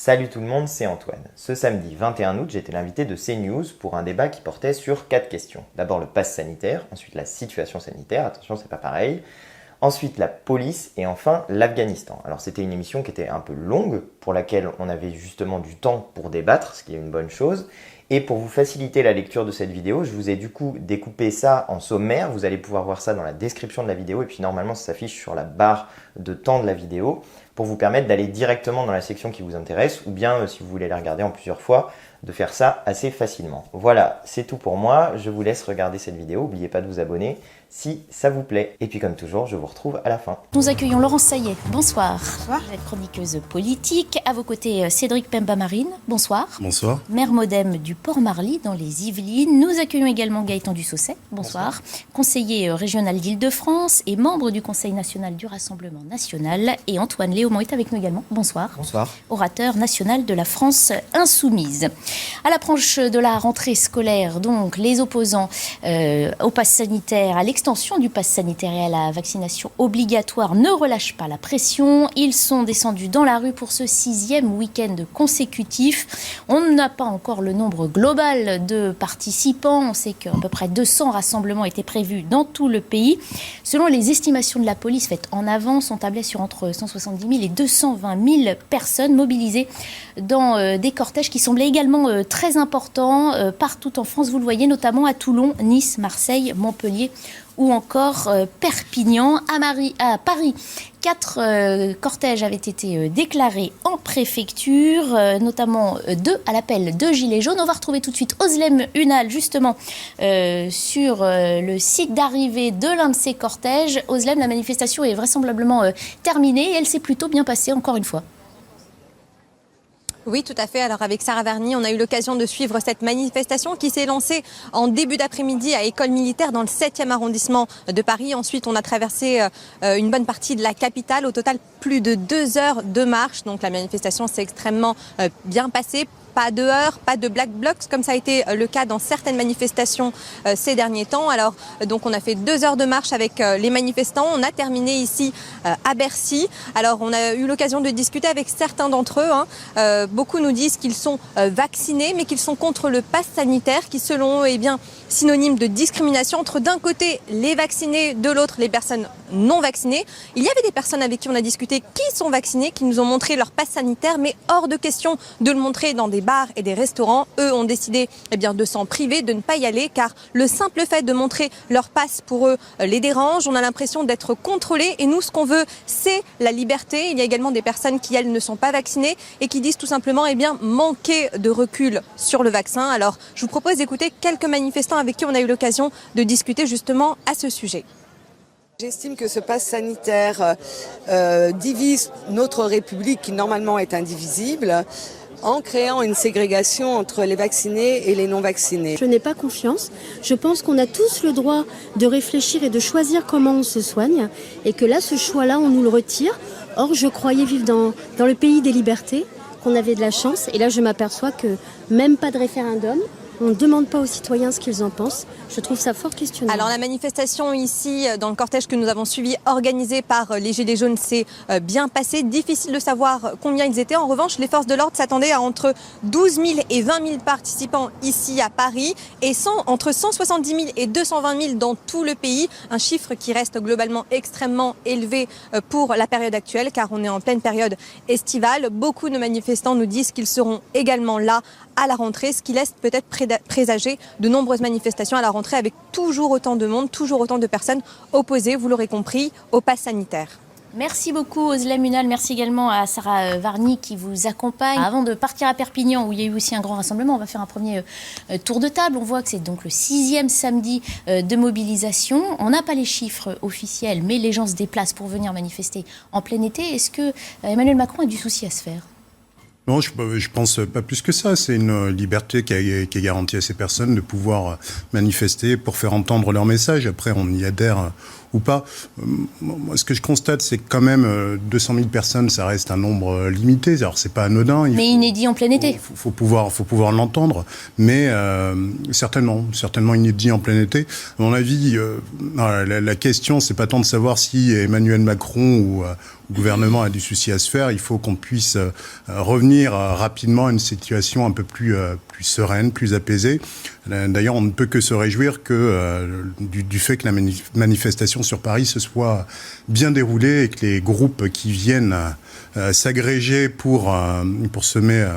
Salut tout le monde, c'est Antoine. Ce samedi 21 août, j'étais l'invité de CNews pour un débat qui portait sur 4 questions. D'abord le pass sanitaire, ensuite la situation sanitaire, attention c'est pas pareil, ensuite la police et enfin l'Afghanistan. Alors c'était une émission qui était un peu longue, pour laquelle on avait justement du temps pour débattre, ce qui est une bonne chose. Et pour vous faciliter la lecture de cette vidéo, je vous ai du coup découpé ça en sommaire. Vous allez pouvoir voir ça dans la description de la vidéo et puis normalement ça s'affiche sur la barre de temps de la vidéo pour vous permettre d'aller directement dans la section qui vous intéresse ou bien si vous voulez la regarder en plusieurs fois, de faire ça assez facilement. Voilà, c'est tout pour moi. Je vous laisse regarder cette vidéo. N'oubliez pas de vous abonner si ça vous plaît. Et puis comme toujours, je vous retrouve à la fin. Nous accueillons Laurence Saillet. Bonsoir. Bonsoir. Vous êtes chroniqueuse politique. À vos côtés, Cédric Pemba-Marine. Bonsoir. Bonsoir. Maire Modem du Port-Marly dans les Yvelines. Nous accueillons également Gaëtan Dussaucet. Bonsoir. Conseiller régional d'Île-de-France et membre du Conseil national du Rassemblement national. Et Antoine Léaumont est avec nous également. Bonsoir. Bonsoir. Orateur national de la France insoumise. À l'approche de la rentrée scolaire, donc, les opposants au pass sanitaire, à l'extension du pass sanitaire et à la vaccination obligatoire ne relâchent pas la pression. Ils sont descendus dans la rue pour ce 6e week-end consécutif. On n'a pas encore le nombre global de participants. On sait qu'à peu près 200 rassemblements étaient prévus dans tout le pays. Selon les estimations de la police faites en avance, on tablait sur entre 170 000 et 220 000 personnes mobilisées dans des cortèges qui semblaient également très importants partout en France. Vous le voyez notamment à Toulon, Nice, Marseille, Montpellier ou encore Perpignan. À Paris, 4 cortèges avaient été déclarés en préfecture, notamment 2 à l'appel de Gilets jaunes. On va retrouver tout de suite Özlem Ünal, justement, sur le site d'arrivée de l'un de ces cortèges. Özlem, la manifestation est vraisemblablement terminée et elle s'est plutôt bien passée, encore une fois. Oui, tout à fait. Alors avec Sarah Varny, on a eu l'occasion de suivre cette manifestation qui s'est lancée en début d'après-midi à École Militaire dans le 7e arrondissement de Paris. Ensuite, on a traversé une bonne partie de la capitale. Au total, plus de 2 heures de marche. Donc la manifestation s'est extrêmement bien passée. Pas de heurts, pas de black blocs, comme ça a été le cas dans certaines manifestations ces derniers temps. Alors, donc, on a fait 2 heures de marche avec les manifestants. On a terminé ici à Bercy. Alors, on a eu l'occasion de discuter avec certains d'entre eux. Beaucoup nous disent qu'ils sont vaccinés, mais qu'ils sont contre le pass sanitaire, qui, selon eux, est bien synonyme de discrimination entre, d'un côté, les vaccinés, de l'autre, les personnes non vaccinées. Il y avait des personnes avec qui on a discuté qui sont vaccinées, qui nous ont montré leur pass sanitaire, mais hors de question de le montrer dans des bars et des restaurants. Eux ont décidé de s'en priver, de ne pas y aller, car le simple fait de montrer leur passe pour eux les dérange. On a l'impression d'être contrôlés et nous, ce qu'on veut, c'est la liberté. Il y a également des personnes qui, elles, ne sont pas vaccinées et qui disent tout simplement manquer de recul sur le vaccin. Alors, je vous propose d'écouter quelques manifestants avec qui on a eu l'occasion de discuter justement à ce sujet. J'estime que ce pass sanitaire divise notre République qui normalement est indivisible en créant une ségrégation entre les vaccinés et les non-vaccinés. Je n'ai pas confiance. Je pense qu'on a tous le droit de réfléchir et de choisir comment on se soigne et que là, ce choix-là, on nous le retire. Or, je croyais vivre dans le pays des libertés, qu'on avait de la chance. Et là, je m'aperçois que même pas de référendum, on ne demande pas aux citoyens ce qu'ils en pensent. Je trouve ça fort questionnant. Alors la manifestation ici, dans le cortège que nous avons suivi, organisé par les Gilets jaunes, s'est bien passée. Difficile de savoir combien ils étaient. En revanche, les forces de l'ordre s'attendaient à entre 12 000 et 20 000 participants ici à Paris et entre 170 000 et 220 000 dans tout le pays. Un chiffre qui reste globalement extrêmement élevé pour la période actuelle, car on est en pleine période estivale. Beaucoup de manifestants nous disent qu'ils seront également là à la rentrée, ce qui laisse peut-être présager de nombreuses manifestations à la rentrée avec toujours autant de monde, toujours autant de personnes opposées, vous l'aurez compris, au pass sanitaire. Merci beaucoup Özlem Ünal, merci également à Sarah Varny qui vous accompagne. Avant de partir à Perpignan où il y a eu aussi un grand rassemblement, on va faire un premier tour de table. On voit que c'est donc le 6e samedi de mobilisation. On n'a pas les chiffres officiels, mais les gens se déplacent pour venir manifester en plein été. Est-ce que Emmanuel Macron a du souci à se faire ? Non, je pense pas plus que ça. C'est une liberté qui est garantie à ces personnes de pouvoir manifester pour faire entendre leur message. Après, on y adhère ou pas. Moi, ce que je constate, c'est que quand même 200 000 personnes, ça reste un nombre limité. Alors, c'est pas anodin. Mais inédit en plein été. Il faut pouvoir l'entendre, mais certainement inédit en plein été. À mon avis, la question, c'est pas tant de savoir si Emmanuel Macron ou le gouvernement a du souci à se faire. Il faut qu'on puisse revenir rapidement à une situation un peu plus sereine, plus apaisée. D'ailleurs, on ne peut que se réjouir du fait que la manifestation sur Paris se soit bien déroulée et que les groupes qui viennent s'agréger pour semer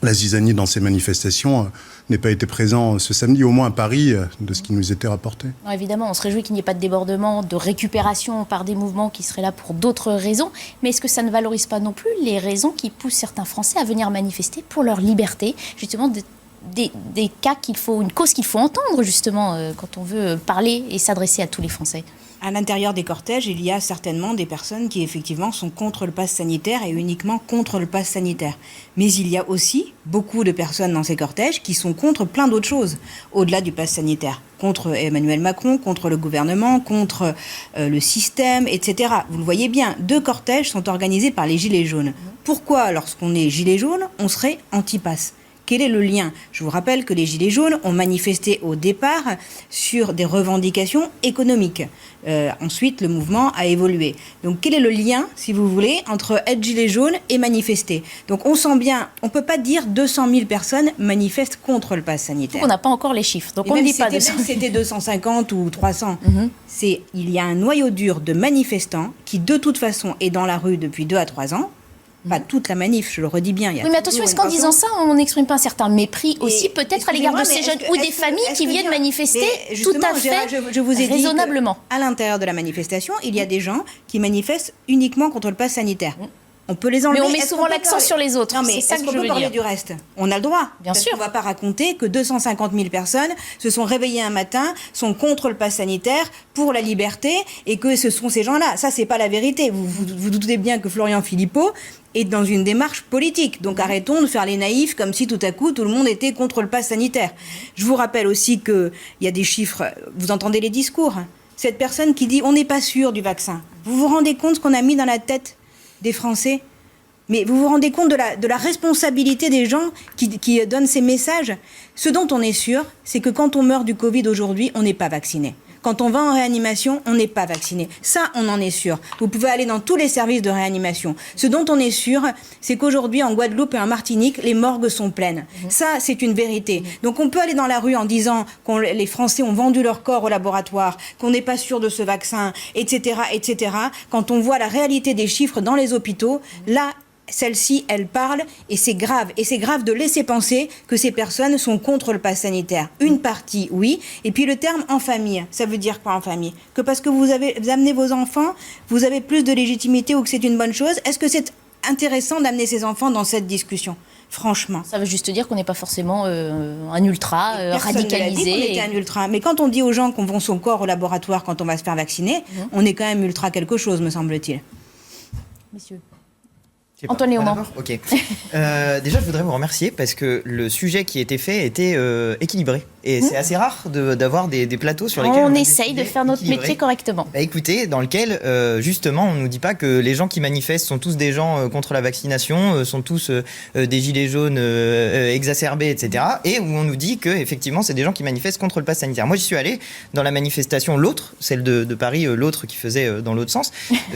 la zizanie dans ces manifestations n'ait pas été présent ce samedi, au moins à Paris, de ce qui nous était rapporté. Non, évidemment, on se réjouit qu'il n'y ait pas de débordement, de récupération par des mouvements qui seraient là pour d'autres raisons. Mais est-ce que ça ne valorise pas non plus les raisons qui poussent certains Français à venir manifester pour leur liberté, justement des cas une cause qu'il faut entendre, justement, quand on veut parler et s'adresser à tous les Français? À l'intérieur des cortèges, il y a certainement des personnes qui, effectivement, sont contre le pass sanitaire et uniquement contre le pass sanitaire. Mais il y a aussi beaucoup de personnes dans ces cortèges qui sont contre plein d'autres choses, au-delà du pass sanitaire. Contre Emmanuel Macron, contre le gouvernement, contre le système, etc. Vous le voyez bien, 2 cortèges sont organisés par les Gilets jaunes. Pourquoi, lorsqu'on est Gilets jaunes, on serait anti-pass ? Quel est le lien ? Je vous rappelle que les Gilets jaunes ont manifesté au départ sur des revendications économiques. Ensuite, le mouvement a évolué. Donc, quel est le lien, si vous voulez, entre être Gilet jaune et manifester ? Donc, on sent bien, on ne peut pas dire 200 000 personnes manifestent contre le pass sanitaire. On n'a pas encore les chiffres, donc on ne dit pas 200 000. C'était 250 ou 300. Il y a un noyau dur de manifestants qui, de toute façon, est dans la rue depuis 2 à 3 ans. Pas toute la manif, je le redis bien. Oui, mais attention, est-ce qu'en disant ça, on n'exprime pas un certain mépris aussi, peut-être à l'égard de ces jeunes ou des familles qui viennent manifester tout à fait je vous ai raisonnablement. À l'intérieur de la manifestation, il y a des gens qui manifestent uniquement contre le pass sanitaire. On peut les enlever. Mais on met souvent l'accent sur les autres. Non, mais c'est ça que je veux veux parler dire. du reste. On a le droit. Bien sûr. On ne va pas raconter que 250 000 personnes se sont réveillées un matin, sont contre le pass sanitaire, pour la liberté, et que ce sont ces gens-là. Ça, c'est pas la vérité. Vous doutez bien que Florian Philippot est dans une démarche politique. Donc arrêtons de faire les naïfs comme si tout à coup tout le monde était contre le pass sanitaire. Je vous rappelle aussi qu'il y a des chiffres. Vous entendez les discours. Cette personne qui dit on n'est pas sûr du vaccin. Vous vous rendez compte ce qu'on a mis dans la tête des Français ? Mais vous vous rendez compte de la responsabilité des gens qui donnent ces messages ? Ce dont on est sûr, c'est que quand on meurt du Covid aujourd'hui, on n'est pas vacciné. Quand on va en réanimation, on n'est pas vacciné. Ça, on en est sûr. Vous pouvez aller dans tous les services de réanimation. Ce dont on est sûr, c'est qu'aujourd'hui, en Guadeloupe et en Martinique, les morgues sont pleines. Ça, c'est une vérité. Donc on peut aller dans la rue en disant que les Français ont vendu leur corps au laboratoire, qu'on n'est pas sûr de ce vaccin, etc., etc. Quand on voit la réalité des chiffres dans les hôpitaux, là, celle-ci, elle parle, et c'est grave. Et c'est grave de laisser penser que ces personnes sont contre le pass sanitaire. Une partie, oui. Et puis le terme « en famille », ça veut dire quoi en famille ? Que parce que vous amenez vos enfants, vous avez plus de légitimité ou que c'est une bonne chose ? Est-ce que c'est intéressant d'amener ses enfants dans cette discussion ? Franchement. Ça veut juste dire qu'on n'est pas forcément un ultra radicalisé. Personne ne l'a dit qu'on était un ultra. Mais quand on dit aux gens qu'on vend son corps au laboratoire quand on va se faire vacciner, on est quand même ultra quelque chose, me semble-t-il. Messieurs. Antoine Léaumont. Ok. Déjà, je voudrais vous remercier parce que le sujet qui était fait était équilibré. Et c'est assez rare d'avoir des plateaux sur lesquels on essaye de faire notre métier correctement. Bah écoutez, dans lequel, justement, on ne nous dit pas que les gens qui manifestent sont tous des gens contre la vaccination, sont tous des gilets jaunes exacerbés, etc. Et où on nous dit que, effectivement, c'est des gens qui manifestent contre le pass sanitaire. Moi, j'y suis allé dans la manifestation, l'autre, celle de Paris, l'autre qui faisait dans l'autre sens,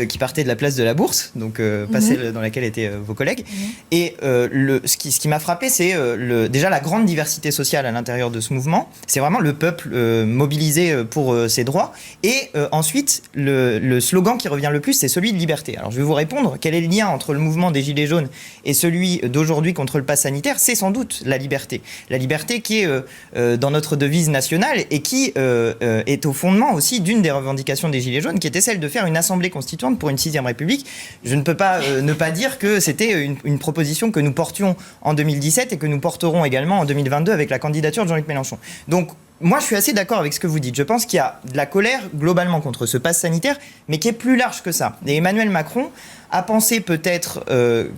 qui partait de la place de la Bourse, donc pas celle dans laquelle étaient vos collègues. Et ce qui m'a frappé, c'est déjà la grande diversité sociale à l'intérieur de ce mouvement. C'est vraiment le peuple mobilisé pour ses droits. Et ensuite, le slogan qui revient le plus, c'est celui de liberté. Alors je vais vous répondre, quel est le lien entre le mouvement des Gilets jaunes et celui d'aujourd'hui contre le pass sanitaire ? C'est sans doute la liberté. La liberté qui est dans notre devise nationale et qui est au fondement aussi d'une des revendications des Gilets jaunes, qui était celle de faire une assemblée constituante pour une 6e République. Je ne peux pas ne pas dire que c'était une proposition que nous portions en 2017 et que nous porterons également en 2022 avec la candidature de Jean-Luc Mélenchon. Donc, moi, je suis assez d'accord avec ce que vous dites. Je pense qu'il y a de la colère globalement contre ce pass sanitaire, mais qui est plus large que ça. Et Emmanuel Macron a pensé peut-être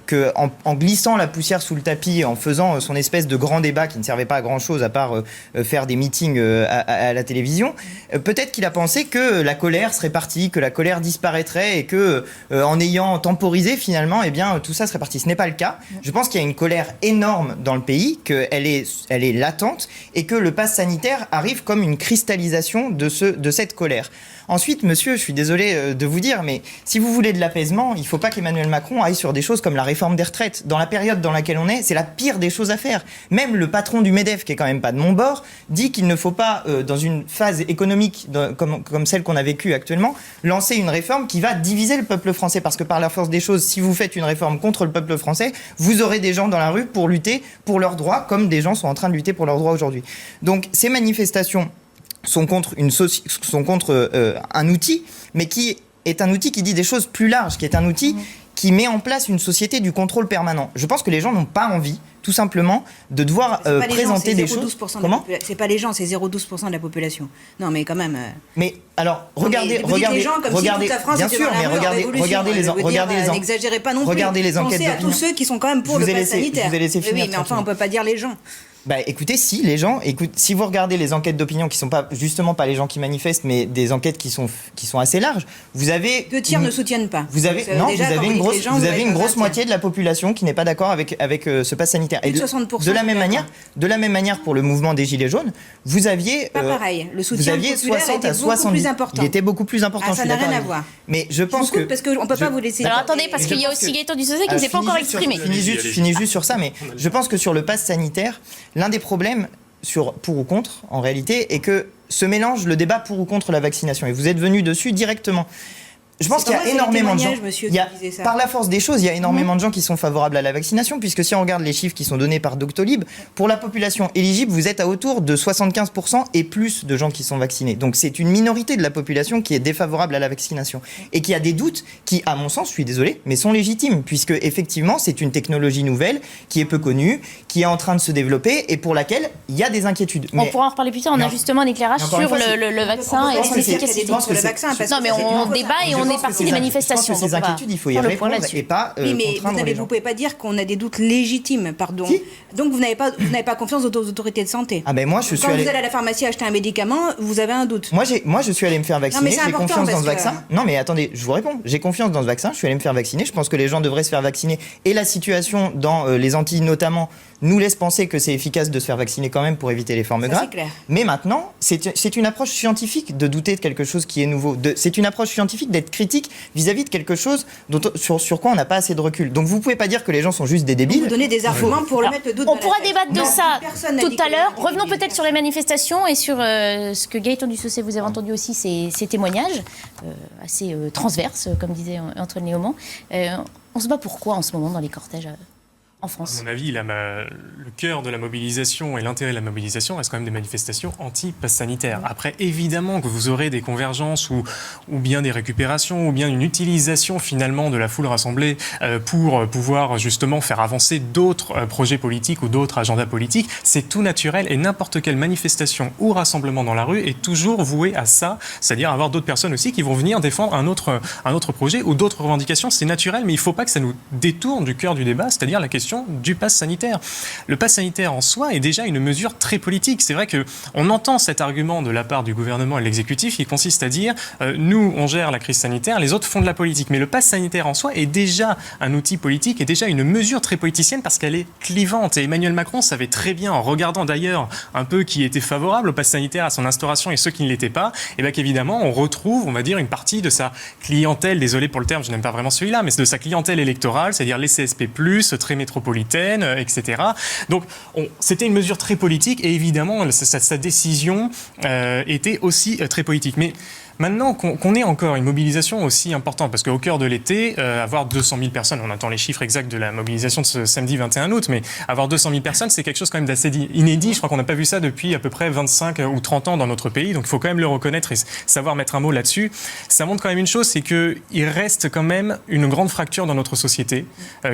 qu'en glissant la poussière sous le tapis, en faisant son espèce de grand débat qui ne servait pas à grand-chose à part faire des meetings à la télévision, peut-être qu'il a pensé que la colère serait partie, que la colère disparaîtrait et que en ayant temporisé finalement, eh bien, tout ça serait parti. Ce n'est pas le cas. Je pense qu'il y a une colère énorme dans le pays, qu'elle est latente et que le pass sanitaire arrive comme une cristallisation de cette colère. Ensuite, monsieur, je suis désolé de vous dire, mais si vous voulez de l'apaisement, il ne faut pas qu'Emmanuel Macron aille sur des choses comme la réforme des retraites. Dans la période dans laquelle on est, c'est la pire des choses à faire. Même le patron du MEDEF, qui est quand même pas de mon bord, dit qu'il ne faut pas, dans une phase économique comme celle qu'on a vécue actuellement, lancer une réforme qui va diviser le peuple français. Parce que par la force des choses, si vous faites une réforme contre le peuple français, vous aurez des gens dans la rue pour lutter pour leurs droits, comme des gens sont en train de lutter pour leurs droits aujourd'hui. Donc ces manifestations sont contre un outil, mais qui est un outil qui dit des choses plus larges, qui est un outil qui met en place une société du contrôle permanent. Je pense que les gens n'ont pas envie, tout simplement, de devoir présenter des choses. Comment ? C'est pas les gens, c'est 0,12% de la population. Non, mais quand même. Mais alors, regardez les gens comme si toute la France bien était sûr, dans la mais rue, regardez n'exagérez pas non plus. Regardez les enquêtes Pensez à d'opinion. tous ceux qui sont quand même pour le pass sanitaire. Je vous ai laissé finir. Oui, mais enfin, on peut pas dire les gens. Bah, écoutez, si vous regardez les enquêtes d'opinion qui sont pas justement pas les gens qui manifestent, mais des enquêtes qui sont assez larges, vous avez 2 tiers ne soutiennent pas. Vous avez une grosse moitié de la population qui n'est pas d'accord avec ce pass sanitaire. Et 60%. De la même manière pour le mouvement des Gilets jaunes, vous aviez pas pareil. Le soutien vous aviez populaire 60 était à 70. Beaucoup plus important. Il était beaucoup plus important. Ça n'a rien à voir. Mais je pense que parce qu'on peut pas vous laisser. Alors attendez, parce qu'il y a aussi Gaëtan Dussosset qui ne s'est pas encore exprimé. Je finis juste sur ça, mais je pense que sur le pass sanitaire, l'un des problèmes sur pour ou contre, en réalité, est que se mélange le débat pour ou contre la vaccination. Et vous êtes venu dessus directement. Je pense qu'il y a énormément de gens. Par la force des choses, il y a énormément de gens qui sont favorables à la vaccination, puisque si on regarde les chiffres qui sont donnés par Doctolib, pour la population éligible, vous êtes à autour de 75% et plus de gens qui sont vaccinés. Donc c'est une minorité de la population qui est défavorable à la vaccination et qui a des doutes qui, à mon sens, je suis désolé, mais sont légitimes, puisque effectivement c'est une technologie nouvelle qui est peu connue, qui est en train de se développer et pour laquelle il y a des inquiétudes. On pourra en reparler plus tard. On a justement un éclairage sur le vaccin et l'efficacité. Non, mais on débat et on est parti des manifestations. Je pense que ces inquiétudes, il faut y répondre et pas mais contraindre les gens. vous ne pouvez pas dire qu'on a des doutes légitimes, pardon. Si. Donc vous n'avez pas confiance aux autorités de santé. Ah ben moi je suis allé... vous allez à la pharmacie acheter un médicament, vous avez un doute. Moi je suis allé me faire vacciner, j'ai confiance dans ce vaccin. Non mais attendez, je vous réponds. J'ai confiance dans ce vaccin, je suis allé me faire vacciner. Je pense que les gens devraient se faire vacciner et la situation dans les Antilles notamment nous laisse penser que c'est efficace de se faire vacciner quand même pour éviter les formes graves. Mais maintenant, c'est une approche scientifique de douter de quelque chose qui est nouveau. C'est une approche scientifique d'être critique vis-à-vis de quelque chose sur quoi on n'a pas assez de recul. Donc vous pouvez pas dire que les gens sont juste des débiles. Vous donnez des arguments pour le mettre le doute. On pourra débattre de ça tout à l'heure. Revenons peut-être sur les manifestations et sur ce que Gaëtan Dussosset, vous avez entendu aussi, ces témoignages assez transverses, comme disait Antoine Léaumont. On se bat pourquoi en ce moment dans les cortèges en France? À mon avis, le cœur de la mobilisation et l'intérêt de la mobilisation reste quand même des manifestations anti-pass sanitaire. Après, évidemment que vous aurez des convergences ou bien des récupérations ou bien une utilisation finalement de la foule rassemblée pour pouvoir justement faire avancer d'autres projets politiques ou d'autres agendas politiques. C'est tout naturel et n'importe quelle manifestation ou rassemblement dans la rue est toujours voué à ça, c'est-à-dire avoir d'autres personnes aussi qui vont venir défendre un autre projet ou d'autres revendications. C'est naturel, mais il ne faut pas que ça nous détourne du cœur du débat, c'est-à-dire la question du pass sanitaire. Le pass sanitaire en soi est déjà une mesure très politique. C'est vrai qu'on entend cet argument de la part du gouvernement et de l'exécutif qui consiste à dire nous, on gère la crise sanitaire, les autres font de la politique. Mais le pass sanitaire en soi est déjà un outil politique, est déjà une mesure très politicienne parce qu'elle est clivante. Et Emmanuel Macron savait très bien, en regardant d'ailleurs un peu qui était favorable au pass sanitaire, à son instauration et ceux qui ne l'étaient pas, et bien qu'évidemment on retrouve, on va dire, une partie de sa clientèle, désolé pour le terme, je n'aime pas vraiment celui-là, mais de sa clientèle électorale, c'est-à-dire les CSP+, très métropolitaine, etc. Donc, c'était une mesure très politique et évidemment, sa décision était aussi très politique. Mais Maintenant qu'on ait encore une mobilisation aussi importante, parce qu'au cœur de l'été, avoir 200 000 personnes, on attend les chiffres exacts de la mobilisation de ce samedi 21 août, mais avoir 200 000 personnes, c'est quelque chose quand même d'assez inédit. Je crois qu'on n'a pas vu ça depuis à peu près 25 ou 30 ans dans notre pays, donc il faut quand même le reconnaître et savoir mettre un mot là-dessus. Ça montre quand même une chose, c'est qu'il reste quand même une grande fracture dans notre société,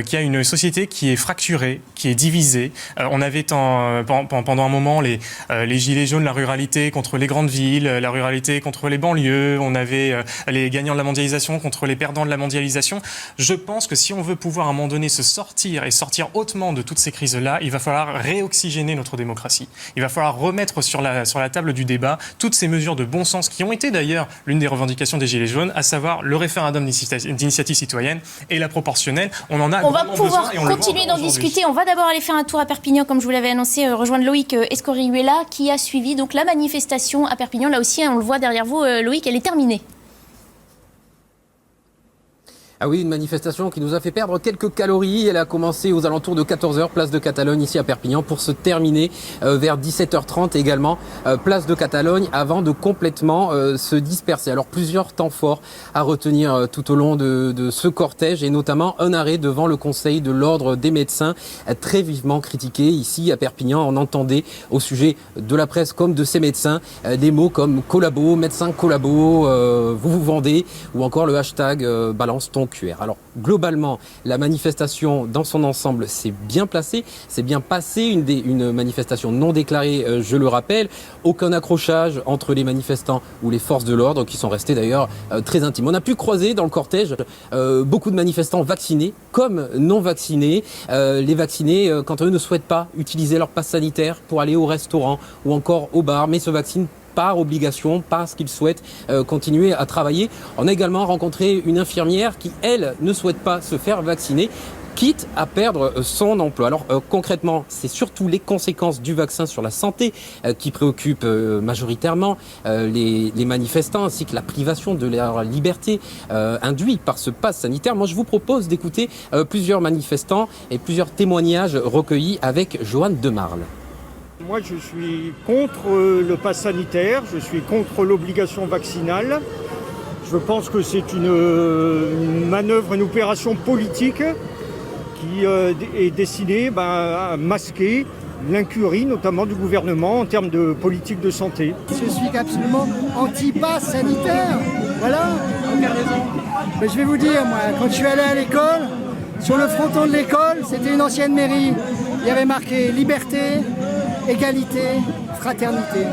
qu'il y a une société qui est fracturée, qui est divisée. On avait pendant un moment les gilets jaunes, la ruralité contre les grandes villes, la ruralité contre les banlieues, on avait les gagnants de la mondialisation contre les perdants de la mondialisation. Je pense que si on veut pouvoir à un moment donné se sortir hautement de toutes ces crises-là, il va falloir réoxygéner notre démocratie. Il va falloir remettre sur la table du débat toutes ces mesures de bon sens qui ont été d'ailleurs l'une des revendications des Gilets jaunes, à savoir le référendum d'initiative citoyenne et la proportionnelle. On en a on va pouvoir besoin et on le continuer voit d'en discuter. On va d'abord aller faire un tour à Perpignan, comme je vous l'avais annoncé, rejoindre Loïc Escorihuela, qui a suivi donc la manifestation à Perpignan. Là aussi, on le voit derrière vous, Loïc, elle est terminée. Ah oui, une manifestation qui nous a fait perdre quelques calories. Elle a commencé aux alentours de 14h, place de Catalogne, ici à Perpignan, pour se terminer vers 17h30 également, place de Catalogne, avant de complètement se disperser. Alors plusieurs temps forts à retenir tout au long de ce cortège, et notamment un arrêt devant le Conseil de l'Ordre des médecins, très vivement critiqué ici à Perpignan. On entendait au sujet de la presse comme de ces médecins des mots comme collabo, médecin collabo, vous vendez, ou encore le hashtag balance ton QR. Alors globalement, la manifestation dans son ensemble s'est bien placée, c'est bien passé, une manifestation non déclarée, je le rappelle, aucun accrochage entre les manifestants ou les forces de l'ordre, qui sont restés d'ailleurs très intimes. On a pu croiser dans le cortège beaucoup de manifestants vaccinés comme non vaccinés. Les vaccinés, quand eux ne souhaitent pas utiliser leur passe sanitaire pour aller au restaurant ou encore au bar, mais se vaccinent par obligation, parce qu'ils souhaitent continuer à travailler. On a également rencontré une infirmière qui, elle, ne souhaite pas se faire vacciner, quitte à perdre son emploi. Alors concrètement, c'est surtout les conséquences du vaccin sur la santé qui préoccupent majoritairement les manifestants, ainsi que la privation de leur liberté induite par ce pass sanitaire. Moi, je vous propose d'écouter plusieurs manifestants et plusieurs témoignages recueillis avec Joanne Demarle. Moi, je suis contre le pass sanitaire, je suis contre l'obligation vaccinale. Je pense que c'est une manœuvre, une opération politique qui est destinée à masquer l'incurie, notamment du gouvernement, en termes de politique de santé. Je suis absolument anti-pass sanitaire. Voilà. Mais je vais vous dire, moi, quand je suis allé à l'école, sur le fronton de l'école, c'était une ancienne mairie. Il y avait marqué liberté, égalité, fraternité.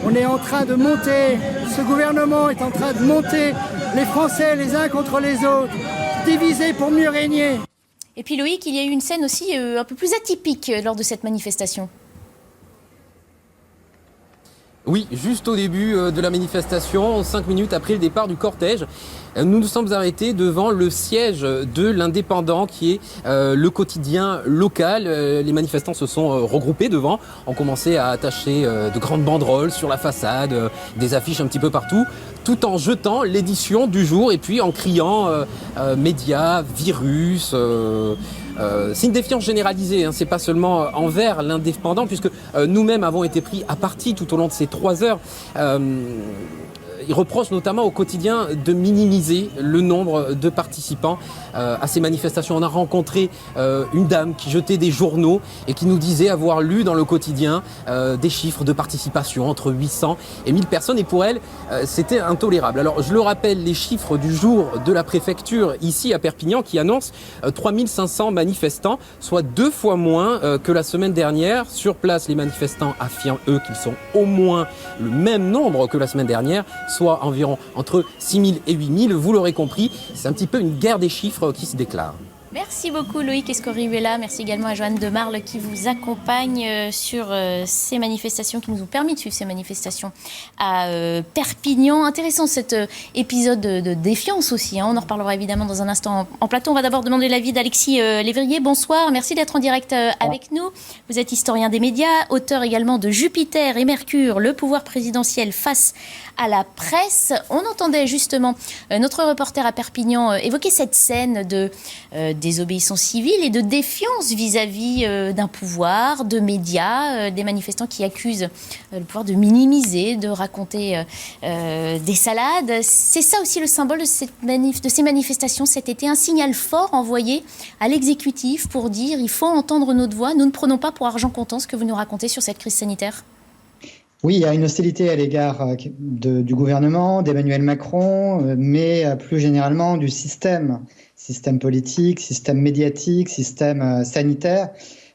On est en train de monter, ce gouvernement est en train de monter les Français les uns contre les autres, divisés pour mieux régner. Et puis Loïc, il y a eu une scène aussi un peu plus atypique lors de cette manifestation. Oui, juste au début de la manifestation, 5 minutes après le départ du cortège, nous nous sommes arrêtés devant le siège de l'Indépendant, qui est le quotidien local. Les manifestants se sont regroupés devant, ont commencé à attacher de grandes banderoles sur la façade, des affiches un petit peu partout, tout en jetant l'édition du jour et puis en criant médias, virus. C'est une défiance généralisée, hein. C'est pas seulement envers l'Indépendant, puisque nous-mêmes avons été pris à partie tout au long de ces 3 heures. Il reproche notamment au quotidien de minimiser le nombre de participants à ces manifestations. On a rencontré une dame qui jetait des journaux et qui nous disait avoir lu dans le quotidien des chiffres de participation entre 800 et 1000 personnes. Et pour elle, c'était intolérable. Alors je le rappelle, les chiffres du jour de la préfecture ici à Perpignan qui annonce 3500 manifestants, soit 2 fois moins que la semaine dernière. Sur place, les manifestants affirment, eux, qu'ils sont au moins le même nombre que la semaine dernière, soit environ entre 6 000 et 8 000. Vous l'aurez compris, c'est un petit peu une guerre des chiffres qui se déclare. Merci beaucoup Loïc Escorihuela, merci également à Joanne Demarle qui vous accompagne sur ces manifestations, qui nous ont permis de suivre ces manifestations à Perpignan. Intéressant cet épisode de défiance aussi, hein. On en reparlera évidemment dans un instant en plateau. On va d'abord demander l'avis d'Alexis Lévrier. Bonsoir, merci d'être en direct avec nous. Vous êtes historien des médias, auteur également de Jupiter et Mercure, le pouvoir présidentiel face à la presse. On entendait justement notre reporter à Perpignan évoquer cette scène des désobéissance civile et de défiance vis-à-vis d'un pouvoir, de médias, des manifestants qui accusent le pouvoir de minimiser, de raconter des salades. C'est ça aussi le symbole de ces manifestations cet été, un signal fort envoyé à l'exécutif pour dire il faut entendre notre voix, nous ne prenons pas pour argent comptant ce que vous nous racontez sur cette crise sanitaire. Oui, il y a une hostilité à l'égard du gouvernement, d'Emmanuel Macron, mais plus généralement du système politique, système médiatique, système sanitaire.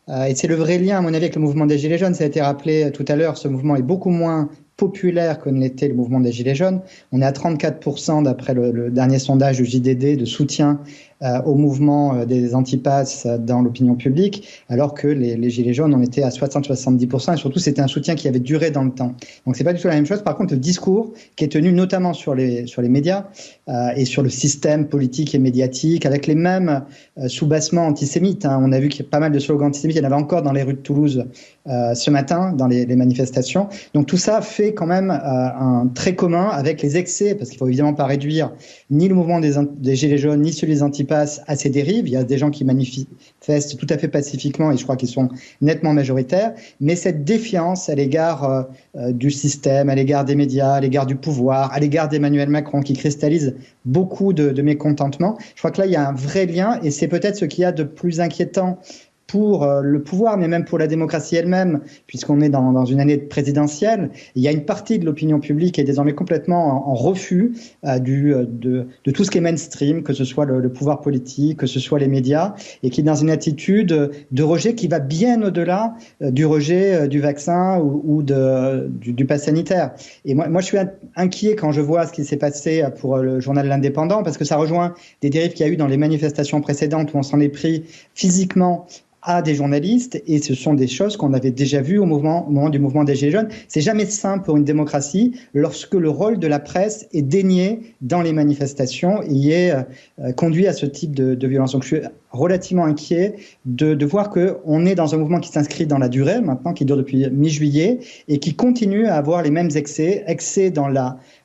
Et c'est le vrai lien, à mon avis, avec le mouvement des Gilets jaunes. Ça a été rappelé tout à l'heure, ce mouvement est beaucoup moins populaire que ne l'était le mouvement des Gilets jaunes. On est à 34% d'après le dernier sondage du JDD de soutien au mouvement des antipasses dans l'opinion publique, alors que les Gilets jaunes, on était à 60-70%, et surtout c'était un soutien qui avait duré dans le temps. Donc c'est pas du tout la même chose. Par contre, le discours qui est tenu notamment sur les médias et sur le système politique et médiatique, avec les mêmes soubassements antisémites. On a vu qu'il y a pas mal de slogans antisémites, il y en avait encore dans les rues de Toulouse ce matin, dans les manifestations. Donc tout ça fait quand même un trait commun avec les excès, parce qu'il faut évidemment pas réduire ni le mouvement des Gilets jaunes, ni celui des antipasses à ces dérives. Il y a des gens qui manifestent tout à fait pacifiquement et je crois qu'ils sont nettement majoritaires, mais cette défiance à l'égard du système, à l'égard des médias, à l'égard du pouvoir, à l'égard d'Emmanuel Macron qui cristallise beaucoup de mécontentement, je crois que là il y a un vrai lien et c'est peut-être ce qu'il y a de plus inquiétant pour le pouvoir, mais même pour la démocratie elle-même, puisqu'on est dans une année présidentielle. Il y a une partie de l'opinion publique qui est désormais complètement en refus de tout ce qui est mainstream, que ce soit le pouvoir politique, que ce soit les médias, et qui est dans une attitude de rejet qui va bien au-delà du rejet du vaccin ou du pass sanitaire. Et moi, je suis inquiet quand je vois ce qui s'est passé pour le journal L'Indépendant, parce que ça rejoint des dérives qu'il y a eu dans les manifestations précédentes où on s'en est pris physiquement à des journalistes, et ce sont des choses qu'on avait déjà vues au moment du mouvement des Gilets jaunes. C'est jamais simple pour une démocratie lorsque le rôle de la presse est dénié dans les manifestations et est conduit à ce type de violence. Donc je suis relativement inquiet de voir qu'on est dans un mouvement qui s'inscrit dans la durée, maintenant, qui dure depuis mi-juillet, et qui continue à avoir les mêmes excès dans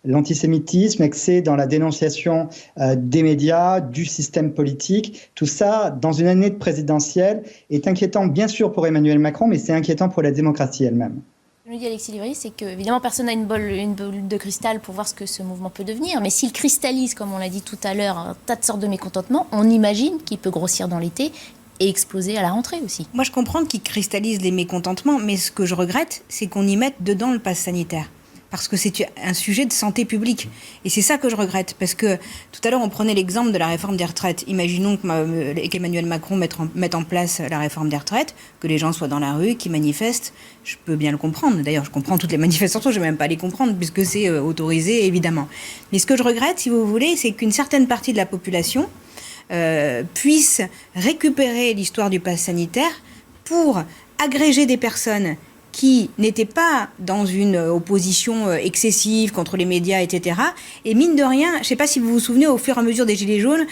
l'antisémitisme, excès dans la dénonciation des médias, du système politique. Tout ça, dans une année de présidentielle, est inquiétant bien sûr pour Emmanuel Macron, mais c'est inquiétant pour la démocratie elle-même. Ce que nous dit Alexis Livry, c'est que évidemment personne n'a une boule de cristal pour voir ce que ce mouvement peut devenir, mais s'il cristallise, comme on l'a dit tout à l'heure, un tas de sortes de mécontentements, on imagine qu'il peut grossir dans l'été et exploser à la rentrée aussi. Moi je comprends qu'il cristallise les mécontentements, mais ce que je regrette, c'est qu'on y mette dedans le pass sanitaire. Parce que c'est un sujet de santé publique. Et c'est ça que je regrette. Parce que tout à l'heure, on prenait l'exemple de la réforme des retraites. Imaginons qu'Emmanuel Macron mette en place la réforme des retraites, que les gens soient dans la rue, qui manifestent. Je peux bien le comprendre. D'ailleurs, je comprends toutes les manifestations, je ne vais même pas les comprendre, puisque c'est autorisé, évidemment. Mais ce que je regrette, si vous voulez, c'est qu'une certaine partie de la population puisse récupérer l'histoire du pass sanitaire pour agréger des personnes qui n'étaient pas dans une opposition excessive contre les médias, etc. Et mine de rien, je ne sais pas si vous vous souvenez, au fur et à mesure des Gilets jaunes,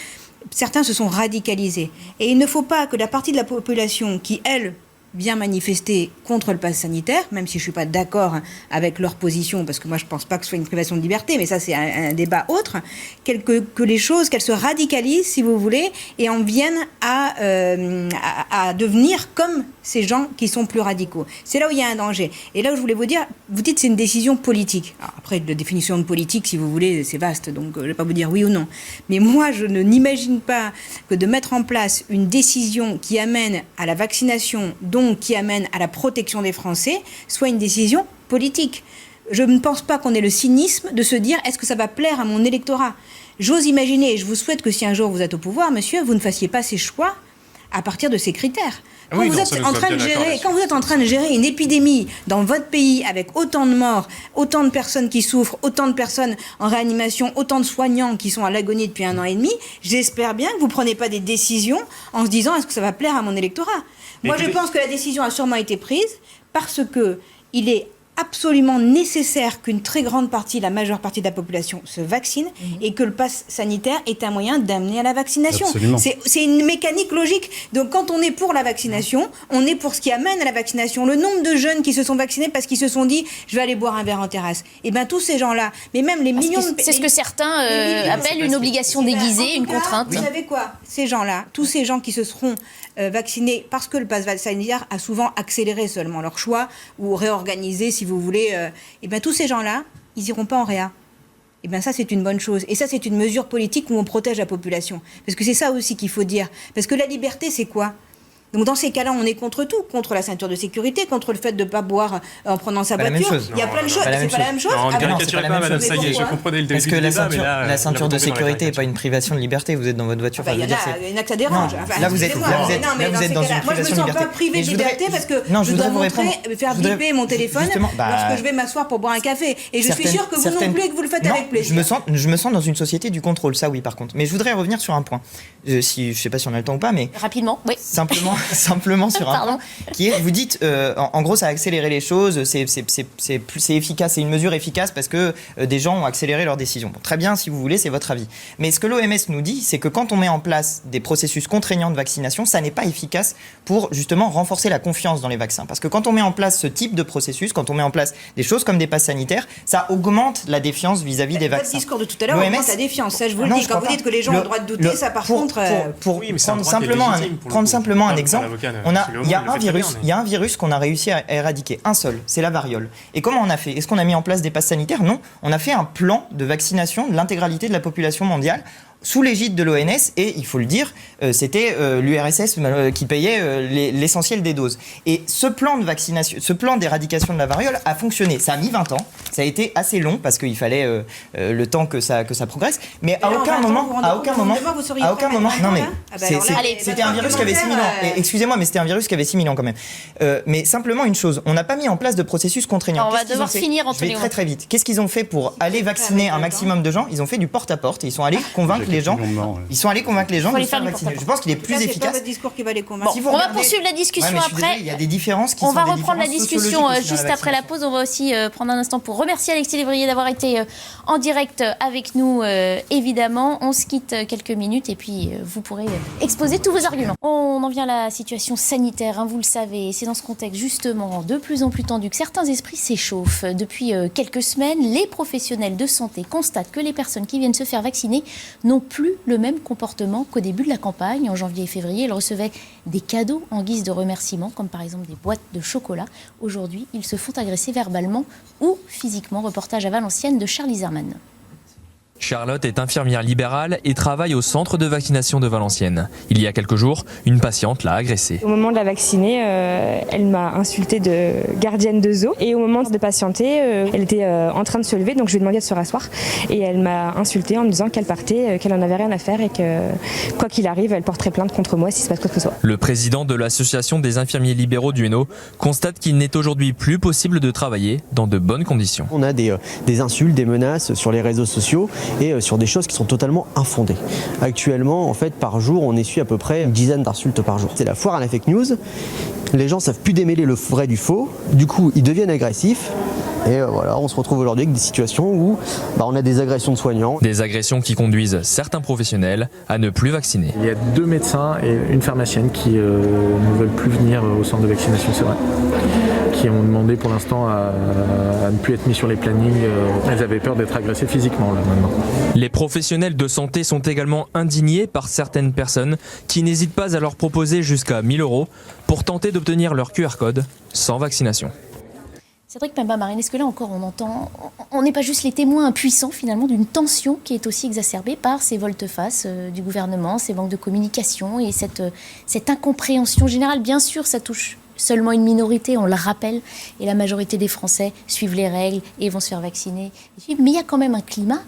certains se sont radicalisés. Et il ne faut pas que la partie de la population qui, elle, vient manifester contre le pass sanitaire, même si je ne suis pas d'accord avec leur position, parce que moi je ne pense pas que ce soit une privation de liberté, mais ça c'est un débat autre, que les choses, qu'elles se radicalisent, si vous voulez, et en viennent à devenir comme ces gens qui sont plus radicaux. C'est là où il y a un danger. Et là où je voulais vous dire, vous dites c'est une décision politique. Alors après, la définition de politique, si vous voulez, c'est vaste, donc je ne vais pas vous dire oui ou non. Mais moi, je n'imagine pas que de mettre en place une décision qui amène à la vaccination, donc qui amène à la protection des Français, soit une décision politique. Je ne pense pas qu'on ait le cynisme de se dire est-ce que ça va plaire à mon électorat. J'ose imaginer, et je vous souhaite que si un jour vous êtes au pouvoir, monsieur, vous ne fassiez pas ces choix à partir de ces critères. Quand vous êtes en train de gérer une épidémie dans votre pays avec autant de morts, autant de personnes qui souffrent, autant de personnes en réanimation, autant de soignants qui sont à l'agonie depuis 1 an et demi, j'espère bien que vous ne prenez pas des décisions en se disant est-ce que ça va plaire à mon électorat. Moi, je pense que la décision a sûrement été prise parce qu'il est absolument nécessaire qu'une très grande partie, la majeure partie de la population se vaccine et que le pass sanitaire est un moyen d'amener à la vaccination. C'est une mécanique logique. Donc quand on est pour la vaccination, on est pour ce qui amène à la vaccination. Le nombre de jeunes qui se sont vaccinés parce qu'ils se sont dit je vais aller boire un verre en terrasse. Et bien tous ces gens-là, mais même les millions de... C'est ce que certains appellent une obligation déguisée, une contrainte. Vous savez quoi ? Ces gens-là, tous ces gens qui se seront vaccinés parce que le pass sanitaire a souvent accéléré seulement leur choix ou réorganisé, si vous voulez, et bien tous ces gens-là, ils n'iront pas en réa. Et bien ça, c'est une bonne chose. Et ça, c'est une mesure politique où on protège la population. Parce que c'est ça aussi qu'il faut dire. Parce que la liberté, c'est quoi ? Donc dans ces cas-là, on est contre tout, contre la ceinture de sécurité, contre le fait de ne pas boire en prenant sa voiture. Il y a plein de choses. C'est pas la même chose. Non, ne caricaturez pas, madame Saguet, je comprenais le début du débat, mais là... La ceinture de sécurité n'est pas une privation de liberté, vous êtes dans votre voiture. Il y en a que ça dérange. Là, vous êtes dans une privation de liberté. Moi, je me sens pas privée de liberté parce que je dois faire biper mon téléphone lorsque je vais m'asseoir pour boire un café. Et je suis sûre que vous non plus et que vous le faites avec plaisir. Je me sens dans une société du contrôle, ça oui, par contre. Mais je voudrais revenir sur un point. Je sais pas si on a le temps ou pas, mais... Rapidement, oui. Simplement sur un point, qui est, vous dites, en gros, ça a accéléré les choses, c'est efficace, c'est une mesure efficace parce que des gens ont accéléré leurs décisions. Bon, très bien, si vous voulez, c'est votre avis. Mais ce que l'OMS nous dit, c'est que quand on met en place des processus contraignants de vaccination, ça n'est pas efficace pour justement renforcer la confiance dans les vaccins. Parce que quand on met en place ce type de processus, quand on met en place des choses comme des passes sanitaires, ça augmente la défiance vis-à-vis des vaccins. Votre discours de tout à l'heure augmente la défiance, ça je vous le dis. Quand vous dites que les gens ont le droit de douter, ça par contre... Pour prendre simplement un exemple, il y a un virus qu'on a réussi à éradiquer, un seul, c'est la variole. Et comment on a fait ? Est-ce qu'on a mis en place des passes sanitaires ? Non, on a fait un plan de vaccination de l'intégralité de la population mondiale sous l'égide de l'ONS, et il faut le dire, c'était l'URSS qui payait l'essentiel des doses. Et ce plan de vaccination, ce plan d'éradication de la variole a fonctionné. Ça a mis 20 ans, ça a été assez long parce qu'il fallait le temps que ça progresse, mais à aucun moment, non mais c'était un virus qui avait 6 000 ans. Excusez-moi, mais c'était un virus qui avait 6 000 ans quand même. Mais simplement une chose, on n'a pas mis en place de processus contraignants. On va devoir finir, Anthony. Je vais très vite. Qu'est-ce qu'ils ont fait pour aller vacciner un maximum de gens ? Ils ont fait du porte-à-porte et ils sont allés convaincre les gens. Ils sont allés convaincre les gens de se faire vacciner. Je pense qu'il est plus efficace. C'est pas votre discours qui va les convaincre. Bon, on va poursuivre la discussion après. Il y a des différences qui on sont va des reprendre la différences discussion sociologiques juste après la pause. On va aussi prendre un instant pour remercier Alexis Lévrier d'avoir été en direct avec nous, évidemment. On se quitte quelques minutes et puis vous pourrez exposer tous vos arguments. On en vient à la situation sanitaire, vous le savez. C'est dans ce contexte justement de plus en plus tendu que certains esprits s'échauffent. Depuis quelques semaines, les professionnels de santé constatent que les personnes qui viennent se faire vacciner n'ont plus le même comportement qu'au début de la campagne. En janvier et février, ils recevaient des cadeaux en guise de remerciement, comme par exemple des boîtes de chocolat. Aujourd'hui, ils se font agresser verbalement ou physiquement. Reportage à Valenciennes de Charles Iserman. Charlotte est infirmière libérale et travaille au centre de vaccination de Valenciennes. Il y a quelques jours, une patiente l'a agressée. Au moment de la vacciner, elle m'a insultée de gardienne de zoo. Et au moment de patienter, elle était en train de se lever, donc je lui ai demandé de se rasseoir. Et elle m'a insultée en me disant qu'elle partait, qu'elle n'en avait rien à faire et que quoi qu'il arrive, elle porterait plainte contre moi s'il se passe quoi que ce soit. Le président de l'association des infirmiers libéraux du Hainaut constate qu'il n'est aujourd'hui plus possible de travailler dans de bonnes conditions. On a des insultes, des menaces sur les réseaux sociaux et sur des choses qui sont totalement infondées. Actuellement, en fait, par jour, on essuie à peu près une dizaine d'insultes par jour. C'est la foire à la fake news. Les gens savent plus démêler le vrai du faux. Du coup, ils deviennent agressifs. Et voilà, on se retrouve aujourd'hui avec des situations où on a des agressions de soignants. Des agressions qui conduisent certains professionnels à ne plus vacciner. Il y a 2 médecins et une pharmacienne qui ne veulent plus venir au centre de vaccination, c'est vrai. Qui ont demandé pour l'instant à ne plus être mis sur les plannings. Elles avaient peur d'être agressées physiquement là maintenant. Les professionnels de santé sont également indignés par certaines personnes qui n'hésitent pas à leur proposer jusqu'à 1 000 € pour tenter d'obtenir leur QR code sans vaccination. Cédric Pemba-Marine, est-ce que là encore on n'est pas juste les témoins impuissants finalement d'une tension qui est aussi exacerbée par ces volte-face du gouvernement, ces manques de communication et cette incompréhension générale. Bien sûr, ça touche seulement une minorité, on le rappelle, et la majorité des Français suivent les règles et vont se faire vacciner. Mais il y a quand même un climat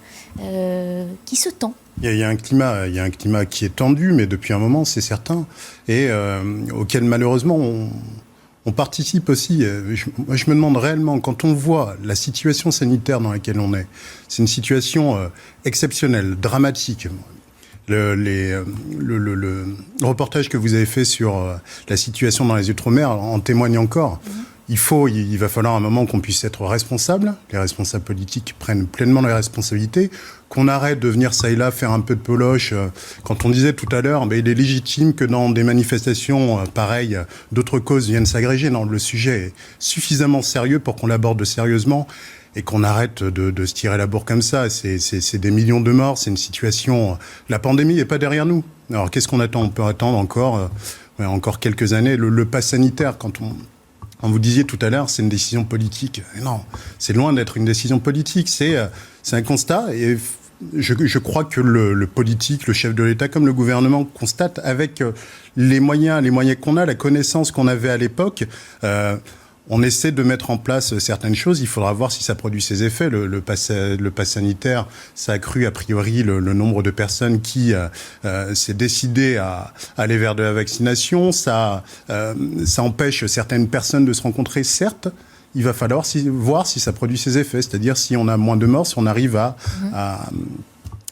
qui se tend. Il y a un climat qui est tendu, mais depuis un moment, c'est certain, et auquel malheureusement on participe aussi. Moi, je me demande réellement, quand on voit la situation sanitaire dans laquelle on est, c'est une situation exceptionnelle, dramatique. Le reportage que vous avez fait sur la situation dans les Outre-mer en témoigne encore. il va falloir un moment qu'on puisse être responsable. Les responsables politiques prennent pleinement les responsabilités, qu'on arrête de venir ça et là faire un peu de peloche. Quand on disait tout à l'heure, il est légitime que dans des manifestations pareilles, d'autres causes viennent s'agréger. Non, le sujet est suffisamment sérieux pour qu'on l'aborde sérieusement et qu'on arrête de se tirer la bourre comme ça. C'est des millions de morts, c'est une situation... La pandémie n'est pas derrière nous. Alors qu'est-ce qu'on attend ? On peut attendre encore quelques années. Le pass sanitaire, quand vous disiez tout à l'heure, c'est une décision politique. Et non, c'est loin d'être une décision politique. C'est un constat. Et je crois que le politique, le chef de l'État, comme le gouvernement, constate avec les moyens qu'on a, la connaissance qu'on avait à l'époque. On essaie de mettre en place certaines choses. Il faudra voir si ça produit ses effets. Le pass sanitaire, ça a accru a priori le nombre de personnes qui s'est décidé à aller vers de la vaccination. Ça empêche certaines personnes de se rencontrer, certes. Il va falloir voir si ça produit ses effets. C'est-à-dire si on a moins de morts, si on arrive à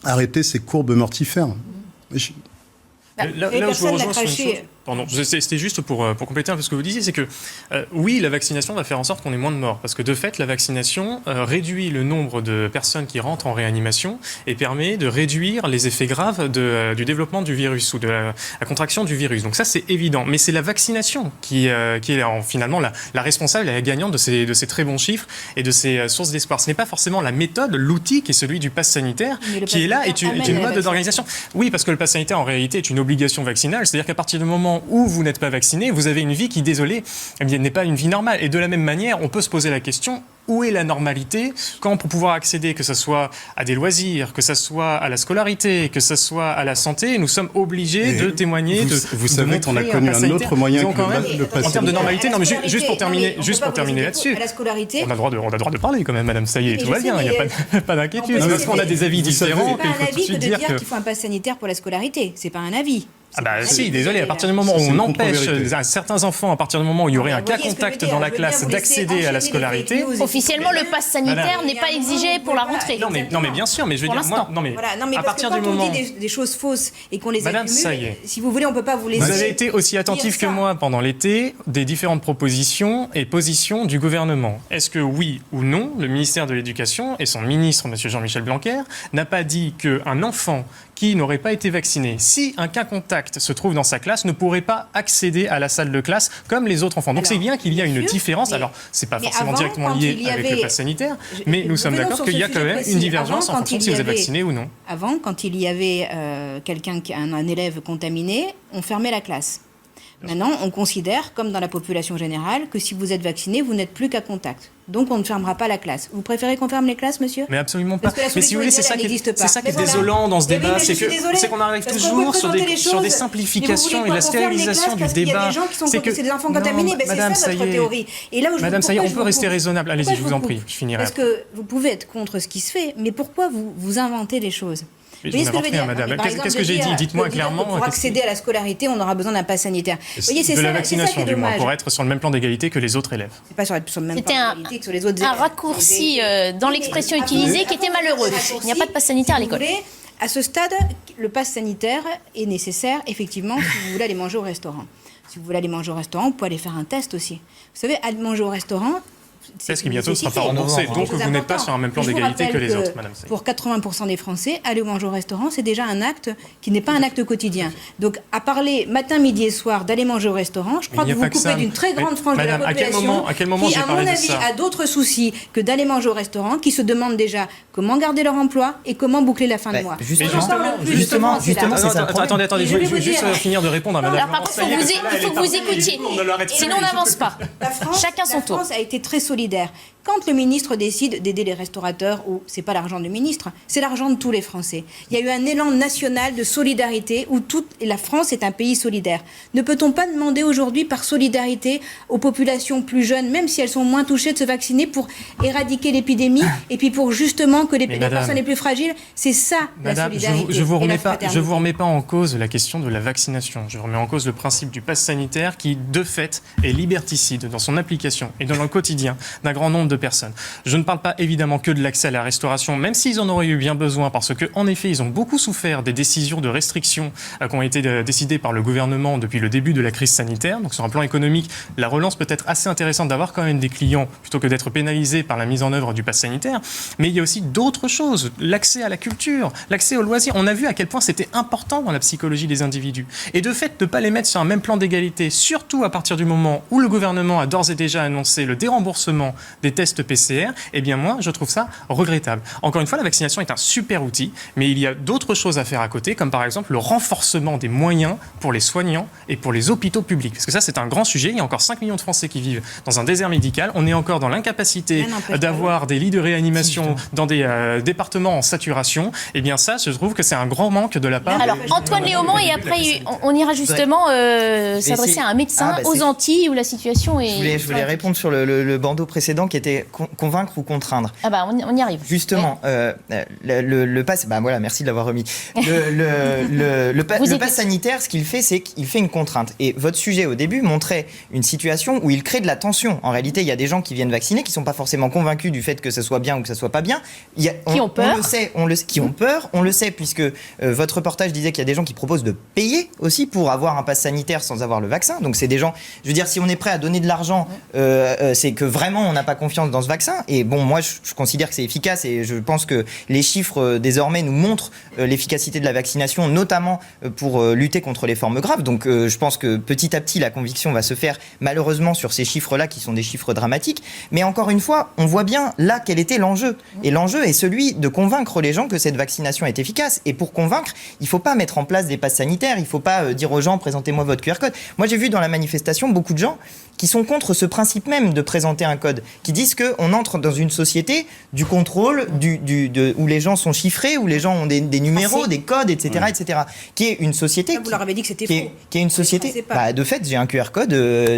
arrêter ces courbes mortifères. Là où je vous rejoins sur une chose... Pardon, c'était juste pour compléter un peu ce que vous disiez, c'est que oui, la vaccination va faire en sorte qu'on ait moins de morts, parce que de fait, la vaccination réduit le nombre de personnes qui rentrent en réanimation et permet de réduire les effets graves du développement du virus ou de la contraction du virus. Donc ça, c'est évident. Mais c'est la vaccination qui est finalement la responsable et la gagnante de ces très bons chiffres et de ces sources d'espoir. Ce n'est pas forcément la méthode, l'outil qui est celui du pass sanitaire qui est là et une mode d'organisation. Oui, parce que le pass sanitaire, en réalité, est une obligation vaccinale. C'est-à-dire qu'à partir du moment où vous n'êtes pas vacciné, vous avez une vie qui, désolé, n'est pas une vie normale. Et de la même manière, on peut se poser la question, où est la normalité quand pour pouvoir accéder, que ce soit à des loisirs, que ce soit à la scolarité, que ce soit à la santé, nous sommes obligés de témoigner, vous savez qu'on a connu un autre moyen que le pass. En termes de normalité, non mais juste pour terminer là-dessus. À la scolarité. On a le droit de parler quand même, madame, ça y est, tout va bien, il n'y a pas d'inquiétude. Parce qu'on a des avis différents. C'est pas un avis que de dire qu'il faut un pass sanitaire pour la scolarité, c'est pas un avis. Ah bah si, désolé, à partir du moment où on empêche certains enfants, à partir du moment où il y aurait un cas contact dans la classe d'accéder à la scolarité... Officiellement, le pass sanitaire n'est pas exigé pour la rentrée. Non mais bien sûr, mais je veux dire... à partir du moment... Quand on dit des choses fausses et qu'on les accumule, si vous voulez, on ne peut pas vous laisser... Vous avez été aussi attentif que moi pendant l'été des différentes propositions et positions du gouvernement. Est-ce que oui ou non, le ministère de l'Éducation et son ministre, M. Jean-Michel Blanquer, n'a pas dit qu'un enfant qui n'aurait pas été vacciné, si un cas contact se trouve dans sa classe, ne pourrait pas accéder à la salle de classe comme les autres enfants. Donc c'est bien qu'il y a une différence. Alors, c'est pas forcément directement lié avec le pass sanitaire, mais nous sommes d'accord qu'il y a quand même une divergence en fonction de si vous êtes vacciné ou non. Avant, quand il y avait un élève contaminé, on fermait la classe. Maintenant, on considère, comme dans la population générale, que si vous êtes vacciné, vous n'êtes plus qu'à contact. Donc, on ne fermera pas la classe. Vous préférez qu'on ferme les classes, monsieur ? Mais absolument pas. Mais si vous voulez, c'est ça qui est désolant dans ce débat, c'est qu'on arrive toujours sur des simplifications et la stérilisation du débat. C'est des enfants contaminés, c'est ça votre théorie. Madame, ça y est, on peut rester raisonnable. Allez-y, je vous en prie, je finirai. Parce que vous pouvez être contre ce qui se fait, mais pourquoi vous inventez les choses ? Je n'invente rien, madame. Qu'est-ce que j'ai dit ? Dites-moi clairement. Pour accéder à la scolarité, on aura besoin d'un pass sanitaire. De la vaccination, du moins, pour être sur le même plan d'égalité que les autres élèves. C'est pas sur le même plan d'égalité que sur les autres élèves. Un raccourci dans l'expression utilisée qui était malheureux. Il n'y a pas de pass sanitaire à l'école. À ce stade, le pass sanitaire est nécessaire, effectivement, si vous voulez aller manger au restaurant. Si vous voulez aller manger au restaurant, vous pouvez aller faire un test aussi. Vous savez, aller manger au restaurant... Test qui bientôt ne sera pas remboursé, donc vous n'êtes pas sur un même plan d'égalité que les autres, madame. Pour 80% des Français, aller manger au restaurant, c'est déjà un acte qui n'est pas un acte quotidien. Donc, à parler matin, midi et soir d'aller manger au restaurant, je crois que vous coupez d'une très grande frange de la population à quel moment qui, à mon avis, a d'autres soucis que d'aller manger au restaurant, qui se demandent déjà comment garder leur emploi et comment boucler la fin de mois. Justement, attendez, je vais juste finir de répondre à madame. Alors, par contre, il faut que vous écoutiez, sinon on n'avance pas. Chacun son tour. La France a été très solidaire. Quand le ministre décide d'aider les restaurateurs, c'est pas l'argent du ministre, c'est l'argent de tous les Français. Il y a eu un élan national de solidarité où la France est un pays solidaire. Ne peut-on pas demander aujourd'hui par solidarité aux populations plus jeunes, même si elles sont moins touchées, de se vacciner pour éradiquer l'épidémie et puis pour justement que les personnes les plus fragiles, c'est ça la solidarité. Je vous remets pas en cause la question de la vaccination. Je remets en cause le principe du pass sanitaire qui, de fait, est liberticide dans son application et dans le quotidien. d'un grand nombre de personnes. Je ne parle pas évidemment que de l'accès à la restauration, même s'ils en auraient eu bien besoin, parce qu'en effet, ils ont beaucoup souffert des décisions de restriction qui ont été décidées par le gouvernement depuis le début de la crise sanitaire. Donc sur un plan économique, la relance peut être assez intéressante d'avoir quand même des clients plutôt que d'être pénalisés par la mise en œuvre du pass sanitaire. Mais il y a aussi d'autres choses, l'accès à la culture, l'accès aux loisirs. On a vu à quel point c'était important dans la psychologie des individus. Et de fait, de ne pas les mettre sur un même plan d'égalité, surtout à partir du moment où le gouvernement a d'ores et déjà annoncé le déremboursement des tests PCR, eh bien moi, je trouve ça regrettable. Encore une fois, la vaccination est un super outil, mais il y a d'autres choses à faire à côté, comme par exemple le renforcement des moyens pour les soignants et pour les hôpitaux publics. Parce que ça, c'est un grand sujet. Il y a encore 5 millions de Français qui vivent dans un désert médical. On est encore dans l'incapacité d'avoir des lits de réanimation dans des départements en saturation. Eh bien ça, je trouve que c'est un grand manque de la part... Alors, Antoine Léaumont, et après, on ira justement s'adresser à un médecin aux Antilles où la situation est... Je voulais répondre sur le bandeau précédent qui était convaincre ou contraindre. Ah bah, on y arrive. Justement, le pass... Bah voilà, merci de l'avoir remis. Le pass sanitaire, ce qu'il fait, c'est qu'il fait une contrainte. Et votre sujet, au début, montrait une situation où il crée de la tension. En réalité, il y a des gens qui viennent vacciner, qui ne sont pas forcément convaincus du fait que ça soit bien ou que ça soit pas bien. Qui ont peur. Qui ont peur, on le sait, puisque votre reportage disait qu'il y a des gens qui proposent de payer aussi pour avoir un pass sanitaire sans avoir le vaccin. Donc c'est des gens, je veux dire, si on est prêt à donner de l'argent, c'est que vraiment on n'a pas confiance dans ce vaccin. Et bon, moi je considère que c'est efficace et je pense que les chiffres désormais nous montrent l'efficacité de la vaccination, notamment pour lutter contre les formes graves. Donc je pense que petit à petit la conviction va se faire malheureusement sur ces chiffres-là qui sont des chiffres dramatiques. Mais encore une fois, on voit bien là quel était l'enjeu. Et l'enjeu est celui de convaincre les gens que cette vaccination est efficace. Et pour convaincre, il ne faut pas mettre en place des passes sanitaires, il ne faut pas dire aux gens présentez-moi votre QR code. Moi j'ai vu dans la manifestation beaucoup de gens qui sont contre ce principe même de présenter un code, qui disent qu'on entre dans une société du contrôle, où les gens sont chiffrés, où les gens ont des numéros, des codes, etc., etc. Qui est une société... Vous leur avez dit que c'était faux. Qui est une société... Bah, de fait, j'ai un QR code,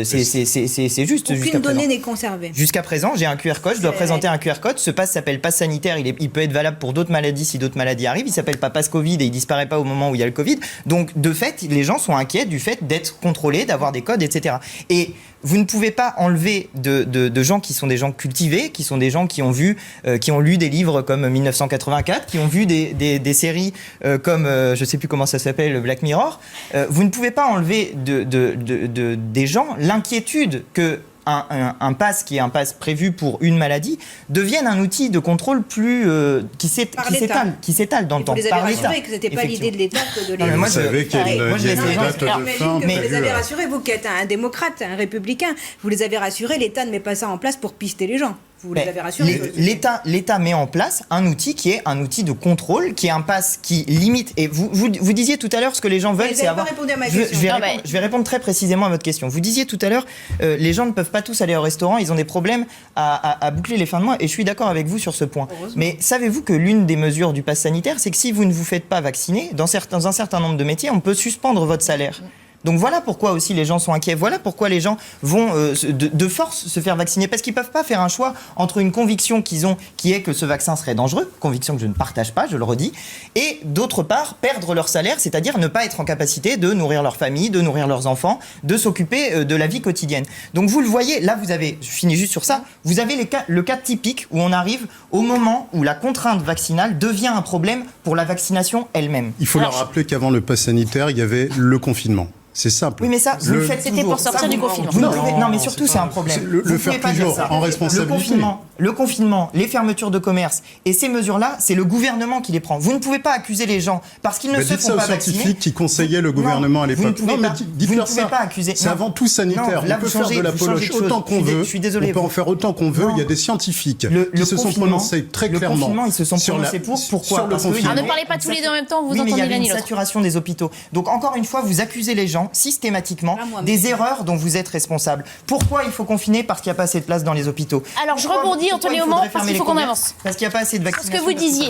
c'est juste. Aucune donnée n'est conservée. Jusqu'à présent, j'ai un QR code, je dois présenter un QR code. Ce pass s'appelle pass sanitaire, il peut être valable pour d'autres maladies si d'autres maladies arrivent. Il s'appelle pas pass Covid et il disparaît pas au moment où il y a le Covid. Donc, de fait, les gens sont inquiets du fait d'être contrôlés, d'avoir des codes, etc. Et vous ne pouvez pas enlever de gens qui sont des gens cultivés, qui sont des gens qui ont vu, qui ont lu des livres comme 1984, qui ont vu des séries comme, je sais plus comment ça s'appelle, Black Mirror. Vous ne pouvez pas enlever des gens l'inquiétude que un pass qui est un pass prévu pour une maladie devienne un outil de contrôle plus qui s'étale dans le temps. Vous les avez rassurés que ce n'était pas l'idée de l'État que de les... Vous savez qu'il y a une date de fin. Mais vous les avez rassurés, vous qui êtes un démocrate, un républicain, vous les avez rassurés, l'État ne met pas ça en place pour pister les gens. Vous les avez rassurés. L'État met en place un outil qui est un outil de contrôle, qui est un pass qui limite. Et vous disiez tout à l'heure ce que les gens veulent, c'est avoir. Répondu à ma question. Je vais répondre très précisément à votre question. Vous disiez tout à l'heure, les gens ne peuvent pas tous aller au restaurant, ils ont des problèmes à boucler les fins de mois. Et je suis d'accord avec vous sur ce point. Mais savez-vous que l'une des mesures du pass sanitaire, c'est que si vous ne vous faites pas vacciner, dans un certain nombre de métiers, on peut suspendre votre salaire. Donc voilà pourquoi aussi les gens sont inquiets. Voilà pourquoi les gens vont de force se faire vacciner. Parce qu'ils ne peuvent pas faire un choix entre une conviction qu'ils ont, qui est que ce vaccin serait dangereux, conviction que je ne partage pas, je le redis, et d'autre part, perdre leur salaire, c'est-à-dire ne pas être en capacité de nourrir leur famille, de nourrir leurs enfants, de s'occuper de la vie quotidienne. Donc vous le voyez, là vous avez, je finis juste sur ça, vous avez le cas typique où on arrive au moment où la contrainte vaccinale devient un problème pour la vaccination elle-même. Il faut leur rappeler qu'avant le pass sanitaire, il y avait le confinement. C'est simple. Oui, mais ça, vous le faites C'était pour sortir du confinement. Non, mais surtout, c'est un problème. Le faire toujours en responsabilité. Le confinement, les fermetures de commerce et ces mesures-là, c'est le gouvernement qui les prend. Vous ne pouvez pas accuser les gens parce qu'ils ne se font pas vacciner. Dites ça aux scientifiques qui conseillaient le gouvernement à l'époque. Non, mais dites-leur ça. C'est avant tout sanitaire. On peut faire de l'apologie autant qu'on veut. Je suis désolé. On peut en faire autant qu'on veut. Il y a des scientifiques qui se sont prononcés très clairement. Le confinement, ils se sont prononcés pour. Pourquoi ? Alors ne parlez pas tous les deux en même temps, vous entendez l'un et l'autre. Il y a une saturation des hôpitaux. Donc encore une fois, vous accusez les gens systématiquement des erreurs dont vous êtes responsable. Pourquoi il faut confiner ? Parce qu'il n'y a pas assez de place dans les hôpitaux. Alors je rebondis, Antoine Léaumont, parce qu'il faut qu'on avance. Parce qu'il n'y a pas assez de vaccination. Ce que vous disiez,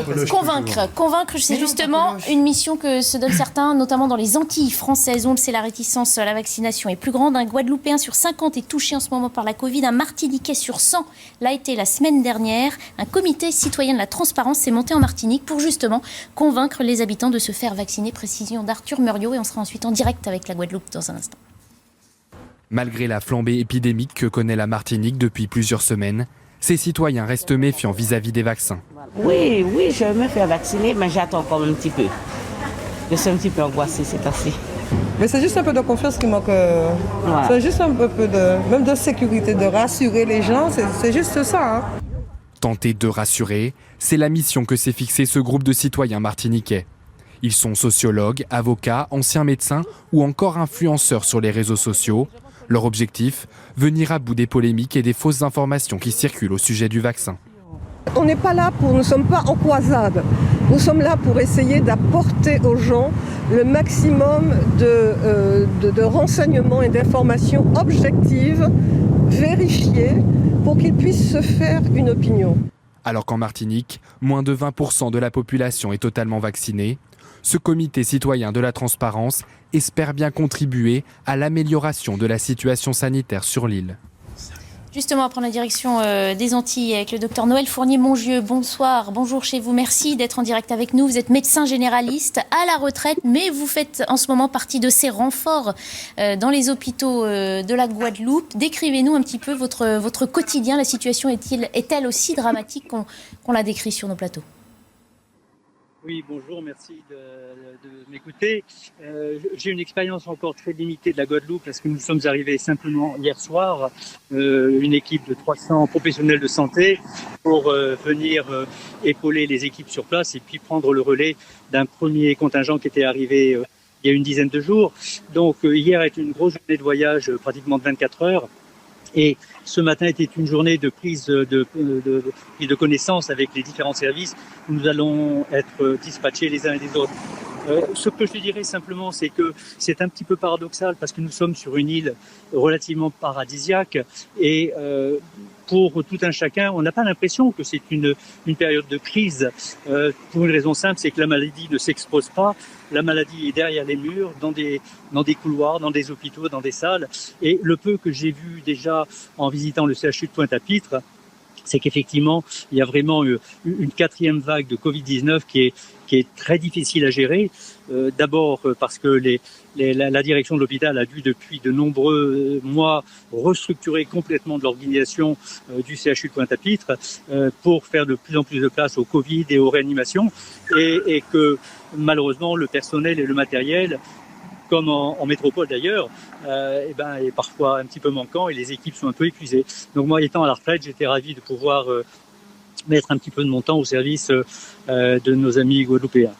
convaincre, c'est justement une mission que se donnent certains, notamment dans les Antilles françaises. On le sait, la réticence à la vaccination est plus grande. Un Guadeloupéen sur 50 est touché en ce moment par la Covid. Un Martiniquais sur 100 l'a été la semaine dernière. Un comité citoyen de la transparence s'est monté en Martinique pour justement convaincre les habitants de se faire vacciner. Précision d'Arthur Muriot et on sera ensuite en direct avec la Guadeloupe dans un instant. Malgré la flambée épidémique que connaît la Martinique depuis plusieurs semaines, ces citoyens restent méfiants vis-à-vis des vaccins. Oui, je vais me faire vacciner, mais j'attends encore un petit peu. Je suis un petit peu angoissée ces temps-ci. Mais c'est juste un peu de confiance qui manque. Voilà. C'est juste un peu même de sécurité, de rassurer les gens, c'est juste ça. Hein. Tenter de rassurer, c'est la mission que s'est fixée ce groupe de citoyens martiniquais. Ils sont sociologues, avocats, anciens médecins ou encore influenceurs sur les réseaux sociaux. Leur objectif, venir à bout des polémiques et des fausses informations qui circulent au sujet du vaccin. On n'est pas là nous ne sommes pas en croisade. Nous sommes là pour essayer d'apporter aux gens le maximum de renseignements et d'informations objectives, vérifiées, pour qu'ils puissent se faire une opinion. Alors qu'en Martinique, moins de 20% de la population est totalement vaccinée, ce comité citoyen de la transparence espère bien contribuer à l'amélioration de la situation sanitaire sur l'île. Justement, à prendre la direction des Antilles avec le docteur Noël Fournier-Mongieu. Bonsoir, bonjour chez vous. Merci d'être en direct avec nous. Vous êtes médecin généraliste à la retraite, mais vous faites en ce moment partie de ces renforts dans les hôpitaux de la Guadeloupe. Décrivez-nous un petit peu votre quotidien. La situation est-elle aussi dramatique qu'on la décrit sur nos plateaux ? Oui, bonjour, merci de m'écouter. J'ai une expérience encore très limitée de la Guadeloupe parce que nous sommes arrivés simplement hier soir, une équipe de 300 professionnels de santé pour venir épauler les équipes sur place et puis prendre le relais d'un premier contingent qui était arrivé il y a une dizaine de jours. Donc hier est une grosse journée de voyage, pratiquement de 24 heures. Et ce matin était une journée de prise de connaissance avec les différents services où nous allons être dispatchés les uns et les autres. Ce que je dirais simplement, c'est que c'est un petit peu paradoxal parce que nous sommes sur une île relativement paradisiaque et pour tout un chacun, on n'a pas l'impression que c'est une période de crise. Pour une raison simple, c'est que la maladie ne s'expose pas. La maladie est derrière les murs, dans des couloirs, dans des hôpitaux, dans des salles. Et le peu que j'ai vu déjà en visitant le CHU de Pointe-à-Pitre, c'est qu'effectivement, il y a vraiment une quatrième vague de Covid-19 qui est très difficile à gérer. D'abord parce que la direction de l'hôpital a dû depuis de nombreux mois restructurer complètement de l'organisation du CHU de Pointe-à-Pitre pour faire de plus en plus de place au Covid et aux réanimations et que malheureusement le personnel et le matériel, comme en métropole d'ailleurs, est parfois un petit peu manquant et les équipes sont un peu épuisées. Donc moi, étant à la retraite, j'étais ravi de pouvoir mettre un petit peu de mon temps au service de nos amis guadeloupéens.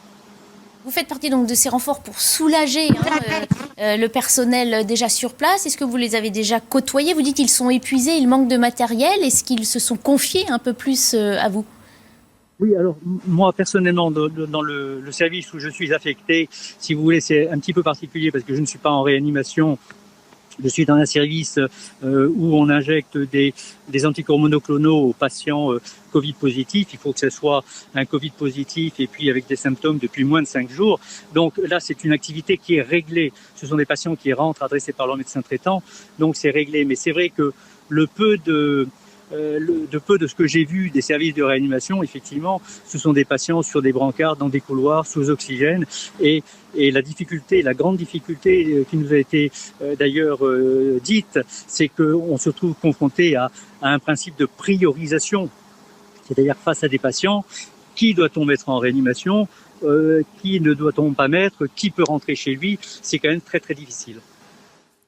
Vous faites partie donc de ces renforts pour soulager le personnel déjà sur place. Est-ce que vous les avez déjà côtoyés ? Vous dites qu'ils sont épuisés, ils manquent de matériel. Est-ce qu'ils se sont confiés un peu plus à vous ? Oui, alors moi personnellement, dans le service où je suis affecté, si vous voulez, c'est un petit peu particulier parce que je ne suis pas en réanimation. Je suis dans un service où on injecte des anticorps monoclonaux aux patients Covid positifs. Il faut que ce soit un Covid positif et puis avec des symptômes depuis moins de 5 jours. Donc là, c'est une activité qui est réglée. Ce sont des patients qui rentrent adressés par leur médecin traitant. Donc c'est réglé. Mais c'est vrai que le peu de ce que j'ai vu des services de réanimation, effectivement, ce sont des patients sur des brancards, dans des couloirs, sous oxygène. Et la grande difficulté qui nous a été d'ailleurs dite, c'est qu'on se trouve confronté à un principe de priorisation. C'est-à-dire face à des patients, qui doit-on mettre en réanimation, qui ne doit-on pas mettre, qui peut rentrer chez lui, c'est quand même très très difficile.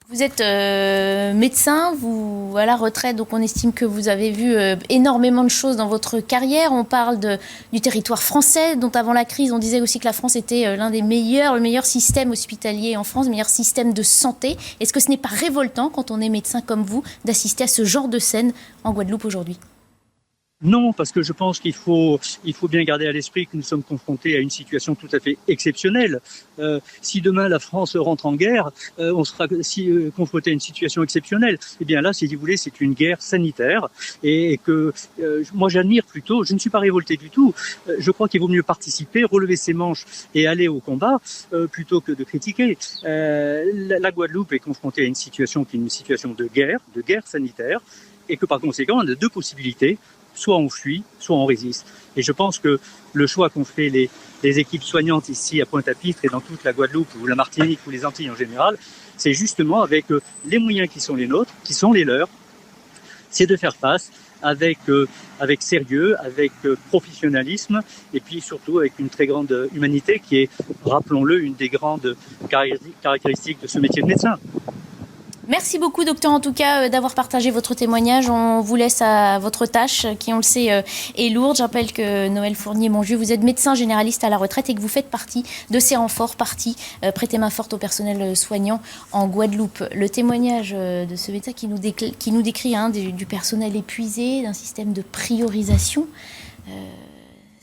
Vous êtes médecin, vous à la retraite, donc on estime que vous avez vu énormément de choses dans votre carrière. On parle du territoire français, dont avant la crise, on disait aussi que la France était l'un des meilleurs, le meilleur système hospitalier en France, le meilleur système de santé. Est-ce que ce n'est pas révoltant, quand on est médecin comme vous, d'assister à ce genre de scène en Guadeloupe aujourd'hui ? Non, parce que je pense qu'il faut bien garder à l'esprit que nous sommes confrontés à une situation tout à fait exceptionnelle. Si demain la France rentre en guerre, on sera confronté à une situation exceptionnelle. Eh bien là, si vous voulez, c'est une guerre sanitaire et que moi j'admire plutôt. Je ne suis pas révolté du tout. Je crois qu'il vaut mieux participer, relever ses manches et aller au combat plutôt que de critiquer. La Guadeloupe est confrontée à une situation qui est une situation de guerre sanitaire, et que par conséquent, on a deux possibilités. soit on fuit, soit on résiste. Et je pense que le choix qu'ont fait les équipes soignantes ici à Pointe-à-Pitre et dans toute la Guadeloupe ou la Martinique ou les Antilles en général, c'est justement avec les moyens qui sont les nôtres, qui sont les leurs, c'est de faire face avec sérieux, avec professionnalisme et puis surtout avec une très grande humanité qui est, rappelons-le, une des grandes caractéristiques de ce métier de médecin. Merci beaucoup, docteur, en tout cas, d'avoir partagé votre témoignage. On vous laisse à votre tâche, qui, on le sait, est lourde. Je rappelle que Noël Fournier-Monjus, vous êtes médecin généraliste à la retraite et que vous faites partie de ces renforts, prêtez main forte au personnel soignant en Guadeloupe. Le témoignage de ce médecin qui nous décrit du personnel épuisé, d'un système de priorisation.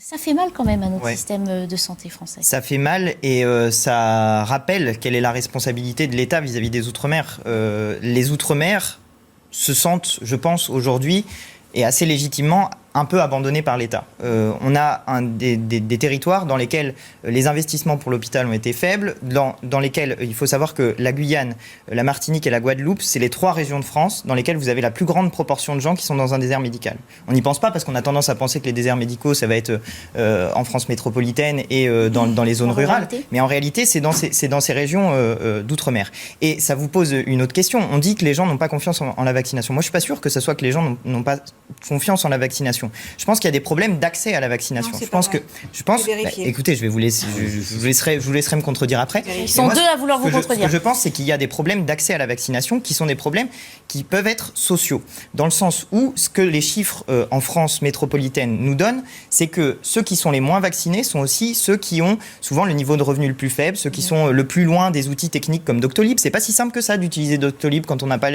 Ça fait mal quand même à notre système de santé français. Ça fait mal et ça rappelle quelle est la responsabilité de l'État vis-à-vis des Outre-mer. Les Outre-mer se sentent, je pense, aujourd'hui, et assez légitimement, un peu abandonnés par l'État. On a des territoires dans lesquels les investissements pour l'hôpital ont été faibles, dans lesquels il faut savoir que la Guyane, la Martinique et la Guadeloupe, c'est les 3 régions de France dans lesquelles vous avez la plus grande proportion de gens qui sont dans un désert médical. On n'y pense pas parce qu'on a tendance à penser que les déserts médicaux, ça va être en France métropolitaine et dans les zones rurales. Mais en réalité, c'est dans ces régions d'outre-mer. Et ça vous pose une autre question. On dit que les gens n'ont pas confiance en la vaccination. Moi, je ne suis pas sûr que ce soit que les gens n'ont pas confiance en la vaccination. Je pense qu'il y a des problèmes d'accès à la vaccination. Écoutez, je vous laisserai me contredire après. Ils sont deux à vouloir vous contredire. Ce que je pense, c'est qu'il y a des problèmes d'accès à la vaccination qui sont des problèmes qui peuvent être sociaux. Dans le sens où ce que les chiffres en France métropolitaine nous donnent, c'est que ceux qui sont les moins vaccinés sont aussi ceux qui ont souvent le niveau de revenu le plus faible, ceux qui sont le plus loin des outils techniques comme Doctolib. C'est pas si simple que ça d'utiliser Doctolib quand on n'a pas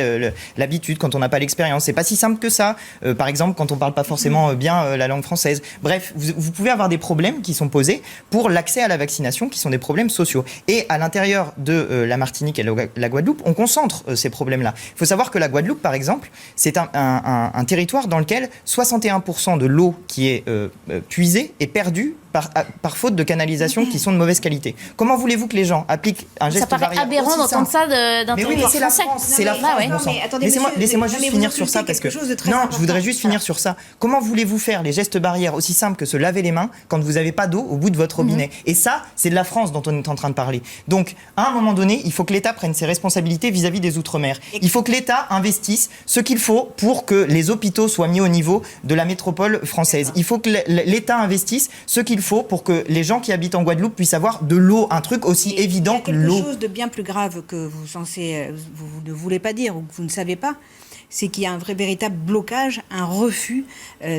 l'habitude, quand on n'a pas l'expérience. C'est pas si simple que ça. Par exemple, quand on parle pas forcément bien la langue française. Bref, vous pouvez avoir des problèmes qui sont posés pour l'accès à la vaccination, qui sont des problèmes sociaux. Et à l'intérieur de la Martinique et la Guadeloupe, on concentre ces problèmes-là. Il faut savoir que la Guadeloupe, par exemple, c'est un territoire dans lequel 61% de l'eau qui est puisée est perdue par faute de canalisation qui sont de mauvaise qualité. Comment voulez-vous que les gens appliquent un geste barrière? Ça paraît aberrant d'entendre ça d'un territoire français. C'est la France. Laissez-moi juste finir sur ça parce que je voudrais juste finir sur ça. Comment voulez-vous faire les gestes barrières aussi simples que se laver les mains quand vous n'avez pas d'eau au bout de votre robinet? Et ça, c'est de la France dont on est en train de parler. Donc, à un moment donné, il faut que l'État prenne ses responsabilités vis-à-vis des Outre-mer. Il faut que l'État investisse ce qu'il faut pour que les hôpitaux soient mis au niveau de la métropole française. Il faut que l'État investisse ce qu'il faut pour que les gens qui habitent en Guadeloupe puissent avoir de l'eau, un truc aussi évident que l'eau. Quelque chose de bien plus grave que vous ne voulez pas dire ou que vous ne savez pas, c'est qu'il y a un véritable blocage, un refus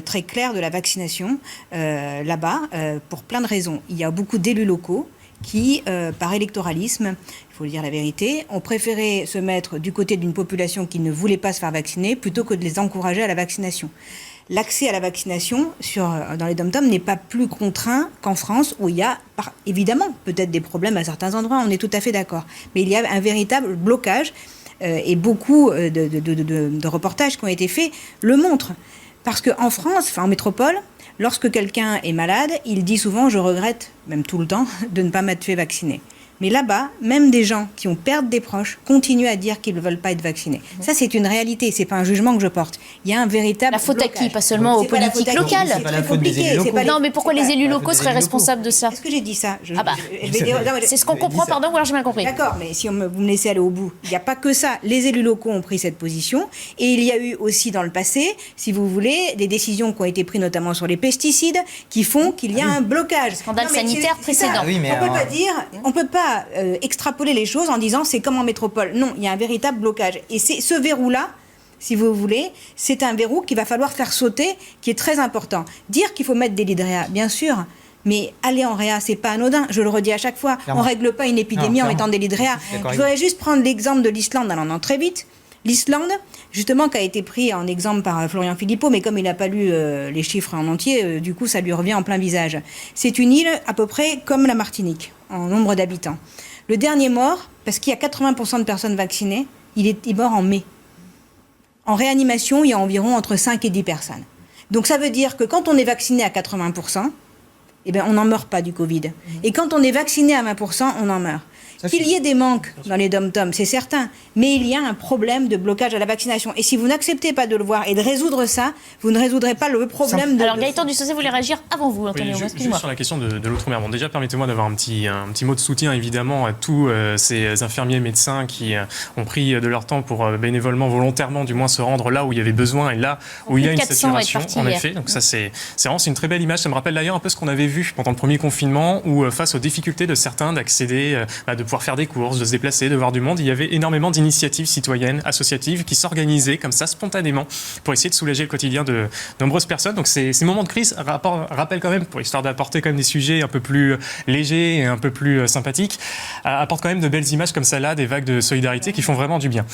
très clair de la vaccination là-bas, pour plein de raisons. Il y a beaucoup d'élus locaux qui, par électoralisme, il faut le dire la vérité, ont préféré se mettre du côté d'une population qui ne voulait pas se faire vacciner plutôt que de les encourager à la vaccination. L'accès à la vaccination dans les dom-toms n'est pas plus contraint qu'en France, où il y a évidemment peut-être des problèmes à certains endroits, on est tout à fait d'accord. Mais il y a un véritable blocage et beaucoup de reportages qui ont été faits le montrent. Parce qu'en France, en métropole, lorsque quelqu'un est malade, il dit souvent « je regrette », même tout le temps, de ne pas m'être fait vacciner. Mais là-bas, même des gens qui ont perdu des proches continuent à dire qu'ils ne veulent pas être vaccinés. Ça, c'est une réalité, c'est pas un jugement que je porte. Il y a un véritable La faute blocage. à qui? Pas seulement aux politiques locales. C'est pas la faute des élus locaux. Non, mais pourquoi les élus locaux seraient responsables de ça? Est-ce que j'ai dit ça? C'est ce qu'on comprend, pardon, ou alors j'ai mal compris. D'accord, mais si vous me laissez aller au bout, il n'y a pas que ça. Les élus locaux ont pris cette position et il y a eu aussi dans le passé, si vous voulez, des décisions qui ont été prises notamment sur les pesticides qui font qu'il y a un blocage. Scandale sanitaire précédent. On peut pas extrapoler les choses en disant c'est comme en métropole. Non, il y a un véritable blocage. Et c'est ce verrou-là, si vous voulez, c'est un verrou qu'il va falloir faire sauter, qui est très important. Dire qu'il faut mettre des lits de réa, bien sûr, mais aller en réa, c'est pas anodin. Je le redis à chaque fois. Clairement. On règle pas une épidémie en mettant des lits de réa. Je voudrais juste prendre l'exemple de l'Islande, en allant très vite. L'Islande, justement, qui a été pris en exemple par Florian Philippot, mais comme il n'a pas lu les chiffres en entier, du coup, ça lui revient en plein visage. C'est une île à peu près comme la Martinique, en nombre d'habitants. Le dernier mort, parce qu'il y a 80% de personnes vaccinées, il est mort en mai. En réanimation, il y a environ entre 5 et 10 personnes. Donc ça veut dire que quand on est vacciné à 80%, eh ben, on n'en meurt pas du Covid. Et quand on est vacciné à 20%, on en meurt. Qu'il y ait des manques dans les dom-toms, c'est certain, mais il y a un problème de blocage à la vaccination. Et si vous n'acceptez pas de le voir et de résoudre ça, vous ne résoudrez pas le problème de... Alors Gaëtan Dussaucet voulait réagir avant vous, Antonio. Oui, juste sur la question de l'outre-mer. Bon, déjà, permettez-moi d'avoir un petit mot de soutien, évidemment, à tous ces infirmiers, médecins qui ont pris de leur temps pour bénévolement, volontairement, du moins, se rendre là où il y avait besoin et là où il y a une saturation, en effet. Donc ça, c'est vraiment une très belle image. Ça me rappelle d'ailleurs un peu ce qu'on avait vu pendant le premier confinement, où face aux difficultés de certains d'accéder, de pouvoir faire des courses, de se déplacer, de voir du monde, il y avait énormément d'initiatives citoyennes, associatives, qui s'organisaient comme ça, spontanément, pour essayer de soulager le quotidien de nombreuses personnes. Donc ces moments de crise rappellent quand même, pour histoire d'apporter quand même des sujets un peu plus légers et un peu plus sympathiques, apportent quand même de belles images comme ça là, des vagues de solidarité qui font vraiment du bien.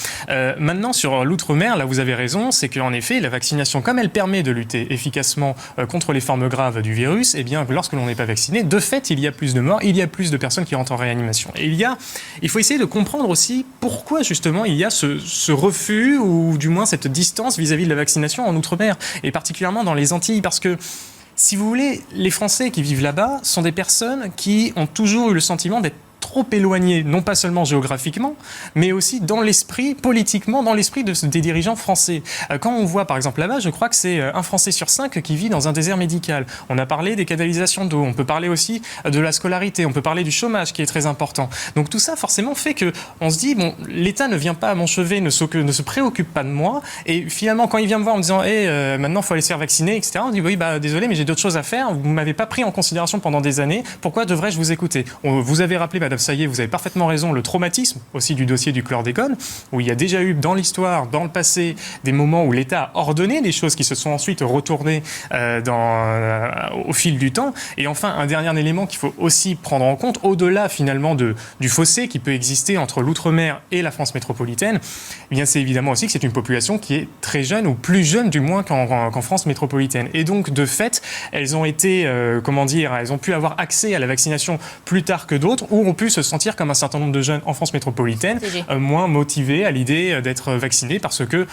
Maintenant, sur l'outre-mer, là vous avez raison, c'est qu'en effet, la vaccination, comme elle permet de lutter efficacement contre les formes graves du virus, eh bien, lorsque l'on n'est pas vacciné, de fait, il y a plus de morts, il y a plus de personnes qui rentrent en réanimation. Et il faut essayer de comprendre aussi pourquoi, justement, il y a ce refus, ou du moins cette distance vis-à-vis de la vaccination en outre-mer, et particulièrement dans les Antilles, parce que si vous voulez, les Français qui vivent là-bas sont des personnes qui ont toujours eu le sentiment d'être trop éloignés, non pas seulement géographiquement, mais aussi dans l'esprit, politiquement, dans l'esprit des dirigeants français. Quand on voit, par exemple, là-bas, je crois que c'est un Français sur 5 qui vit dans un désert médical. On a parlé des canalisations d'eau, on peut parler aussi de la scolarité, on peut parler du chômage qui est très important. Donc tout ça, forcément, fait qu'on se dit, bon, l'État ne vient pas à mon chevet, ne se préoccupe pas de moi, et finalement, quand il vient me voir en me disant, maintenant, il faut aller se faire vacciner, etc., on dit, oui, désolé, mais j'ai d'autres choses à faire, vous ne m'avez pas pris en considération pendant des années, pourquoi devrais-je vous écouter ? Vous avez rappelé, Madame Saillet, vous avez parfaitement raison, le traumatisme aussi du dossier du chlordécone, où il y a déjà eu dans l'histoire, dans le passé, des moments où l'État a ordonné des choses qui se sont ensuite retournées au fil du temps. Et enfin, un dernier élément qu'il faut aussi prendre en compte, au-delà finalement du fossé qui peut exister entre l'outre-mer et la France métropolitaine, eh bien c'est évidemment aussi que c'est une population qui est très jeune, ou plus jeune du moins qu'en France métropolitaine. Et donc, de fait, elles ont été, elles ont pu avoir accès à la vaccination plus tard que d'autres, ou ont pu se sentir comme un certain nombre de jeunes en France métropolitaine, moins motivés à l'idée d'être vaccinés parce que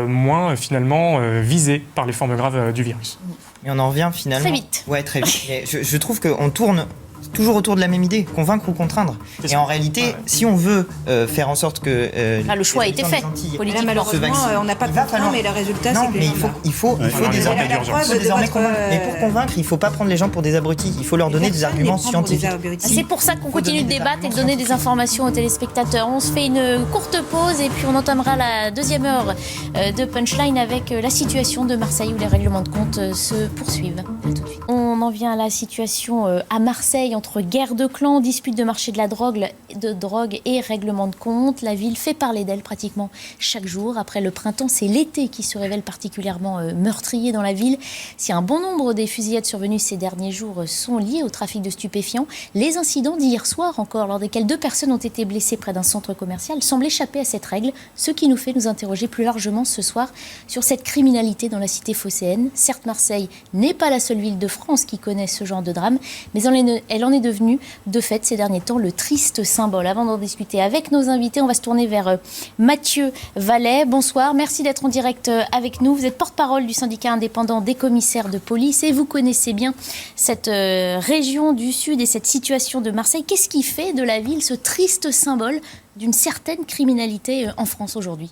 moins finalement visés par les formes graves du virus. Et on en revient finalement... Très vite. Ouais, très vite. Mais je trouve qu'on tourne toujours autour de la même idée, convaincre ou contraindre. Et en réalité, si on veut faire en sorte que... le choix a été fait, politiquement. Malheureusement, on n'a pas de contraint, mais le résultat, c'est que les gens... Il faut désormais convaincre. Mais pour convaincre, il ne faut pas prendre les gens pour des abrutis. Il faut leur donner des arguments scientifiques. C'est pour ça qu'on continue de débattre et de donner des informations aux téléspectateurs. On se fait une courte pause et puis on entamera la deuxième heure de Punchline avec la situation de Marseille où les règlements de compte se poursuivent. À tout de suite. On en vient à la situation à Marseille entre guerre de clans, dispute de marché de la drogue et règlement de compte. La ville fait parler d'elle pratiquement chaque jour. Après le printemps, c'est l'été qui se révèle particulièrement meurtrier dans la ville. Si un bon nombre des fusillades survenues ces derniers jours sont liées au trafic de stupéfiants, les incidents d'hier soir encore, lors desquels 2 personnes ont été blessées près d'un centre commercial, semblent échapper à cette règle, ce qui nous fait nous interroger plus largement ce soir sur cette criminalité dans la cité phocéenne. Certes, Marseille n'est pas la seule ville de France qui connaît ce genre de drame, mais elle en est devenue, de fait, ces derniers temps, le triste symbole. Avant d'en discuter avec nos invités, on va se tourner vers Mathieu Vallet. Bonsoir, merci d'être en direct avec nous. Vous êtes porte-parole du syndicat indépendant des commissaires de police et vous connaissez bien cette région du Sud et cette situation de Marseille. Qu'est-ce qui fait de la ville ce triste symbole d'une certaine criminalité en France aujourd'hui ?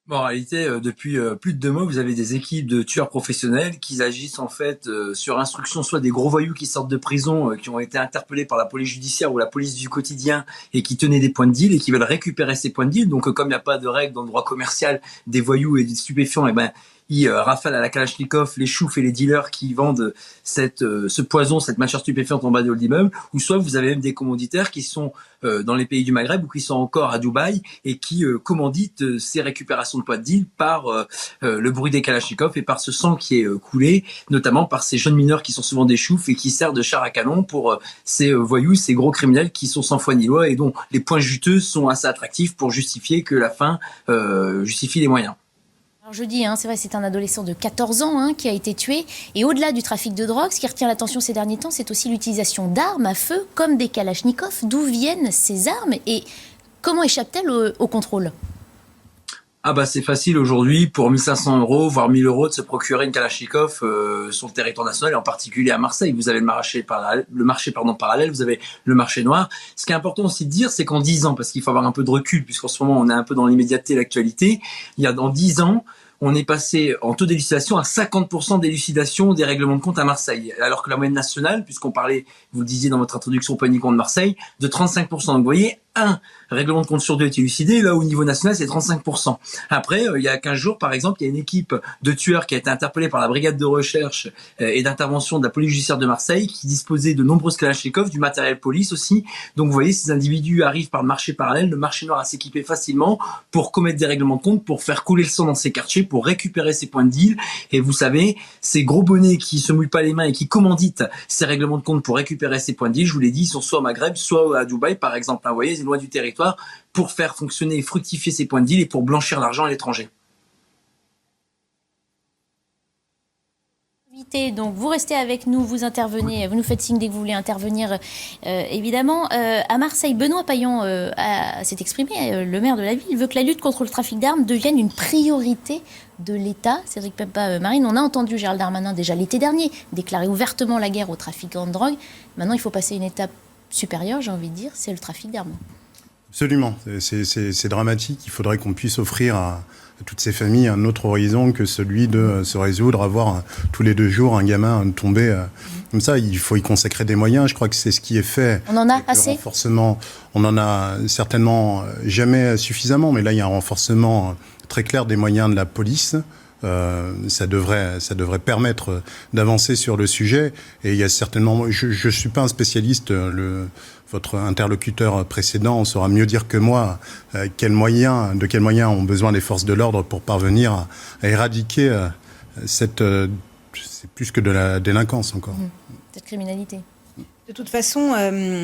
Bon, en réalité, depuis plus de 2 mois, vous avez des équipes de tueurs professionnels qui agissent en fait sur instruction soit des gros voyous qui sortent de prison, qui ont été interpellés par la police judiciaire ou la police du quotidien et qui tenaient des points de deal et qui veulent récupérer ces points de deal. Donc comme il n'y a pas de règle dans le droit commercial des voyous et des stupéfiants, ils rafalent à la Kalachnikov les choufs et les dealers qui vendent ce poison, cette matière stupéfiante en bas de hall d'immeuble, ou soit vous avez même des commanditaires qui sont dans les pays du Maghreb ou qui sont encore à Dubaï et qui commanditent ces récupérations de poids de deal par le bruit des Kalachnikov et par ce sang qui est coulé, notamment par ces jeunes mineurs qui sont souvent des choufs et qui servent de char à canon pour ces voyous, ces gros criminels qui sont sans foi ni loi et dont les points juteux sont assez attractifs pour justifier que la fin justifie les moyens. Alors je dis, c'est vrai, c'est un adolescent de 14 ans qui a été tué. Et au-delà du trafic de drogue, ce qui retient l'attention ces derniers temps, c'est aussi l'utilisation d'armes à feu, comme des Kalachnikov. D'où viennent ces armes et comment échappent-elles au contrôle ? Ah bah c'est facile aujourd'hui pour 1500 €, voire 1000 € de se procurer une Kalachnikov sur le territoire national et en particulier à Marseille. Vous avez le marché parallèle, vous avez le marché noir. Ce qui est important aussi de dire, c'est qu'en 10 ans, parce qu'il faut avoir un peu de recul, puisqu'en ce moment on est un peu dans l'immédiateté, l'actualité, il y a dans 10 ans, on est passé en taux d'élucidation à 50% d'élucidation des règlements de compte à Marseille, alors que la moyenne nationale, puisqu'on parlait, vous le disiez dans votre introduction, pas uniquement de Marseille, de 35%. Donc vous voyez, un règlement de compte sur 2 est élucidé, là au niveau national c'est 35%. Après, il y a 15 jours par exemple, il y a une équipe de tueurs qui a été interpellée par la brigade de recherche et d'intervention de la police judiciaire de Marseille, qui disposait de nombreuses Kalachnikov, du matériel police aussi. Donc vous voyez, ces individus arrivent par le marché parallèle, le marché noir à s'équiper facilement pour commettre des règlements de compte, pour faire couler le sang dans ces quartiers, pour récupérer ces points de deal. Et vous savez, ces gros bonnets qui se mouillent pas les mains et qui commanditent ces règlements de compte pour récupérer ces points de deal, je vous l'ai dit, ils sont soit au Maghreb, soit à Dubaï par exemple. Vous voyez, loin du territoire, pour faire fonctionner et fructifier ces points de deal et pour blanchir l'argent à l'étranger. Donc vous restez avec nous, vous intervenez, vous nous faites signe dès que vous voulez intervenir, évidemment. À Marseille, Benoît Payan s'est exprimé, le maire de la ville veut que la lutte contre le trafic d'armes devienne une priorité de l'État. Cédric Pempa-Marine, on a entendu Gérald Darmanin déjà l'été dernier déclarer ouvertement la guerre aux trafiquants de drogue. Maintenant, il faut passer une étape supérieure, j'ai envie de dire, c'est le trafic d'armes. Absolument, c'est dramatique. Il faudrait qu'on puisse offrir à toutes ces familles un autre horizon que celui de se résoudre à voir tous les 2 jours un gamin tomber comme ça. Il faut y consacrer des moyens. Je crois que c'est ce qui est fait. On en a assez. Renforcement, on en a certainement jamais suffisamment, mais là il y a un renforcement très clair des moyens de la police. Ça devrait permettre d'avancer sur le sujet. Et il y a certainement, je suis pas un spécialiste, votre interlocuteur précédent saura mieux dire que moi de quels moyens ont besoin les forces de l'ordre pour parvenir à éradiquer c'est plus que de la délinquance encore. Cette criminalité. De toute façon,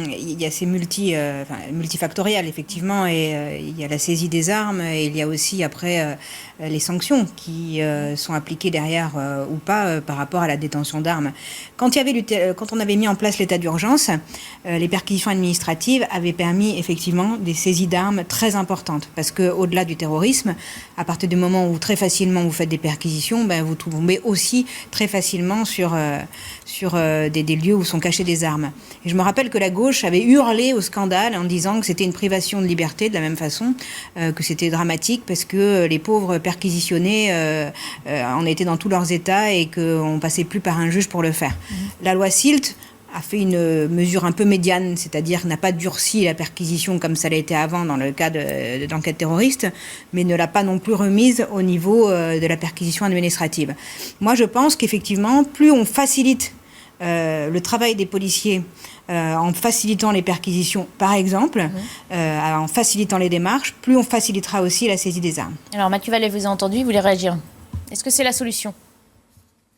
il y a ces multifactoriel, effectivement, et il y a la saisie des armes, et il y a aussi, après, les sanctions qui sont appliquées derrière ou pas par rapport à la détention d'armes. Quand on avait mis en place l'état d'urgence, les perquisitions administratives avaient permis, effectivement, des saisies d'armes très importantes, parce qu'au-delà du terrorisme, à partir du moment où très facilement vous faites des perquisitions, vous tombez aussi très facilement sur des lieux où sont cachées des armes. Et je me rappelle que la gauche avait hurlé au scandale en disant que c'était une privation de liberté, de la même façon que c'était dramatique parce que les pauvres perquisitionnés en étaient dans tous leurs états et qu'on passait plus par un juge pour le faire. La loi SILT a fait une mesure un peu médiane, c'est-à-dire n'a pas durci la perquisition comme ça l'a été avant dans le cas d'enquête terroriste, mais ne l'a pas non plus remise au niveau de la perquisition administrative. Moi, je pense qu'effectivement, plus on facilite le travail des policiers en facilitant les perquisitions, par exemple, en facilitant les démarches, plus on facilitera aussi la saisie des armes. Alors Mathieu Vallet, vous a entendu, vous voulez réagir. Est-ce que c'est la solution ?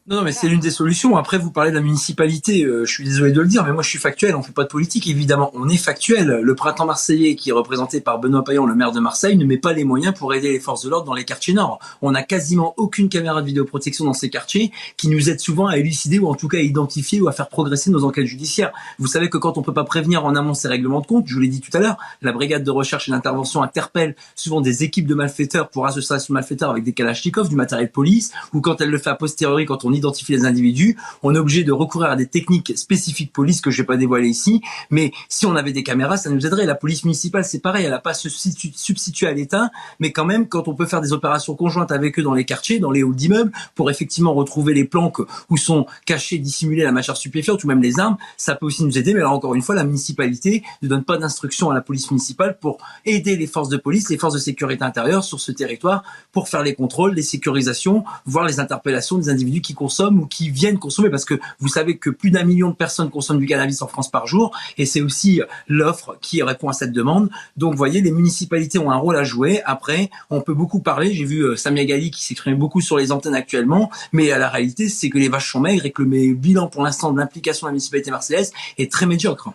Non, mais c'est l'une des solutions. Après, vous parlez de la municipalité. Je suis désolé de le dire, mais moi, je suis factuel. On fait pas de politique, évidemment. On est factuel. Le printemps marseillais, qui est représenté par Benoît Payan, le maire de Marseille, ne met pas les moyens pour aider les forces de l'ordre dans les quartiers nord. On n'a quasiment aucune caméra de vidéoprotection dans ces quartiers qui nous aide souvent à élucider ou en tout cas à identifier ou à faire progresser nos enquêtes judiciaires. Vous savez que quand on peut pas prévenir en amont ces règlements de compte, je vous l'ai dit tout à l'heure, la brigade de recherche et d'intervention interpelle souvent des équipes de malfaiteurs pour association de malfaiteurs avec des Kalachnikov, du matériel police, ou quand elle le fait a posteriori, quand on identifie les individus, on est obligé de recourir à des techniques spécifiques police que je vais pas dévoiler ici, mais si on avait des caméras, ça nous aiderait. La police municipale, c'est pareil, elle n'a pas à se substituer à l'État, mais quand même, quand on peut faire des opérations conjointes avec eux dans les quartiers, dans les halls d'immeubles, pour effectivement retrouver les planques où sont cachées, dissimulées la matière stupéfiante ou même les armes, ça peut aussi nous aider. Mais alors encore une fois, la municipalité ne donne pas d'instruction à la police municipale pour aider les forces de police, les forces de sécurité intérieure sur ce territoire pour faire les contrôles, les sécurisations, voire les interpellations des individus qui consomment ou qui viennent consommer, parce que vous savez que plus d'1 million de personnes consomment du cannabis en France par jour, et c'est aussi l'offre qui répond à cette demande. Donc, vous voyez, les municipalités ont un rôle à jouer. Après, on peut beaucoup parler. J'ai vu Samia Ghali qui s'exprime beaucoup sur les antennes actuellement, mais la réalité, c'est que les vaches sont maigres et que le bilan pour l'instant de l'implication de la municipalité marseillaise est très médiocre.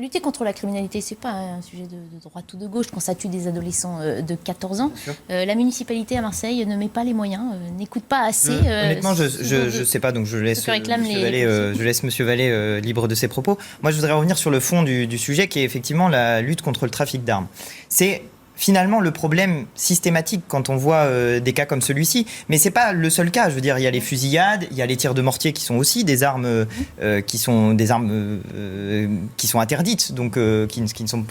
Lutter contre la criminalité, c'est pas un sujet de droite ou de gauche quand ça tue des adolescents de 14 ans. La municipalité à Marseille ne met pas les moyens, n'écoute pas assez. Honnêtement, je sais pas, donc je laisse Monsieur Vallet libre de ses propos. Moi, je voudrais revenir sur le fond du sujet qui est effectivement la lutte contre le trafic d'armes. C'est finalement le problème systématique quand on voit des cas comme celui-ci. Mais c'est pas le seul cas. Je veux dire, il y a les fusillades, il y a les tirs de mortier qui sont aussi des armes qui sont interdites, donc qui ne sont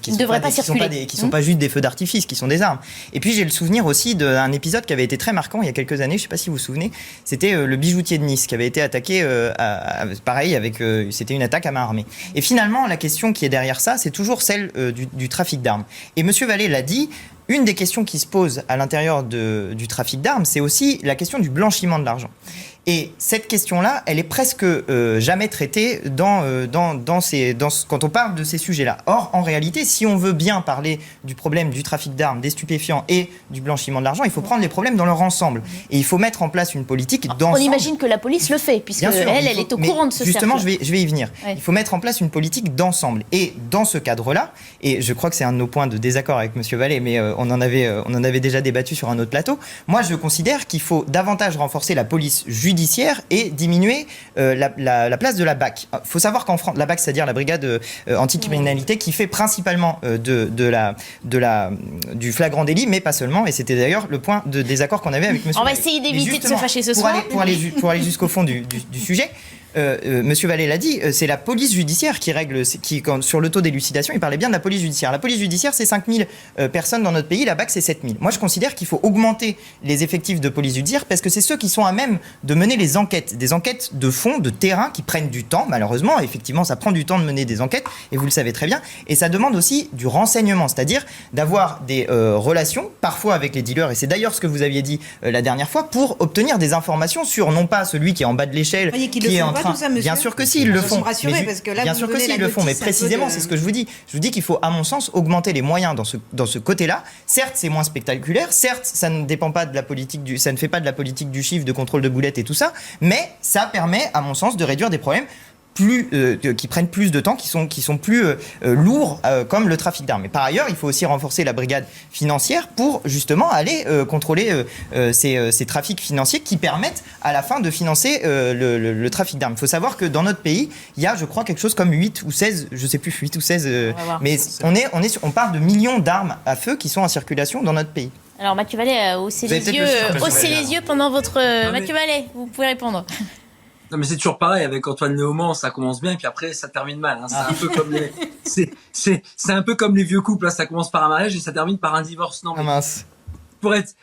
pas juste des feux d'artifice, qui sont des armes. Et puis j'ai le souvenir aussi d'un épisode qui avait été très marquant il y a quelques années. Je sais pas si vous vous souvenez. C'était le bijoutier de Nice qui avait été attaqué. Pareil, c'était une attaque à main armée. Et finalement, la question qui est derrière ça, c'est toujours celle du trafic d'armes. Et Monsieur Vallée l'a dit. Une des questions qui se pose à l'intérieur du trafic d'armes, c'est aussi la question du blanchiment de l'argent. Et cette question-là, elle est presque jamais traitée quand on parle de ces sujets-là. Or, en réalité, si on veut bien parler du problème du trafic d'armes, des stupéfiants et du blanchiment de l'argent, il faut prendre les problèmes dans leur ensemble. Et il faut mettre en place une politique d'ensemble. On imagine que la police le fait, puisque elle est au courant de ce cercle. Justement, je vais y venir. Ouais. Il faut mettre en place une politique d'ensemble. Et dans ce cadre-là, et je crois que c'est un de nos points de désaccord avec M. Vallée, mais on en avait déjà débattu sur un autre plateau, moi je considère qu'il faut davantage renforcer la police judiciaire et diminuer la place de la BAC. Il faut savoir qu'en France, la BAC, c'est-à-dire la brigade anticriminalité, qui fait principalement du flagrant délit, mais pas seulement, et c'était d'ailleurs le point de désaccord qu'on avait avec M. On va essayer d'éviter de se fâcher ce soir. Pour aller jusqu'au fond du sujet, Monsieur Vallée l'a dit, c'est la police judiciaire qui règle, sur le taux d'élucidation, il parlait bien de la police judiciaire. La police judiciaire, c'est 5000 personnes dans notre pays, la BAC, c'est 7000. Moi, je considère qu'il faut augmenter les effectifs de police judiciaire parce que c'est ceux qui sont à même de mener les enquêtes, des enquêtes de fond, de terrain, qui prennent du temps, malheureusement. Effectivement, ça prend du temps de mener des enquêtes, et vous le savez très bien. Et ça demande aussi du renseignement, c'est-à-dire d'avoir des relations, parfois avec les dealers, et c'est d'ailleurs ce que vous aviez dit la dernière fois, pour obtenir des informations sur, non pas celui qui est en bas de l'échelle, qui est en train... Ça, bien sûr que si, ils le font. Bien sûr que si, ils le font. Mais précisément, c'est ce que je vous dis. Je vous dis qu'il faut, à mon sens, augmenter les moyens dans ce côté-là. Certes, c'est moins spectaculaire. Certes, ça ne dépend pas de la politique ça ne fait pas de la politique du chiffre, de contrôle de boulettes et tout ça. Mais ça permet, à mon sens, de réduire des problèmes qui prennent plus de temps, qui sont plus lourds, comme le trafic d'armes. Mais par ailleurs, il faut aussi renforcer la brigade financière pour justement aller contrôler ces trafics financiers qui permettent à la fin de financer le trafic d'armes. Il faut savoir que dans notre pays, il y a, je crois, quelque chose comme 8 ou 16, je sais plus, 8 ou 16, mais on parle de millions d'armes à feu qui sont en circulation dans notre pays. Alors Mathieu Vallée, haussez les yeux pendant votre... Mathieu Vallée, vous pouvez répondre. Non, mais c'est toujours pareil avec Antoine Léaumont, ça commence bien et puis après ça termine mal. Hein. C'est un peu comme les vieux couples. Là, ça commence par un mariage et ça termine par un divorce. Non, mais mince. Pour être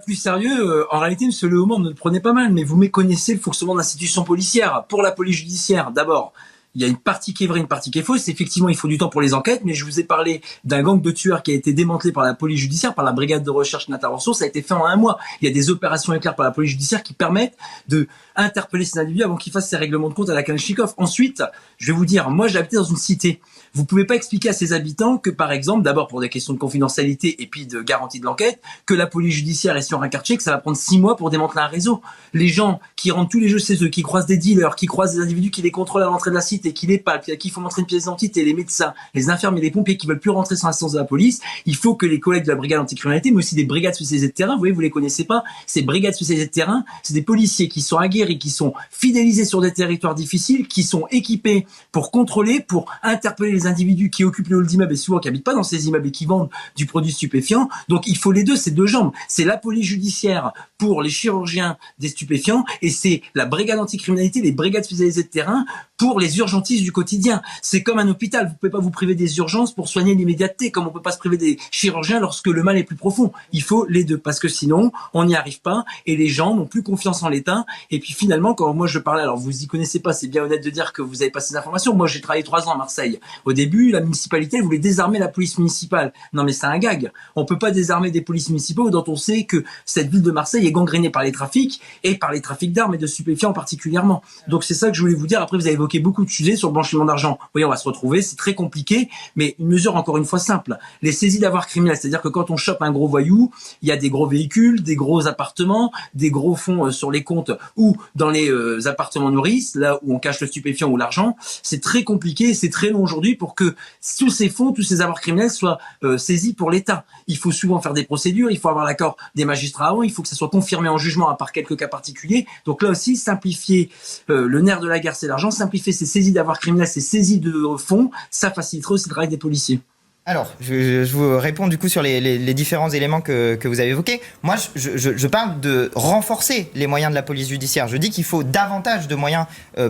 plus sérieux, en réalité, M. Léaumont, ne le prenez pas mal, mais vous méconnaissez le fonctionnement de l'institution policière. Pour la police judiciaire, d'abord, il y a une partie qui est vraie, une partie qui est fausse. Effectivement, il faut du temps pour les enquêtes, mais je vous ai parlé d'un gang de tueurs qui a été démantelé par la police judiciaire, par la brigade de recherche et d'intervention. Ça a été fait en 1 mois. Il y a des opérations éclairs par la police judiciaire qui permettent de interpeller ces individus avant qu'ils fassent ces règlements de compte à la Kalachnikov. Ensuite, je vais vous dire, moi, j'habitais dans une cité. Vous pouvez pas expliquer à ces habitants que, par exemple, d'abord pour des questions de confidentialité et puis de garantie de l'enquête, que la police judiciaire est sur un quartier, que ça va prendre 6 mois pour démanteler un réseau. Les gens qui rentrent tous les jours chez eux, qui croisent des dealers, qui croisent des individus qui les contrôlent à l'entrée de la cité, qui les palpent, à qui il faut montrer une pièce d'identité, les médecins, les infirmiers, les pompiers qui veulent plus rentrer sans l'assistance de la police, il faut que les collègues de la brigade anticriminalité, mais aussi des brigades spécialisées de terrain, vous voyez, vous les connaissez pas, ces brigades spécialisées de terrain, c'est des policiers qui sont aguerris, qui sont fidélisés sur des territoires difficiles, qui sont équipés pour contrôler, pour interpeller les individus qui occupent les halls d'immeubles et souvent qui habitent pas dans ces immeubles et qui vendent du produit stupéfiant. Donc il faut les deux, c'est 2 jambes. C'est la police judiciaire pour les chirurgiens des stupéfiants et c'est la brigade anticriminalité, les brigades spécialisées de terrain pour les urgentistes du quotidien. C'est comme un hôpital, vous pouvez pas vous priver des urgences pour soigner l'immédiateté, comme on peut pas se priver des chirurgiens lorsque le mal est plus profond. Il faut les deux, parce que sinon, on n'y arrive pas, et les gens n'ont plus confiance en l'État, et puis finalement, quand moi je parlais, alors vous y connaissez pas, c'est bien honnête de dire que vous avez pas ces informations, moi j'ai travaillé 3 ans à Marseille. Au début, la municipalité voulait désarmer la police municipale. Non mais c'est un gag. On peut pas désarmer des polices municipales dont on sait que cette ville de Marseille est gangrénée par les trafics, et par les trafics d'armes et de stupéfiants particulièrement. Donc c'est ça que je voulais vous dire. Après, vous avez évoqué beaucoup de sujets sur le blanchiment d'argent. Vous voyez, on va se retrouver, c'est très compliqué, mais une mesure encore une fois simple. Les saisies d'avoir criminels, c'est-à-dire que quand on chope un gros voyou, il y a des gros véhicules, des gros appartements, des gros fonds sur les comptes ou dans les appartements nourrices, là où on cache le stupéfiant ou l'argent. C'est très compliqué, c'est très long aujourd'hui pour que tous ces fonds, tous ces avoirs criminels soient saisis pour l'État. Il faut souvent faire des procédures, il faut avoir l'accord des magistrats avant, il faut que ça soit confirmé en jugement à part quelques cas particuliers. Donc là aussi, simplifier le nerf de la guerre, c'est l'argent, simplifier ces saisies d'avoir criminels, ces saisies de fonds, ça faciliterait aussi le travail des policiers. Alors, je vous réponds du coup sur les différents éléments que vous avez évoqués. Moi, je parle de renforcer les moyens de la police judiciaire. Je dis qu'il faut davantage de moyens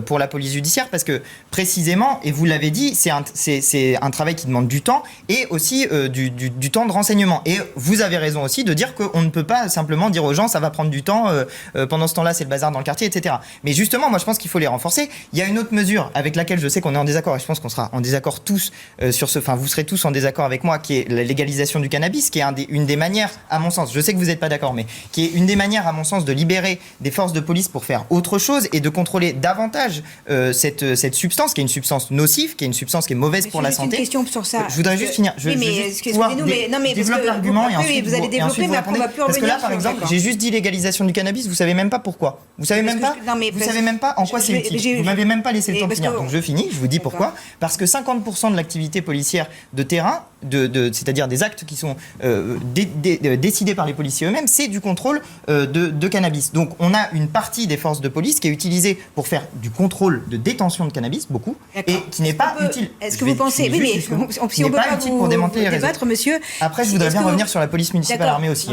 pour la police judiciaire parce que précisément, et vous l'avez dit, c'est un travail qui demande du temps et aussi du temps de renseignement. Et vous avez raison aussi de dire qu'on ne peut pas simplement dire aux gens ça va prendre du temps, pendant ce temps-là c'est le bazar dans le quartier, etc. Mais justement, moi je pense qu'il faut les renforcer. Il y a une autre mesure avec laquelle je sais qu'on est en désaccord et je pense qu'on sera en désaccord tous sur ce... Enfin, vous serez tous en désaccord avec moi, qui est la légalisation du cannabis, qui est une des manières, à mon sens, je sais que vous n'êtes pas d'accord, mais qui est une des manières, à mon sens, de libérer des forces de police pour faire autre chose et de contrôler davantage cette substance, qui est une substance nocive, qui est une substance qui est mauvaise pour la santé. Une question sur ça. Je voudrais juste finir. Excusez-nous, mais développer l'argument et ensuite vous allez développer, mais après on va plus revenir. Parce que là, par exemple, j'ai juste dit légalisation du cannabis, vous savez même pas pourquoi. Vous savez même pas. Vous savez même pas en quoi c'est utile. Vous m'avez même pas laissé le temps de finir. Donc je finis. Je vous dis pourquoi. Parce que 50% de l'activité policière de terrain, c'est-à-dire des actes qui sont décidés par les policiers eux-mêmes, c'est du contrôle de cannabis. Donc on a une partie des forces de police qui est utilisée pour faire du contrôle de détention de cannabis, beaucoup, et qui n'est pas utile. Est-ce que vous pensez, oui, mais si on peut pas utile pour démanteler les débattre, monsieur. Après, je voudrais bien revenir sur la police municipale armée aussi.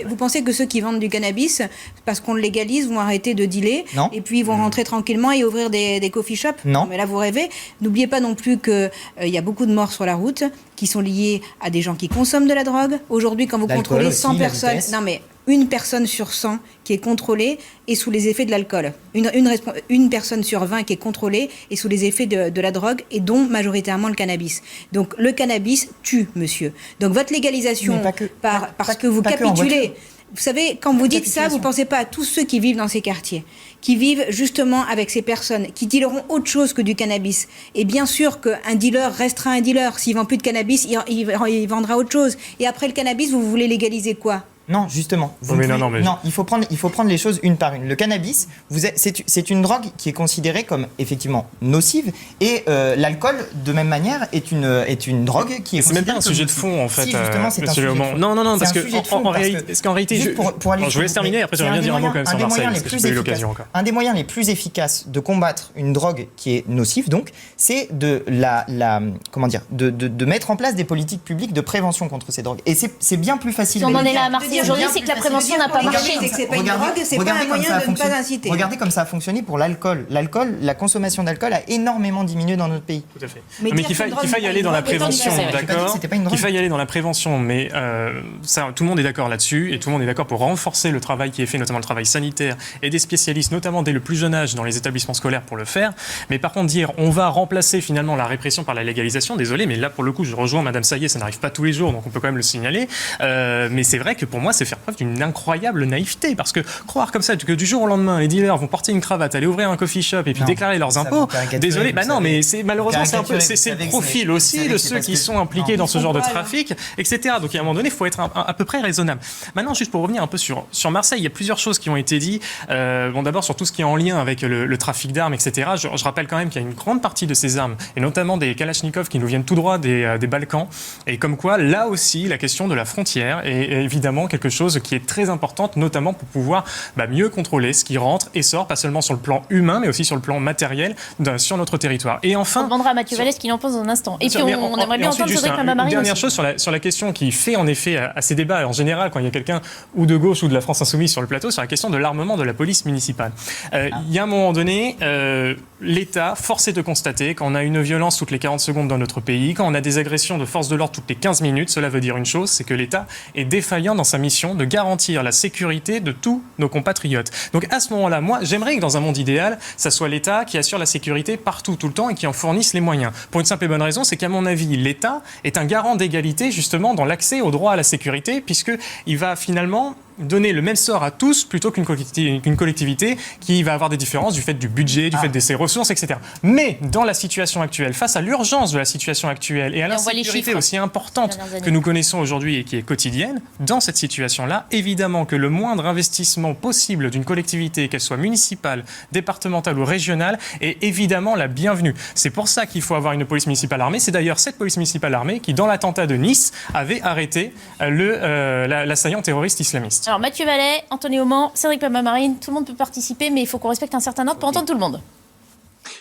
Vous pensez que ceux qui vendent du cannabis, parce qu'on le légalise, vont arrêter de dealer, et puis ils vont rentrer tranquillement et ouvrir des coffee shops? Non. Mais là, vous rêvez. N'oubliez pas non plus qu'il y a beaucoup de morts sur la route qui sont liées à des gens qui consomment de la drogue. Aujourd'hui, quand vous contrôlez 100 personnes, non mais une personne sur 100 qui est contrôlée est sous les effets de l'alcool. Une personne sur 20 qui est contrôlée est sous les effets de la drogue et dont majoritairement le cannabis. Donc le cannabis tue, monsieur. Donc votre légalisation, parce que vous capitulez... Vous savez, quand vous dites ça, vous ne pensez pas à tous ceux qui vivent dans ces quartiers, qui vivent justement avec ces personnes, qui dealeront autre chose que du cannabis. Et bien sûr qu'un dealer restera un dealer. S'il ne vend plus de cannabis, il vendra autre chose. Et après le cannabis, vous voulez légaliser quoi ? Non, justement. Non, il faut prendre les choses une par une. Le cannabis, c'est une drogue qui est considérée comme effectivement nocive et l'alcool, de même manière, est une drogue qui est. C'est même pas un sujet de fond en fait. Si, justement, c'est un sujet de fond. Non, parce qu'en réalité, je vous laisse terminer. Après, j'aimerais bien dire un mot quand même sur Marseille, parce que j'ai pas eu l'occasion encore. Un des moyens les plus efficaces de combattre une drogue qui est nocive, donc, c'est de mettre en place des politiques publiques de prévention contre ces drogues. Et c'est bien plus facile. On en est là à Marseille aujourd'hui, c'est que la prévention n'a pas marché. C'est pas une drogue, c'est pas un moyen de ne pas inciter. Regardez comme ça a fonctionné pour l'alcool. La consommation d'alcool a énormément diminué dans notre pays. Tout à fait. Mais qu'il faille y aller dans la prévention, d'accord. Qu'il faille y aller dans la prévention, mais ça, tout le monde est d'accord là-dessus, et tout le monde est d'accord pour renforcer le travail qui est fait, notamment le travail sanitaire et des spécialistes, notamment dès le plus jeune âge dans les établissements scolaires pour le faire. Mais par contre, dire on va remplacer finalement la répression par la légalisation, désolé, mais là pour le coup, je rejoins Madame Saillet, ça n'arrive pas tous les jours, donc on peut quand même le signaler. Mais c'est vrai que pour moi, c'est faire preuve d'une incroyable naïveté, parce que croire comme ça que du jour au lendemain, les dealers vont porter une cravate, aller ouvrir un coffee shop et puis déclarer leurs impôts, désolé, mais c'est malheureusement c'est le profil aussi de ceux qui sont impliqués dans ce genre de trafic, etc. Donc à un moment donné, il faut être à peu près raisonnable. Maintenant, juste pour revenir un peu sur Marseille, il y a plusieurs choses qui ont été dites. D'abord sur tout ce qui est en lien avec le trafic d'armes, etc. Je rappelle quand même qu'il y a une grande partie de ces armes, et notamment des Kalachnikov qui nous viennent tout droit des Balkans, et comme quoi, là aussi, la question de la frontière est évidemment quelque chose qui est très importante, notamment pour pouvoir mieux contrôler ce qui rentre et sort, pas seulement sur le plan humain, mais aussi sur le plan matériel sur notre territoire. Et enfin... On demandera à Mathieu Vallée ce qu'il en pense dans un instant. Et puis on aimerait bien entendre Cédric Pambamarine. Une dernière chose sur la question qui fait en effet à ces débats, en général, quand il y a quelqu'un ou de gauche ou de la France Insoumise sur le plateau, sur la question de l'armement de la police municipale. Il y a un moment donné, l'État, force est de constater qu'on a une violence toutes les 40 secondes dans notre pays, quand on a des agressions de forces de l'ordre toutes les 15 minutes, cela veut dire une chose, c'est que l'État est défaillant dans sa mission de garantir la sécurité de tous nos compatriotes. Donc à ce moment-là, moi, j'aimerais que dans un monde idéal, ça soit l'État qui assure la sécurité partout, tout le temps, et qui en fournisse les moyens. Pour une simple et bonne raison, c'est qu'à mon avis, l'État est un garant d'égalité justement dans l'accès au droit à la sécurité, puisqu'il va finalement donner le même sort à tous plutôt qu'une collectivité qui va avoir des différences du fait du budget, du fait de ses ressources, etc. Mais dans la situation actuelle, face à l'urgence de la situation actuelle et à l'insécurité aussi importante que nous connaissons aujourd'hui et qui est quotidienne, dans cette situation-là, évidemment que le moindre investissement possible d'une collectivité, qu'elle soit municipale, départementale ou régionale, est évidemment la bienvenue. C'est pour ça qu'il faut avoir une police municipale armée. C'est d'ailleurs cette police municipale armée qui, dans l'attentat de Nice, avait arrêté l'assaillant terroriste islamiste. Alors Mathieu Vallée, Anthony Auman, Cédric Pambamarine, tout le monde peut participer, mais il faut qu'on respecte un certain ordre pour entendre tout le monde.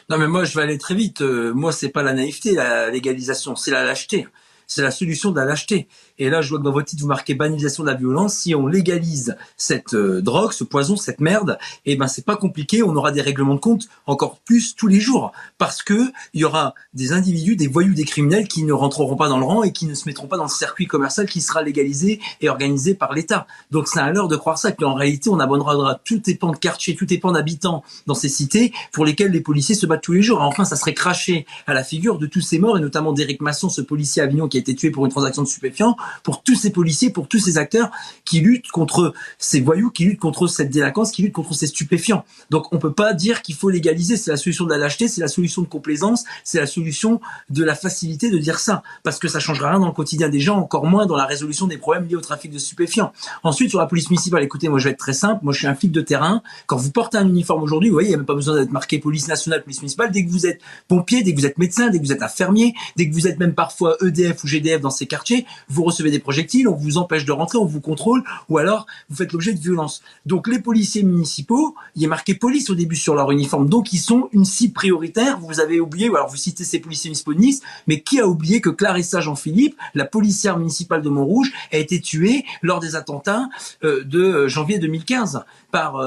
Non, mais moi, je vais aller très vite. Moi, c'est pas la naïveté, la légalisation, c'est la lâcheté. C'est la solution de la lâcheté. Et là, je vois que dans votre titre, vous marquez banalisation de la violence. Si on légalise cette drogue, ce poison, cette merde, eh ben, c'est pas compliqué. On aura des règlements de compte encore plus tous les jours. Parce que il y aura des individus, des voyous, des criminels qui ne rentreront pas dans le rang et qui ne se mettront pas dans le circuit commercial qui sera légalisé et organisé par l'État. Donc, c'est à l'heure de croire ça. Puis en réalité, on abandonnera tous les pans de quartier, tous les pans d'habitants dans ces cités pour lesquels les policiers se battent tous les jours. Et enfin, ça serait craché à la figure de tous ces morts et notamment d'Éric Masson, ce policier à Avignon qui a été tué pour une transaction de stupéfiants, pour tous ces policiers, pour tous ces acteurs qui luttent contre ces voyous, qui luttent contre cette délinquance, qui luttent contre ces stupéfiants. Donc on peut pas dire qu'il faut légaliser, c'est la solution de la lâcheté, c'est la solution de complaisance, c'est la solution de la facilité de dire ça, parce que ça changera rien dans le quotidien des gens, encore moins dans la résolution des problèmes liés au trafic de stupéfiants. Ensuite, sur la police municipale, écoutez, moi je vais être très simple, moi je suis un flic de terrain, quand vous portez un uniforme aujourd'hui, vous voyez, il n'y a même pas besoin d'être marqué police nationale, police municipale, dès que vous êtes pompier, dès que vous êtes médecin, dès que vous êtes infirmier, dès que vous êtes même parfois EDF ou GDF dans ces quartiers, vous recevez des projectiles, on vous empêche de rentrer, on vous contrôle, ou alors vous faites l'objet de violences. Donc les policiers municipaux, il y a marqué police au début sur leur uniforme, donc ils sont une cible prioritaire. Vous avez oublié, ou alors vous citez ces policiers municipaux de Nice, mais qui a oublié que Clarissa Jean-Philippe, la policière municipale de Montrouge, a été tuée lors des attentats de janvier 2015 par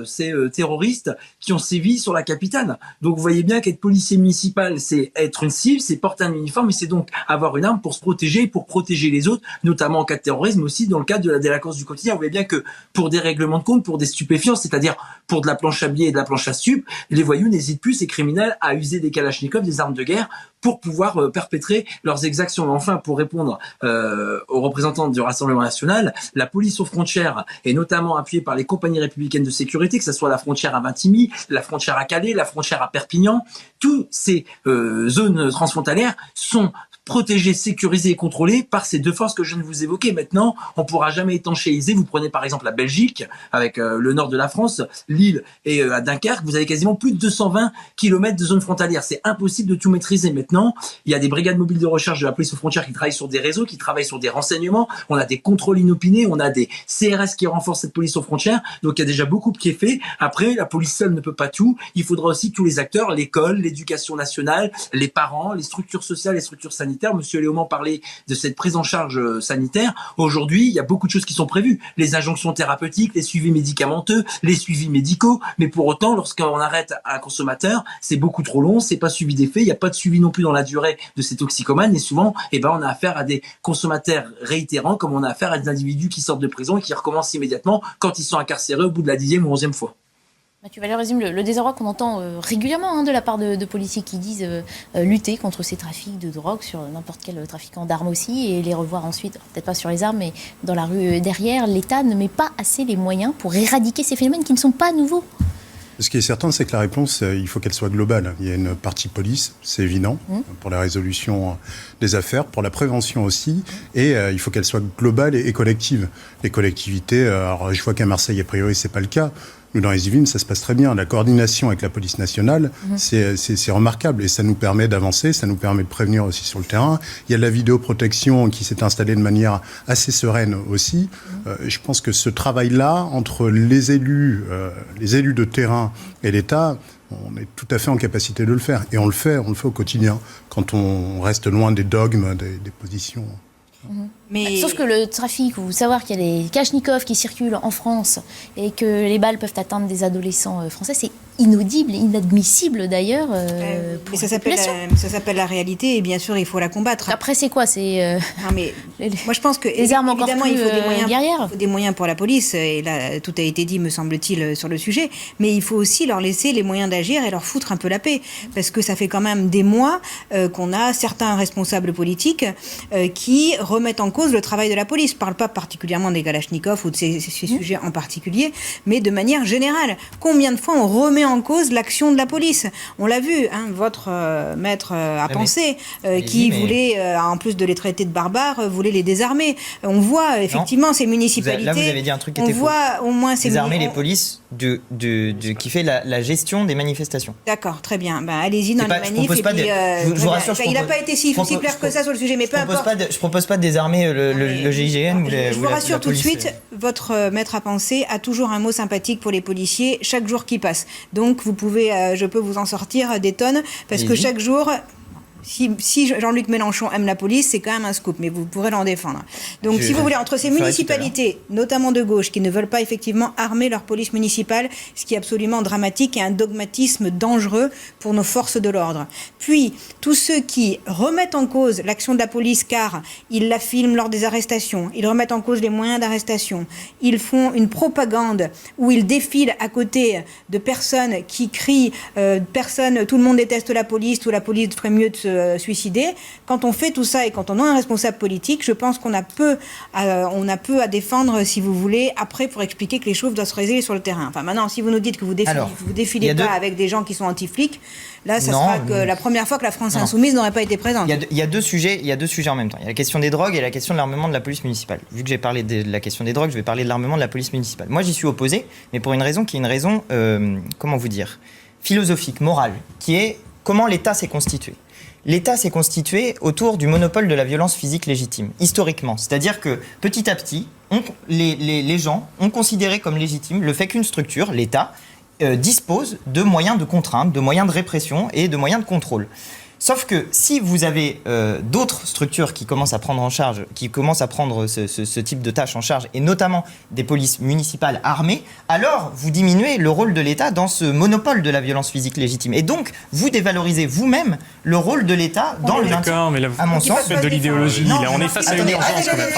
ces terroristes qui ont sévi sur la capitale. Donc vous voyez bien qu'être policier municipal, c'est être une cible, c'est porter un uniforme, mais c'est donc avoir une arme pour se protéger, pour protéger les autres, notamment en cas de terrorisme, mais aussi dans le cadre de la délinquance du quotidien. Vous voyez bien que pour des règlements de compte, pour des stupéfiants, c'est-à-dire pour de la planche à billets et de la planche à stup, les voyous n'hésitent plus, ces criminels, à user des kalachnikovs, des armes de guerre, pour pouvoir perpétrer leurs exactions. Enfin, pour répondre aux représentants du Rassemblement national, la police aux frontières est notamment appuyée par les compagnies républicaines de sécurité, que ce soit la frontière à Vintimille, la frontière à Calais, la frontière à Perpignan. Toutes ces zones transfrontalières sont protégées, sécurisées et contrôlées par ces deux forces que je viens de vous évoquer. Maintenant, on ne pourra jamais étanchéiser. Vous prenez par exemple la Belgique, avec le nord de la France, Lille et à Dunkerque, vous avez quasiment plus de 220 km de zone frontalière. C'est impossible de tout maîtriser. Maintenant, il y a des brigades mobiles de recherche de la police aux frontières qui travaillent sur des réseaux, qui travaillent sur des renseignements. On a des contrôles inopinés, on a des CRS qui renforcent cette police aux frontières. Donc il y a déjà beaucoup qui est fait. Après, la police seule ne peut pas tout. Il faudra aussi tous les acteurs, l'école, l'éducation nationale, les parents, les structures sociales, les structures sanitaires. Monsieur Léaumont parlait de cette prise en charge sanitaire. Aujourd'hui, il y a beaucoup de choses qui sont prévues. Les injonctions thérapeutiques, les suivis médicamenteux, les suivis médicaux. Mais pour autant, lorsqu'on arrête un consommateur, c'est beaucoup trop long, c'est pas suivi d'effet. Il n'y a pas de suivi non plus dans la durée de ces toxicomanes. Et souvent, on a affaire à des consommateurs réitérants, comme on a affaire à des individus qui sortent de prison et qui recommencent immédiatement quand ils sont incarcérés au bout de la 10e ou 11e fois. Mathieu Vallet résume le désarroi qu'on entend régulièrement de la part de policiers qui disent lutter contre ces trafics de drogue sur n'importe quel trafiquant d'armes aussi et les revoir ensuite, peut-être pas sur les armes, mais dans la rue derrière. L'État ne met pas assez les moyens pour éradiquer ces phénomènes qui ne sont pas nouveaux. Ce qui est certain, c'est que la réponse, il faut qu'elle soit globale. Il y a une partie police, c'est évident, pour la résolution des affaires, pour la prévention aussi, et il faut qu'elle soit globale et collective. Les collectivités, alors je vois qu'à Marseille, a priori, c'est pas le cas. Nous, dans les Yvelines, ça se passe très bien. La coordination avec la police nationale, c'est remarquable. Et ça nous permet d'avancer, ça nous permet de prévenir aussi sur le terrain. Il y a de la vidéoprotection qui s'est installée de manière assez sereine aussi. Je pense que ce travail-là, entre les élus de terrain et l'État, on est tout à fait en capacité de le faire. Et on le fait au quotidien, quand on reste loin des dogmes, des positions. Mais... Sauf que le trafic, ou savoir qu'il y a des kalachnikovs qui circulent en France et que les balles peuvent atteindre des adolescents français, c'est inaudible, inadmissible d'ailleurs. Ça s'appelle la réalité et bien sûr il faut la combattre. Après c'est quoi Non mais moi je pense que les armes encore plus il faut des moyens guerrières. Il faut des moyens pour la police et là tout a été dit me semble-t-il sur le sujet. Mais il faut aussi leur laisser les moyens d'agir et leur foutre un peu la paix parce que ça fait quand même des mois qu'on a certains responsables politiques qui remettent en cause le travail de la police. Je ne parle pas particulièrement des kalachnikovs ou de ces sujets en particulier, mais de manière générale. Combien de fois on remet en cause l'action de la police? On l'a vu, votre maître à penser, qui voulait, en plus de les traiter de barbares, voulait les désarmer. On voit effectivement ces municipalités. Là, vous avez dit un truc qui était faux. On voit au moins ces désarmer les polices qui fait la gestion des manifestations. D'accord, très bien. Allez-y dans les manifs. Je vous rassure, il n'a pas été si clair que ça sur le sujet, mais peu importe. Je propose pas de désarmer le GIGN ou je vous rassure tout de suite, votre maître à penser a toujours un mot sympathique pour les policiers chaque jour qui passe. Donc je peux vous en sortir des tonnes, parce que chaque jour... Si Jean-Luc Mélenchon aime la police, c'est quand même un scoop, mais vous pourrez l'en défendre. Donc, si vous voulez, entre ces municipalités, notamment de gauche, qui ne veulent pas effectivement armer leur police municipale, ce qui est absolument dramatique et un dogmatisme dangereux pour nos forces de l'ordre. Puis, tous ceux qui remettent en cause l'action de la police, car ils la filment lors des arrestations, ils remettent en cause les moyens d'arrestation, ils font une propagande où ils défilent à côté de personnes qui crient « tout le monde déteste la police, ou la police ferait mieux de se suicider ». Quand on fait tout ça et quand on a un responsable politique, je pense qu'on a peu à défendre, si vous voulez, après pour expliquer que les choses doivent se régler sur le terrain. Enfin, maintenant, si vous nous dites que vous défilez pas avec des gens qui sont anti-flics, là, ça sera la première fois que la France insoumise n'aurait pas été présente. Il y a deux sujets en même temps. Il y a la question des drogues et la question de l'armement de la police municipale. Vu que j'ai parlé de la question des drogues, je vais parler de l'armement de la police municipale. Moi, j'y suis opposé, mais pour une raison qui est une raison, philosophique, morale, qui est comment l'État s'est constitué. L'État s'est constitué autour du monopole de la violence physique légitime, historiquement. C'est-à-dire que, petit à petit, les gens ont considéré comme légitime le fait qu'une structure, l'État, dispose de moyens de contrainte, de moyens de répression et de moyens de contrôle. Sauf que si vous avez d'autres structures qui commencent à prendre ce type de tâches en charge, et notamment des polices municipales armées, alors vous diminuez le rôle de l'État dans ce monopole de la violence physique légitime. Et donc, vous dévalorisez vous-même le rôle de l'État dans le maintien. D'accord, mais là, vous faites de l'idéologie. Là, on est face à une urgence quand même.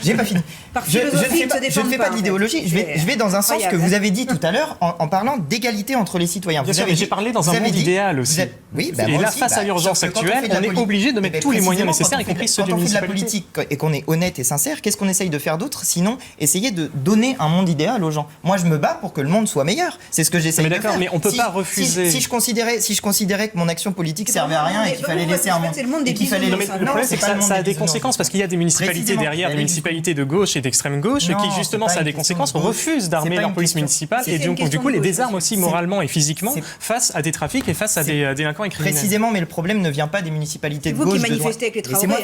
J'ai pas fini. Je ne fais pas d'idéologie. Je vais dans un sens que vous avez dit tout à l'heure en parlant d'égalité entre les citoyens. Bien sûr, mais j'ai parlé dans un monde idéal aussi. Oui, là, face à l'urgence actuelle, on est obligé de mettre tous les moyens nécessaires, y compris ceux du municipalité. Quand on fait de la politique et qu'on est honnête et sincère, qu'est-ce qu'on essaye de faire d'autre sinon essayer de donner un monde idéal aux gens. Moi, je me bats pour que le monde soit meilleur. C'est ce que j'essaye de faire. Mais on peut pas refuser. Si je considérais que mon action politique servait à rien et qu'il fallait laisser un monde et qu'il fallait laisser. Le problème, c'est que ça a des conséquences parce qu'il y a des municipalités derrière, des municipalités de gauche et d'extrême gauche, qui justement, ça a des conséquences, refusent d'armer leur police municipale et donc du coup les désarment aussi moralement et physiquement face à des trafics et face à des délinquants et criminels. Précisément, mais le problème ne vient pas des municipalités de gauche, de droite. Laissez-moi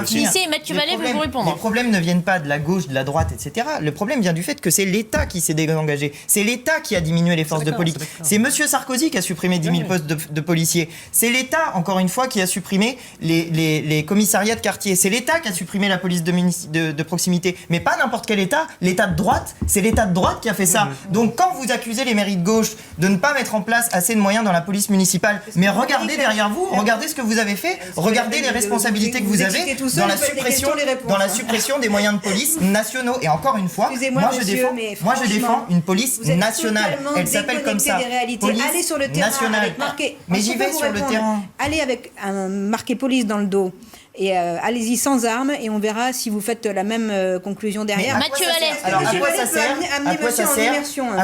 finir. Mathieu Vallet veut vous répondre. Les problèmes ne viennent pas de la gauche, de la droite, etc. Le problème vient du fait que c'est l'État qui s'est désengagé. C'est l'État qui a diminué les forces de police. C'est Monsieur Sarkozy qui a supprimé 10 000 postes de policiers. C'est l'État, encore une fois, qui a supprimé les commissariats de quartier. C'est l'État qui a supprimé la police de proximité. Mais pas n'importe quel État. L'État de droite, c'est l'État de droite qui a fait ça. Donc quand vous accusez les mairies de gauche de ne pas mettre en place assez de moyens dans la police municipale, mais regardez derrière vous, regardez ce que vous avez fait, regardez les responsabilités que vous avez dans la suppression des moyens de police nationaux. Et encore une fois, moi je défends une police nationale. Elle s'appelle comme ça. Police allez sur le terrain nationale. avec marqué. Mais j'y vais sur le terrain. Allez avec un marqué police dans le dos. Et allez-y sans armes et on verra si vous faites la même conclusion derrière. Mathieu Vallet. Alors à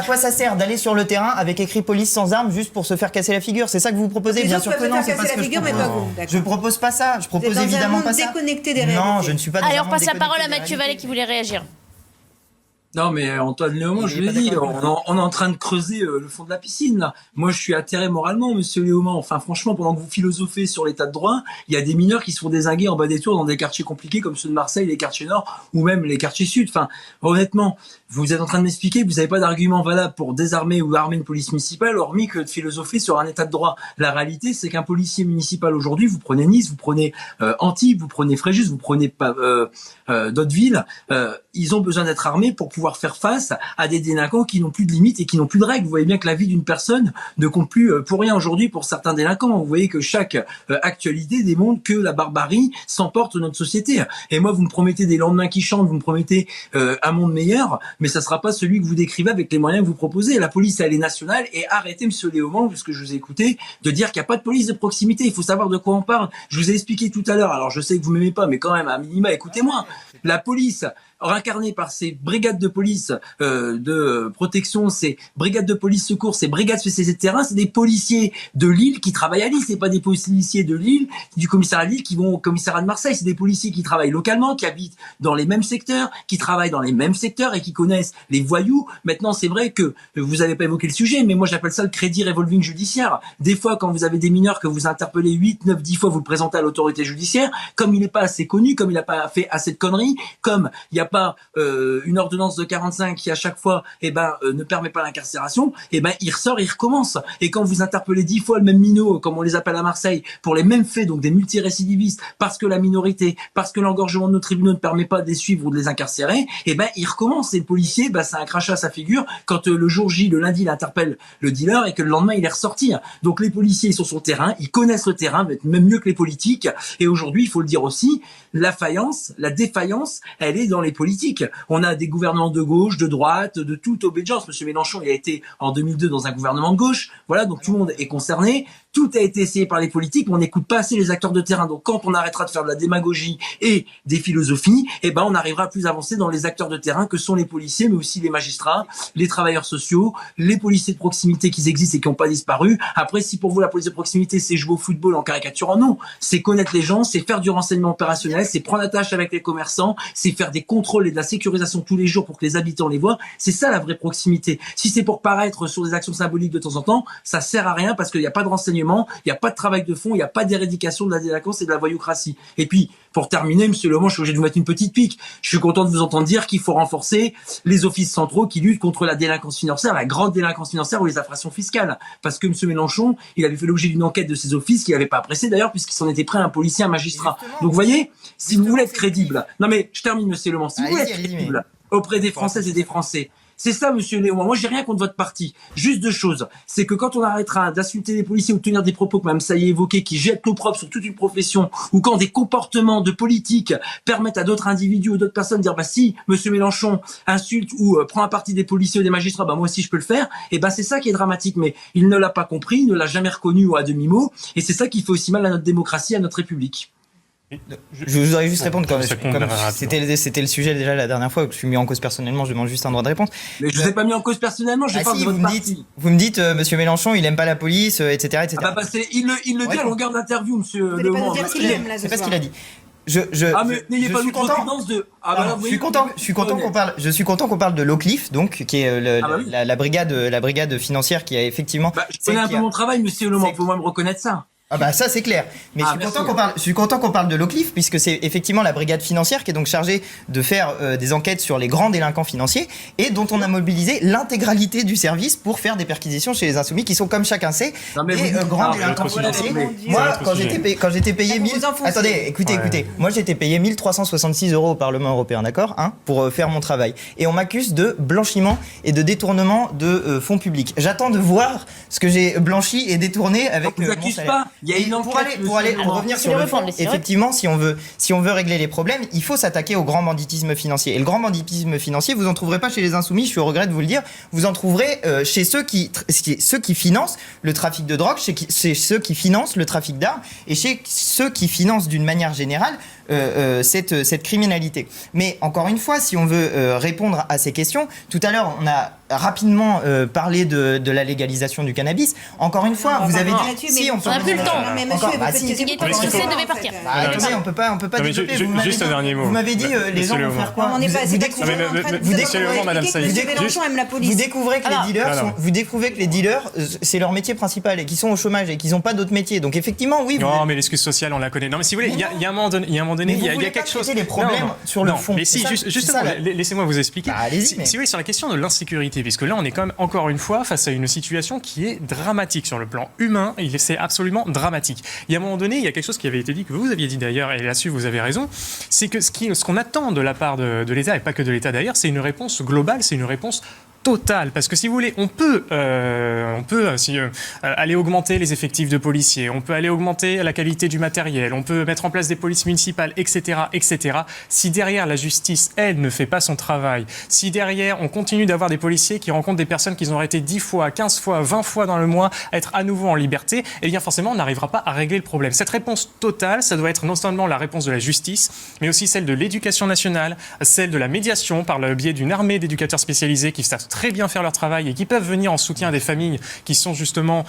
quoi ça sert d'aller sur le terrain avec écrit police sans armes juste pour se faire casser la figure? C'est ça que vous proposez? Bien sûr que non, c'est pas ce que je propose. Je propose pas ça. Je propose évidemment pas ça. Déconnecté des réalités. Non, je ne suis pas. Allez, on passe la parole à Mathieu Vallet qui voulait réagir. Non, mais Antoine Léaumont, je l'ai dit, on est en train de creuser le fond de la piscine, là. Moi, je suis atterré moralement, monsieur Léaumont. Enfin, franchement, pendant que vous philosophez sur l'état de droit, il y a des mineurs qui se font dézinguer en bas des tours dans des quartiers compliqués comme ceux de Marseille, les quartiers nord, ou même les quartiers sud. Enfin, honnêtement, vous êtes en train de m'expliquer que vous n'avez pas d'argument valable pour désarmer ou armer une police municipale, hormis que de philosopher sur un état de droit. La réalité, c'est qu'un policier municipal aujourd'hui, vous prenez Nice, vous prenez Antibes, vous prenez Fréjus, vous prenez d'autres villes, ils ont besoin d'être armés pour pouvoir faire face à des délinquants qui n'ont plus de limites et qui n'ont plus de règles. Vous voyez bien que la vie d'une personne ne compte plus pour rien aujourd'hui pour certains délinquants. Vous voyez que chaque actualité démontre que la barbarie s'emporte dans notre société. Et moi, vous me promettez des lendemains qui chantent, vous me promettez un monde meilleur, mais ça sera pas celui que vous décrivez avec les moyens que vous proposez. La police, elle est nationale, et arrêtez, monsieur Léaumont, puisque je vous ai écouté, de dire qu'il n'y a pas de police de proximité. Il faut savoir de quoi on parle. Je vous ai expliqué tout à l'heure, alors je sais que vous m'aimez pas, mais quand même, à minima, écoutez-moi. La police, incarnée par ces brigades de police de protection, ces brigades de police secours, ces brigades spécialisées de terrain, c'est des policiers de Lille qui travaillent à Lille, c'est pas des policiers de Lille, du commissariat de Lille qui vont au commissariat de Marseille, c'est des policiers qui travaillent localement, qui habitent dans les mêmes secteurs, qui travaillent dans les mêmes secteurs et qui connaissent les voyous. Maintenant, c'est vrai que vous n'avez pas évoqué le sujet, mais moi j'appelle ça le crédit revolving judiciaire. Des fois, quand vous avez des mineurs que vous interpellez 8, 9, 10 fois, vous le présentez à l'autorité judiciaire, comme il n'est pas assez connu, comme il n'a pas fait assez de conneries, Paris, comme il n'y a pas une ordonnance de 45 qui à chaque fois ne permet pas l'incarcération, il ressort et il recommence. Et quand vous interpellez 10 fois le même minot, comme on les appelle à Marseille, pour les mêmes faits, donc des multirécidivistes, parce que la minorité, parce que l'engorgement de nos tribunaux ne permet pas de les suivre ou de les incarcérer, il recommence. Et le policier, c'est un crachat à sa figure quand le jour J, le lundi, il interpelle le dealer et que le lendemain, il est ressorti. Donc les policiers, ils sont sur le terrain, ils connaissent le terrain, même mieux que les politiques. Et aujourd'hui, il faut le dire aussi, la défaillance, elle est dans les politiques. On a des gouvernements de gauche, de droite, de toute obédience. Monsieur Mélenchon, il a été en 2002 dans un gouvernement de gauche. Voilà, donc tout le monde est concerné. Tout a été essayé par les politiques, mais on n'écoute pas assez les acteurs de terrain. Donc quand on arrêtera de faire de la démagogie et des philosophies, on arrivera à plus avancer dans les acteurs de terrain que sont les policiers, mais aussi les magistrats, les travailleurs sociaux, les policiers de proximité qui existent et qui n'ont pas disparu. Après, si pour vous la police de proximité, c'est jouer au football en caricaturant, non. C'est connaître les gens, c'est faire du renseignement opérationnel, c'est prendre la tâche avec les commerçants, c'est faire des contrôles et de la sécurisation tous les jours pour que les habitants les voient. C'est ça la vraie proximité. Si c'est pour paraître sur des actions symboliques de temps en temps, ça sert à rien parce qu'il n'y a pas de renseignement, il n'y a pas de travail de fond, il n'y a pas d'éradication de la délinquance et de la voyoucratie. Et puis, pour terminer, monsieur Lemoine, je suis obligé de vous mettre une petite pique. Je suis content de vous entendre dire qu'il faut renforcer les offices centraux qui luttent contre la délinquance financière, la grande délinquance financière ou les infractions fiscales. Parce que monsieur Mélenchon, il avait fait l'objet d'une enquête de ces offices qu'il n'avait pas apprécié d'ailleurs, puisqu'il s'en était pris à un policier, un magistrat. Donc vous voyez, si vous voulez être crédible, non mais je termine monsieur Lemoine, si vous voulez être crédible auprès des Françaises et des Français, c'est ça, monsieur Léon. Moi, j'ai rien contre votre parti. Juste deux choses. C'est que quand on arrêtera d'insulter les policiers ou de tenir des propos que Mme Saillet évoquait, qui jettent l'opprobre sur toute une profession, ou quand des comportements de politique permettent à d'autres individus ou d'autres personnes de dire, si monsieur Mélenchon insulte ou prend un parti des policiers ou des magistrats, moi aussi je peux le faire, c'est ça qui est dramatique. Mais il ne l'a pas compris, il ne l'a jamais reconnu ou à demi-mot, et c'est ça qui fait aussi mal à notre démocratie, à notre République. Je voudrais juste répondre comme c'était le sujet déjà la dernière fois que je suis mis en cause personnellement, je demande juste un droit de réponse. Mais je vous ai pas mis en cause personnellement, je parle de votre parti. Vous me dites monsieur Mélenchon, il aime pas la police, etc., etc. Il le dit à longueur d'interview, monsieur Lemoine. C'est pas ce qu'il a dit. Mais n'ayez pas l'outrecuidance de. Je suis content qu'on parle de l'Oclif, donc qui est la brigade financière qui a effectivement. Je connais un peu mon travail, monsieur Lemoine, faut moi me reconnaître ça. Ça c'est clair. Mais je suis content qu'on parle de l'Oclif puisque c'est effectivement la brigade financière qui est donc chargée de faire des enquêtes sur les grands délinquants financiers et dont on a mobilisé l'intégralité du service pour faire des perquisitions chez les insoumis qui sont, comme chacun sait, des grands délinquants financiers. Moi, quand j'étais payé 1000... Attendez, écoutez. Moi, j'étais payé 1366 € au Parlement européen, d'accord, pour faire mon travail. Et on m'accuse de blanchiment et de détournement de fonds publics. J'attends de voir ce que j'ai blanchi et détourné avec mon salaire. Il y a une enquête pour revenir sur le fond, effectivement, si on veut régler les problèmes, il faut s'attaquer au grand banditisme financier. Et le grand banditisme financier, vous en trouverez pas chez les insoumis, je suis au regret de vous le dire, vous en trouverez chez ceux qui financent le trafic de drogue, chez ceux qui financent le trafic d'armes et chez ceux qui financent d'une manière générale cette criminalité. Mais encore une fois, si on veut répondre à ces questions, tout à l'heure on a rapidement parlé de la légalisation du cannabis. Encore une fois, vous avez dit si on n'a plus le temps. Mais monsieur, devait partir. Attendez, on peut pas développer. Juste un dernier mot. Vous m'avez dit les gens vont faire quoi? Vous découvrez que les dealers, c'est leur métier principal et qu'ils sont au chômage et qu'ils n'ont pas d'autres métiers. Donc effectivement, oui. Non, mais l'excuse sociale, on la connaît. Non, mais si vous voulez, il y a un moment donné, il y a quelque chose. Les problèmes sur le fond. Mais si, justement, laissez-moi vous expliquer. Si vous voulez, sur la question de l'insécurité, puisque là, on est quand même encore une fois face à une situation qui est dramatique sur le plan humain. C'est absolument dramatique. Il y a un moment donné, il y a quelque chose qui avait été dit, que vous aviez dit d'ailleurs, et là-dessus vous avez raison, c'est que ce qu'on attend de la part de l'État, et pas que de l'État d'ailleurs, c'est une réponse globale, c'est une réponse totale. Parce que si vous voulez, on peut aller augmenter les effectifs de policiers, on peut aller augmenter la qualité du matériel, on peut mettre en place des polices municipales, etc., etc. Si derrière la justice, elle, ne fait pas son travail, si derrière on continue d'avoir des policiers qui rencontrent des personnes qu'ils ont arrêtées 10 fois, 15 fois, 20 fois dans le mois à être à nouveau en liberté, eh bien forcément on n'arrivera pas à régler le problème. Cette réponse totale, ça doit être non seulement la réponse de la justice, mais aussi celle de l'éducation nationale, celle de la médiation par le biais d'une armée d'éducateurs spécialisés qui très bien faire leur travail et qui peuvent venir en soutien des familles qui sont justement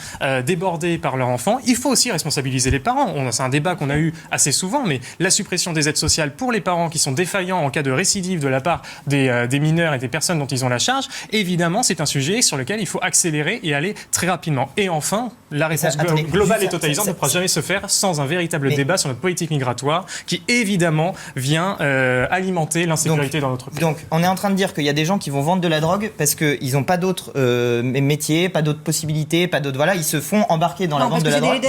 débordées par leurs enfants. Il faut aussi responsabiliser les parents. C'est un débat qu'on a eu assez souvent, mais la suppression des aides sociales pour les parents qui sont défaillants en cas de récidive de la part des mineurs et des personnes dont ils ont la charge, évidemment, c'est un sujet sur lequel il faut accélérer et aller très rapidement. Et enfin, la réponse globale et totalisante ne pourra jamais se faire sans un véritable débat sur notre politique migratoire qui, évidemment, vient alimenter l'insécurité dans notre pays. Donc, on est en train de dire qu'il y a des gens qui vont vendre de la drogue parce qu'ils n'ont pas d'autres métiers, pas d'autres possibilités, pas d'autres... Voilà, ils se font embarquer dans la vente de la drogue.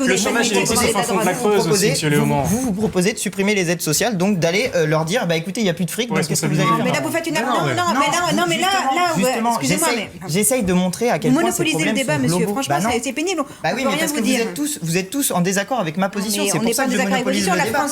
Le chômage, il existe au fin fond de la Creuse aussi, M. Léaumont. Vous proposez de supprimer les aides sociales, donc d'aller leur dire, bah écoutez, il n'y a plus de fric, donc qu'est-ce que vous allez faire ? Mais là, vous faites une... Non, mais là, excusez-moi, mais... J'essaye de montrer à quel point ces monopolisez le débat, monsieur, franchement, c'est pénible. Bah oui, mais parce que vous êtes tous en désaccord avec ma position, c'est pour ça que je monopolise le débat.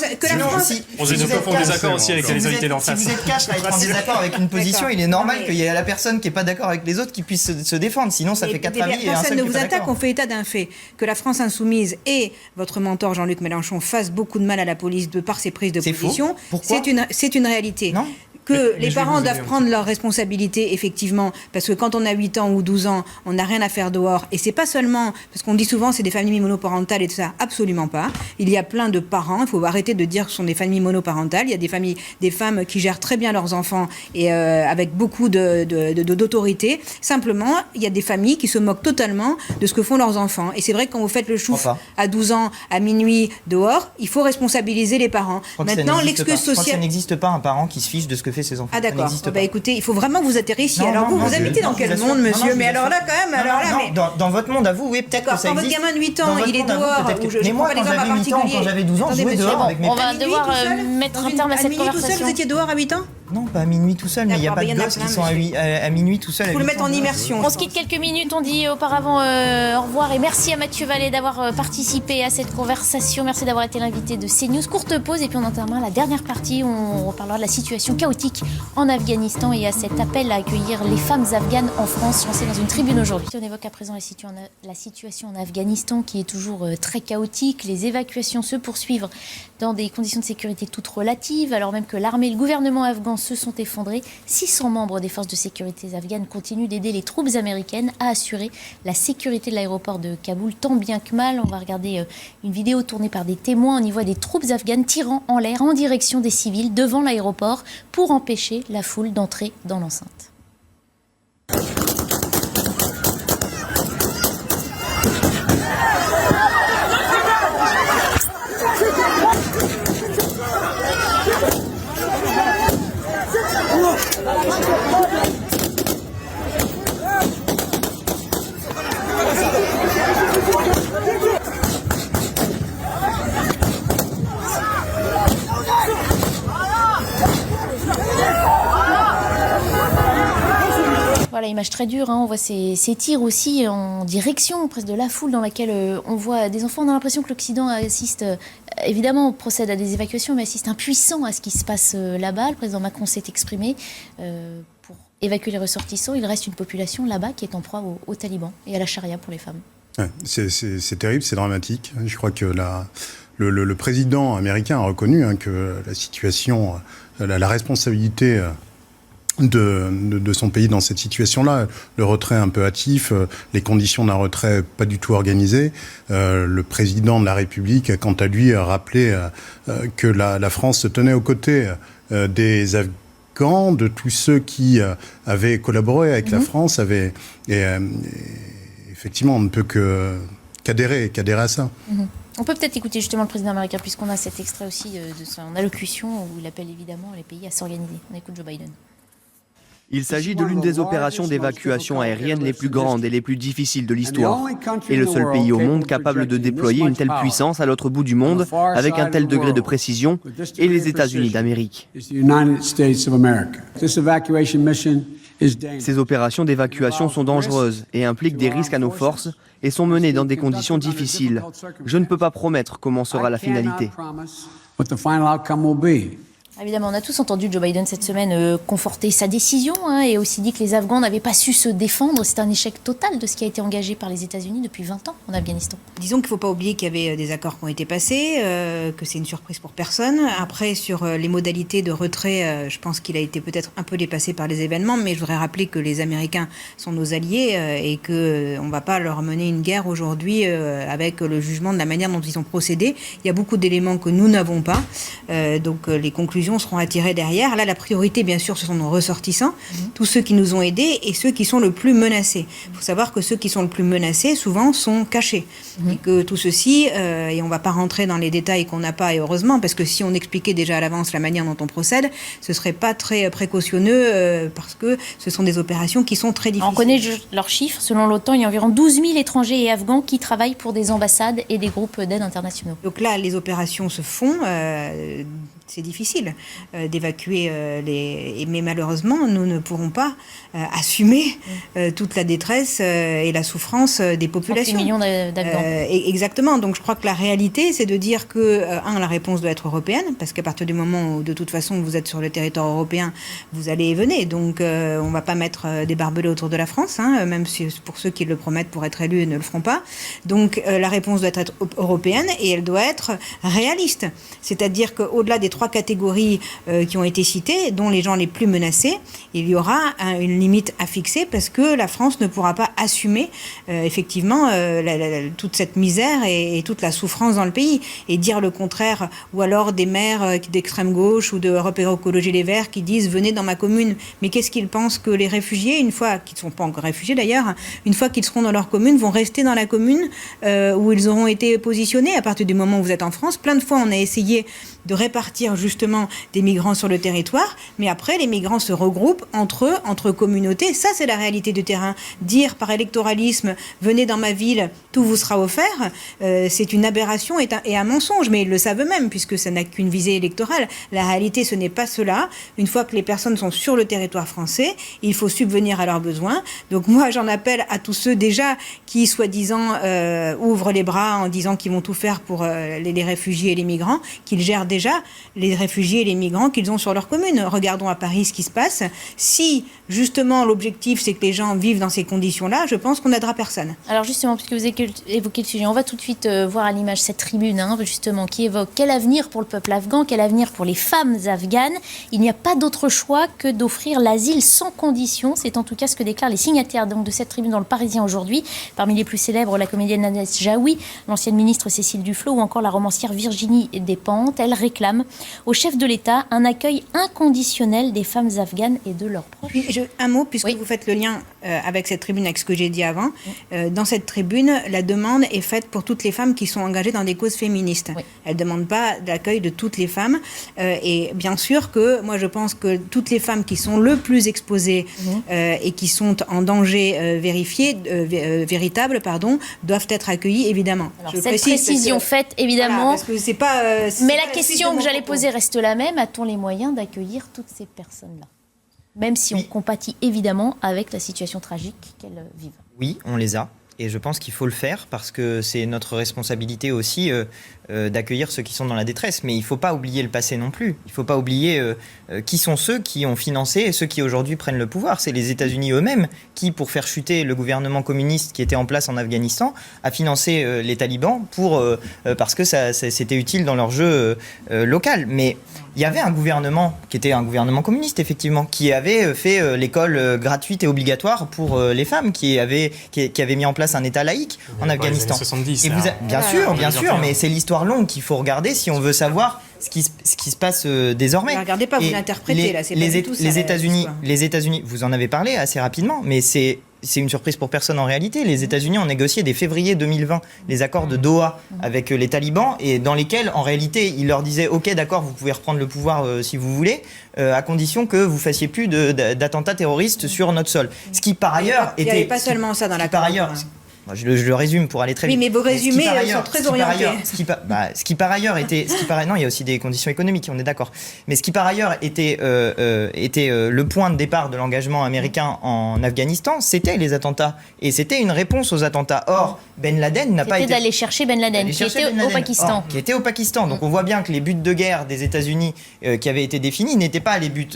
On est en désaccord aussi avec les invités d'en face. Si vous êtes cash à être en désaccord avec une position, il est normal qu'il y ait la personne qui n'est pas d'accord avec les autres qui puisse se défendre, sinon ça fait 4 avis et un seul qui est pas d'accord. Personne ne vous attaque, on fait état d'un fait, que la France insoumise et votre mentor Jean-Luc Mélenchon fassent beaucoup de mal à la police de par ses prises de position. Pourquoi ? C'est une réalité. Non. Que les parents doivent prendre leurs responsabilités, effectivement, parce que quand on a 8 ans ou 12 ans, on n'a rien à faire dehors. Et c'est pas seulement, parce qu'on dit souvent c'est des familles monoparentales et tout ça, absolument pas. Il y a plein de parents, il faut arrêter de dire que ce sont des familles monoparentales. Il y a des familles, des femmes qui gèrent très bien leurs enfants et avec beaucoup d'autorité. Simplement, il y a des familles qui se moquent totalement de ce que font leurs enfants. Et c'est vrai que quand vous faites le chouf à 12 ans, à minuit, dehors, il faut responsabiliser les parents. Maintenant, l'excuse sociale... Je crois que ça n'existe pas un parent qui se fiche de ce que fait ses enfants. Ah d'accord. Bah écoutez, il faut vraiment que vous atterrissiez. Alors vous habitez dans quel monde, monsieur ? Mais alors là, quand même, dans votre monde à vous, oui, peut-être que ça quand existe. Votre gamin de 8 ans, il est dehors. Mais moi, quand j'avais 8 ans, quand j'avais 12 ans, je jouais dehors avec mes potes. On va devoir mettre un terme à cette conversation. Tout seul, vous étiez dehors à 8 ans ? Non, pas à minuit tout seul, mais il n'y a pas de gosses qui sont à minuit tout seul. Il faut le mettre en immersion. On se quitte quelques minutes, on dit auparavant au revoir et merci à Mathieu Vallée d'avoir participé à cette conversation. Merci d'avoir été l'invité de CNews. Courte pause et puis on entamera la dernière partie où on reparlera de la situation chaotique en Afghanistan et à cet appel à accueillir les femmes afghanes en France lancé dans une tribune aujourd'hui. On évoque à présent la situation en Afghanistan qui est toujours très chaotique. Les évacuations se poursuivent dans des conditions de sécurité toutes relatives, alors même que l'armée et le gouvernement afghan se sont effondrés. 600 membres des forces de sécurité afghanes continuent d'aider les troupes américaines à assurer la sécurité de l'aéroport de Kaboul, tant bien que mal. On va regarder une vidéo tournée par des témoins. On y voit des troupes afghanes tirant en l'air en direction des civils devant l'aéroport pour empêcher la foule d'entrer dans l'enceinte. Voilà, image très dure, hein. On voit ces tirs aussi en direction presque de la foule dans laquelle on voit des enfants. On a l'impression que l'Occident assiste, évidemment on procède à des évacuations, mais assiste impuissant à ce qui se passe là-bas. Le président Macron s'est exprimé pour évacuer les ressortissants. Il reste une population là-bas qui est en proie aux talibans et à la charia pour les femmes. Ouais, c'est terrible, c'est dramatique. Je crois que le président américain a reconnu que la situation, la responsabilité de son pays dans cette situation-là, le retrait un peu hâtif, les conditions d'un retrait pas du tout organisées. Le président de la République, quant à lui, a rappelé que la France se tenait aux côtés des Afghans, de tous ceux qui avaient collaboré avec la France, effectivement, on ne peut qu'adhérer à ça. On peut peut-être écouter justement le président américain, puisqu'on a cet extrait aussi de son allocution où il appelle évidemment les pays à s'organiser. On écoute Joe Biden. Il s'agit de l'une des opérations d'évacuation aérienne les plus grandes et les plus difficiles de l'histoire. Et le seul pays au monde capable de déployer une telle puissance à l'autre bout du monde, avec un tel degré de précision, est les États-Unis d'Amérique. Ces opérations d'évacuation sont dangereuses et impliquent des risques à nos forces et sont menées dans des conditions difficiles. Je ne peux pas promettre comment sera la finalité. Évidemment, on a tous entendu Joe Biden cette semaine conforter sa décision et aussi dit que les Afghans n'avaient pas su se défendre. C'est un échec total de ce qui a été engagé par les États-Unis depuis 20 ans en Afghanistan. Disons qu'il ne faut pas oublier qu'il y avait des accords qui ont été passés, que c'est une surprise pour personne. Après, sur les modalités de retrait, je pense qu'il a été peut-être un peu dépassé par les événements, mais je voudrais rappeler que les Américains sont nos alliés et qu'on ne va pas leur mener une guerre aujourd'hui avec le jugement de la manière dont ils ont procédé. Il y a beaucoup d'éléments que nous n'avons pas, donc les conclusions seront à tirer derrière. Là, la priorité, bien sûr, ce sont nos ressortissants, tous ceux qui nous ont aidés et ceux qui sont le plus menacés. Il faut savoir que ceux qui sont le plus menacés, souvent, sont cachés. Et que tout ceci, et on ne va pas rentrer dans les détails qu'on n'a pas, et heureusement, parce que si on expliquait déjà à l'avance la manière dont on procède, ce ne serait pas très précautionneux, parce que ce sont des opérations qui sont très difficiles. On connaît leurs chiffres. Selon l'OTAN, il y a environ 12 000 étrangers et Afghans qui travaillent pour des ambassades et des groupes d'aide internationaux. Donc là, les opérations se font. C'est difficile d'évacuer mais malheureusement, nous ne pourrons pas assumer toute la détresse et la souffrance des populations. 30 millions d'Afghans. Exactement. Donc je crois que la réalité, c'est de dire que, la réponse doit être européenne, parce qu'à partir du moment où, de toute façon, vous êtes sur le territoire européen, vous allez et venez. Donc on ne va pas mettre des barbelés autour de la France, même si pour ceux qui le promettent pour être élus ne le feront pas. Donc la réponse doit être européenne et elle doit être réaliste. C'est-à-dire qu'au-delà des 3 catégories qui ont été citées, dont les gens les plus menacés, il y aura une limite à fixer parce que la France ne pourra pas assumer effectivement toute cette misère et toute la souffrance dans le pays. Et dire le contraire, ou alors des maires d'extrême gauche ou de Europe Écologie Les Verts qui disent « venez dans ma commune ». Mais qu'est-ce qu'ils pensent que les réfugiés, une fois qu'ils ne sont pas encore réfugiés d'ailleurs, une fois qu'ils seront dans leur commune, vont rester dans la commune où ils auront été positionnés à partir du moment où vous êtes en France. Plein de fois, on a essayé de répartir justement des migrants sur le territoire, mais après les migrants se regroupent entre eux, entre communautés. Ça, c'est la réalité du terrain. Dire par électoralisme, venez dans ma ville, tout vous sera offert, c'est une aberration et un mensonge, mais ils le savent eux-mêmes, puisque ça n'a qu'une visée électorale. La réalité, ce n'est pas cela. Une fois que les personnes sont sur le territoire français, il faut subvenir à leurs besoins. Donc moi, j'en appelle à tous ceux déjà qui, soi-disant, ouvrent les bras en disant qu'ils vont tout faire pour les réfugiés et les migrants, qu'ils gèrent déjà les réfugiés et les migrants qu'ils ont sur leur commune. Regardons à Paris ce qui se passe. Si, justement, l'objectif, c'est que les gens vivent dans ces conditions-là, je pense qu'on n'aidera personne. Alors justement, puisque vous évoquez le sujet, on va tout de suite voir à l'image cette tribune, justement, qui évoque quel avenir pour le peuple afghan, quel avenir pour les femmes afghanes. Il n'y a pas d'autre choix que d'offrir l'asile sans condition. C'est en tout cas ce que déclarent les signataires donc, de cette tribune dans le Parisien aujourd'hui. Parmi les plus célèbres, la comédienne Agnès Jaoui, l'ancienne ministre Cécile Duflot ou encore la romancière Virginie Despentes. Elle réclame au chef de l'État un accueil inconditionnel des femmes afghanes et de leurs proches. Un mot, puisque vous faites le lien avec cette tribune, avec ce que j'ai dit avant. Dans cette tribune, la demande est faite pour toutes les femmes qui sont engagées dans des causes féministes. Elle ne demande pas l'accueil de toutes les femmes. Et bien sûr que moi, je pense que toutes les femmes qui sont le plus exposées et qui sont en danger véritable, doivent être accueillies, évidemment. Alors, cette précision faite, évidemment. Voilà, parce que c'est pas... mais la question que j'allais poser reste la même. A-t-on les moyens d'accueillir toutes ces personnes-là ? Même si on compatit évidemment avec la situation tragique qu'elles vivent. Oui, on les a. Et je pense qu'il faut le faire parce que c'est notre responsabilité aussi d'accueillir ceux qui sont dans la détresse. Mais il ne faut pas oublier le passé non plus. Il ne faut pas oublier qui sont ceux qui ont financé et ceux qui aujourd'hui prennent le pouvoir. C'est les États-Unis eux-mêmes qui, pour faire chuter le gouvernement communiste qui était en place en Afghanistan, a financé les talibans parce que c'était utile dans leur jeu local. Mais il y avait un gouvernement qui était un gouvernement communiste, effectivement, qui avait fait l'école gratuite et obligatoire pour les femmes, qui avait mis en place un État laïque en Afghanistan. Les années 70, et bien sûr, mais c'est l'histoire longue qu'il faut regarder si on veut savoir ce qui se passe désormais. Ne regardez pas, vous l'interprétez là, c'est pas du tout ça. Les États-Unis, vous en avez parlé assez rapidement, mais c'est une surprise pour personne en réalité. Les États-Unis ont négocié dès février 2020 les accords de Doha avec les talibans et dans lesquels, en réalité, ils leur disaient « Ok, d'accord, vous pouvez reprendre le pouvoir si vous voulez, à condition que vous fassiez plus d'attentats terroristes sur notre sol. » Ce qui, par ailleurs, il n'y avait pas seulement ça dans l'accord. Je le résume pour aller très vite. Oui, mais vos résumés sont très orientés. Ce qui par ailleurs était... Non, il y a aussi des conditions économiques, on est d'accord. Mais ce qui par ailleurs était le point de départ de l'engagement américain en Afghanistan, c'était les attentats. Et c'était une réponse aux attentats. Or, Ben Laden n'a pas été... C'était d'aller chercher Ben Laden, qui était au Pakistan. Qui était au Pakistan. Donc on voit bien que les buts de guerre des États-Unis qui avaient été définis n'étaient pas les buts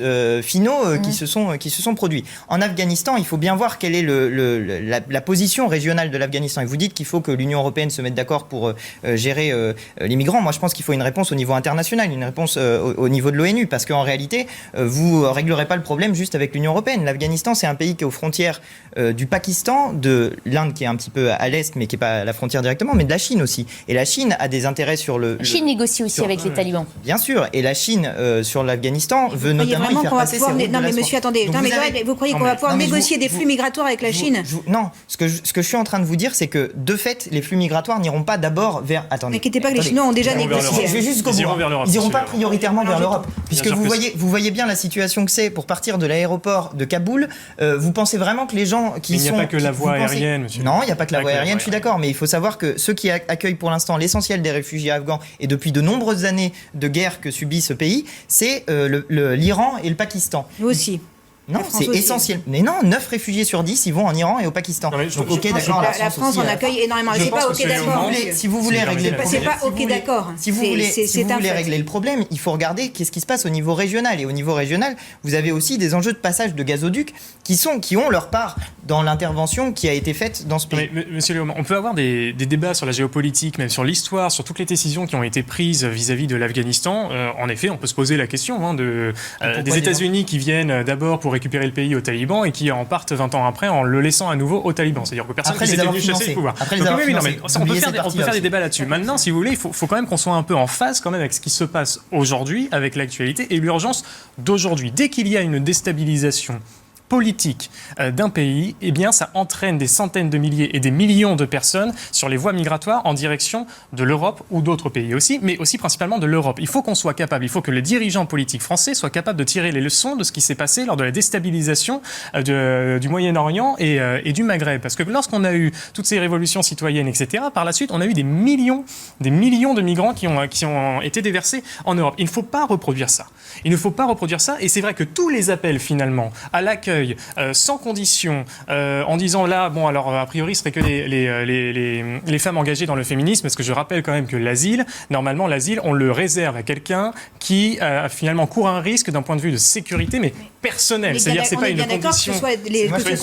finaux qui se sont produits. En Afghanistan, il faut bien voir quelle est la position régionale de l'Afghanistan. Et vous dites qu'il faut que l'Union européenne se mette d'accord pour gérer les migrants. Moi, je pense qu'il faut une réponse au niveau international, une réponse au niveau de l'ONU, parce qu'en réalité, vous ne réglerez pas le problème juste avec l'Union européenne. L'Afghanistan, c'est un pays qui est aux frontières du Pakistan, de l'Inde qui est un petit peu à l'est, mais qui n'est pas à la frontière directement, mais de la Chine aussi. Et la Chine a des intérêts sur le... La Chine négocie aussi avec les talibans. Bien sûr. Et la Chine, sur l'Afghanistan, veut notamment y faire passer ses routes de la soie. Non, mais monsieur, attendez. Vous croyez qu'on va pouvoir négocier des flux migratoires avec la Chine? Non. Ce que je suis en train de vous dire, c'est que, de fait, les flux migratoires n'iront pas d'abord vers... Attendez. N'inquiétez pas que les Chinois ont déjà négocié. Je vais juste ils iront vers l'Europe. Ils n'iront pas prioritairement vers l'Europe. Puisque vous voyez bien la situation que c'est pour partir de l'aéroport de Kaboul. Vous pensez vraiment que les gens qui sont... Il n'y a pas que la voie aérienne, monsieur. Non, il n'y a pas que la voie aérienne, je suis d'accord. Mais il faut savoir que ceux qui accueillent pour l'instant l'essentiel des réfugiés afghans, et depuis de nombreuses années de guerre que subit ce pays, c'est l'Iran et le Pakistan. Nous aussi. Non, c'est essentiel. Mais non, 9 réfugiés sur 10, ils vont en Iran et au Pakistan. Donc, ok, d'accord. La France en accueille énormément. C'est pas ok, d'accord. Si vous voulez régler le problème, c'est pas ok, d'accord. Si vous voulez régler le problème, il faut regarder qu'est-ce qui se passe au niveau régional. Et au niveau régional, vous avez aussi des enjeux de passage de gazoducs qui ont leur part dans l'intervention qui a été faite dans ce pays. Mais, monsieur Léaumont, on peut avoir des débats sur la géopolitique, même sur l'histoire, sur toutes les décisions qui ont été prises vis-à-vis de l'Afghanistan. En effet, on peut se poser la question des États-Unis qui viennent d'abord pour récupérer le pays aux talibans et qui en partent 20 ans après en le laissant à nouveau aux talibans. C'est-à-dire que personne ne s'était venu chasser le pouvoir. On peut faire des débats là-dessus. Maintenant, si vous voulez, il faut quand même qu'on soit un peu en phase quand même avec ce qui se passe aujourd'hui, avec l'actualité et l'urgence d'aujourd'hui. Dès qu'il y a une déstabilisation politique d'un pays, eh bien, ça entraîne des centaines de milliers et des millions de personnes sur les voies migratoires en direction de l'Europe ou d'autres pays aussi, mais aussi principalement de l'Europe. Il faut qu'on soit capable, il faut que les dirigeants politiques français soient capables de tirer les leçons de ce qui s'est passé lors de la déstabilisation du Moyen-Orient et du Maghreb. Parce que lorsqu'on a eu toutes ces révolutions citoyennes, etc., par la suite, on a eu des millions de migrants qui ont été déversés en Europe. Il ne faut pas reproduire ça. Il ne faut pas reproduire ça, et c'est vrai que tous les appels finalement à l'accueil sans condition, en disant là, bon alors a priori ce serait que les femmes engagées dans le féminisme, parce que je rappelle quand même que normalement l'asile, on le réserve à quelqu'un qui finalement court un risque d'un point de vue de sécurité, mais personnel. C'est-à-dire que c'est pas une condition, naturelle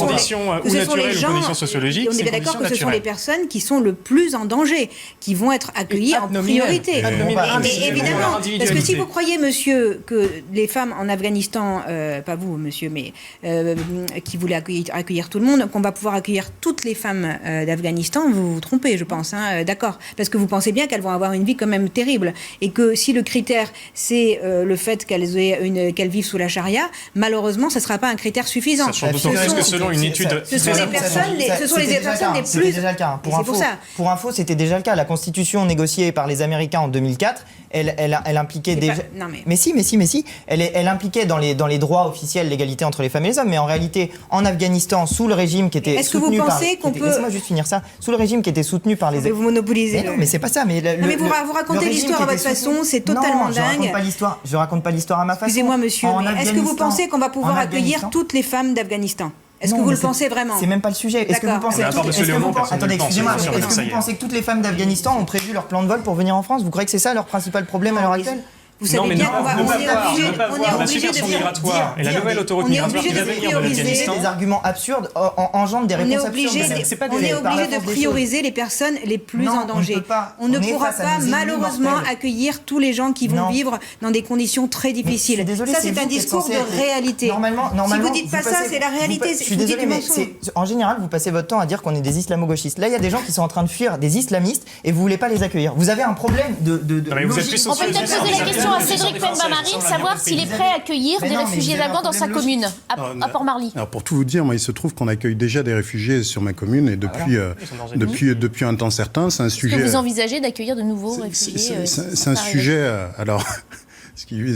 ou une condition sociologique. On est bien d'accord que ce sont les personnes qui sont le plus en danger, qui vont être accueillies en priorité. Évidemment, parce que si vous croyez, monsieur, que les femmes en Afghanistan, pas vous, monsieur, mais qui voulait accueillir tout le monde, qu'on va pouvoir accueillir toutes les femmes d'Afghanistan, vous vous trompez, je pense, d'accord. Parce que vous pensez bien qu'elles vont avoir une vie quand même terrible. Et que si le critère, c'est le fait qu'elles vivent sous la charia, malheureusement, ça ne sera pas un critère suffisant. Sachant d'autant plus que selon une étude... Ce sont les personnes les plus... C'était déjà le cas. Pour info, c'était déjà le cas. La constitution négociée par les Américains en 2004, elle impliquait déjà... Mais si. Elle impliquait dans les droits officiels l'égalité entre les femmes et les hommes, mais en réalité, en Afghanistan, sous le régime qui était soutenu par... Laissez-moi juste finir ça. Sous le régime qui était soutenu par les... Vous monopolisez. Mais non, mais c'est pas ça. Mais vous racontez l'histoire à votre façon, c'est totalement dingue. Je raconte pas l'histoire à ma façon. Excusez-moi, monsieur, mais est-ce que vous pensez qu'on va pouvoir accueillir toutes les femmes d'Afghanistan ? Est-ce que vous le pensez vraiment ? C'est même pas le sujet. Est-ce que vous pensez Attendez, excusez-moi. Est-ce que vous pensez que toutes les femmes d'Afghanistan ont prévu leur plan de vol pour venir en France ? Vous croyez que c'est ça leur principal problème à l'heure actuelle ? Vous savez bien qu'on est obligé de migratoire et la nouvelle autoroute migratoire qui va venir de l'Afghanistan. Des arguments absurdes engendrent des réponses absurdes. On est obligé de prioriser les personnes les plus en danger. On ne pourra pas malheureusement accueillir tous les gens qui vont vivre dans des conditions très difficiles. Ça, c'est un discours de réalité. Si vous dites pas ça, c'est la réalité. Je suis désolé, mais en général, vous passez votre temps à dire qu'on est des islamo-gauchistes. Là, il y a des gens qui sont en train de fuir des islamistes et vous voulez pas les accueillir. Vous avez un problème de logique. On peut peut-être poser la question à Cédric Penba-Marie de savoir s'il est prêt à accueillir des réfugiés afghans dans sa commune, à Port-Marly. Alors pour tout vous dire, moi il se trouve qu'on accueille déjà des réfugiés sur ma commune et depuis un temps certain, c'est un sujet... Est-ce que vous envisagez d'accueillir de nouveaux réfugiés C'est un sujet...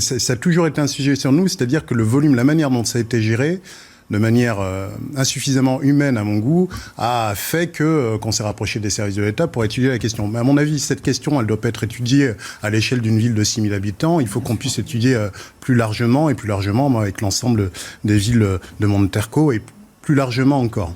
Ça a toujours été un sujet sur nous, c'est-à-dire que le volume, la manière dont ça a été géré, de manière insuffisamment humaine à mon goût, a fait qu'on s'est rapproché des services de l'État pour étudier la question. Mais à mon avis, cette question, elle doit pas être étudiée à l'échelle d'une ville de 6000 habitants. Il faut qu'on puisse étudier plus largement avec l'ensemble des villes de Monterco et plus largement encore.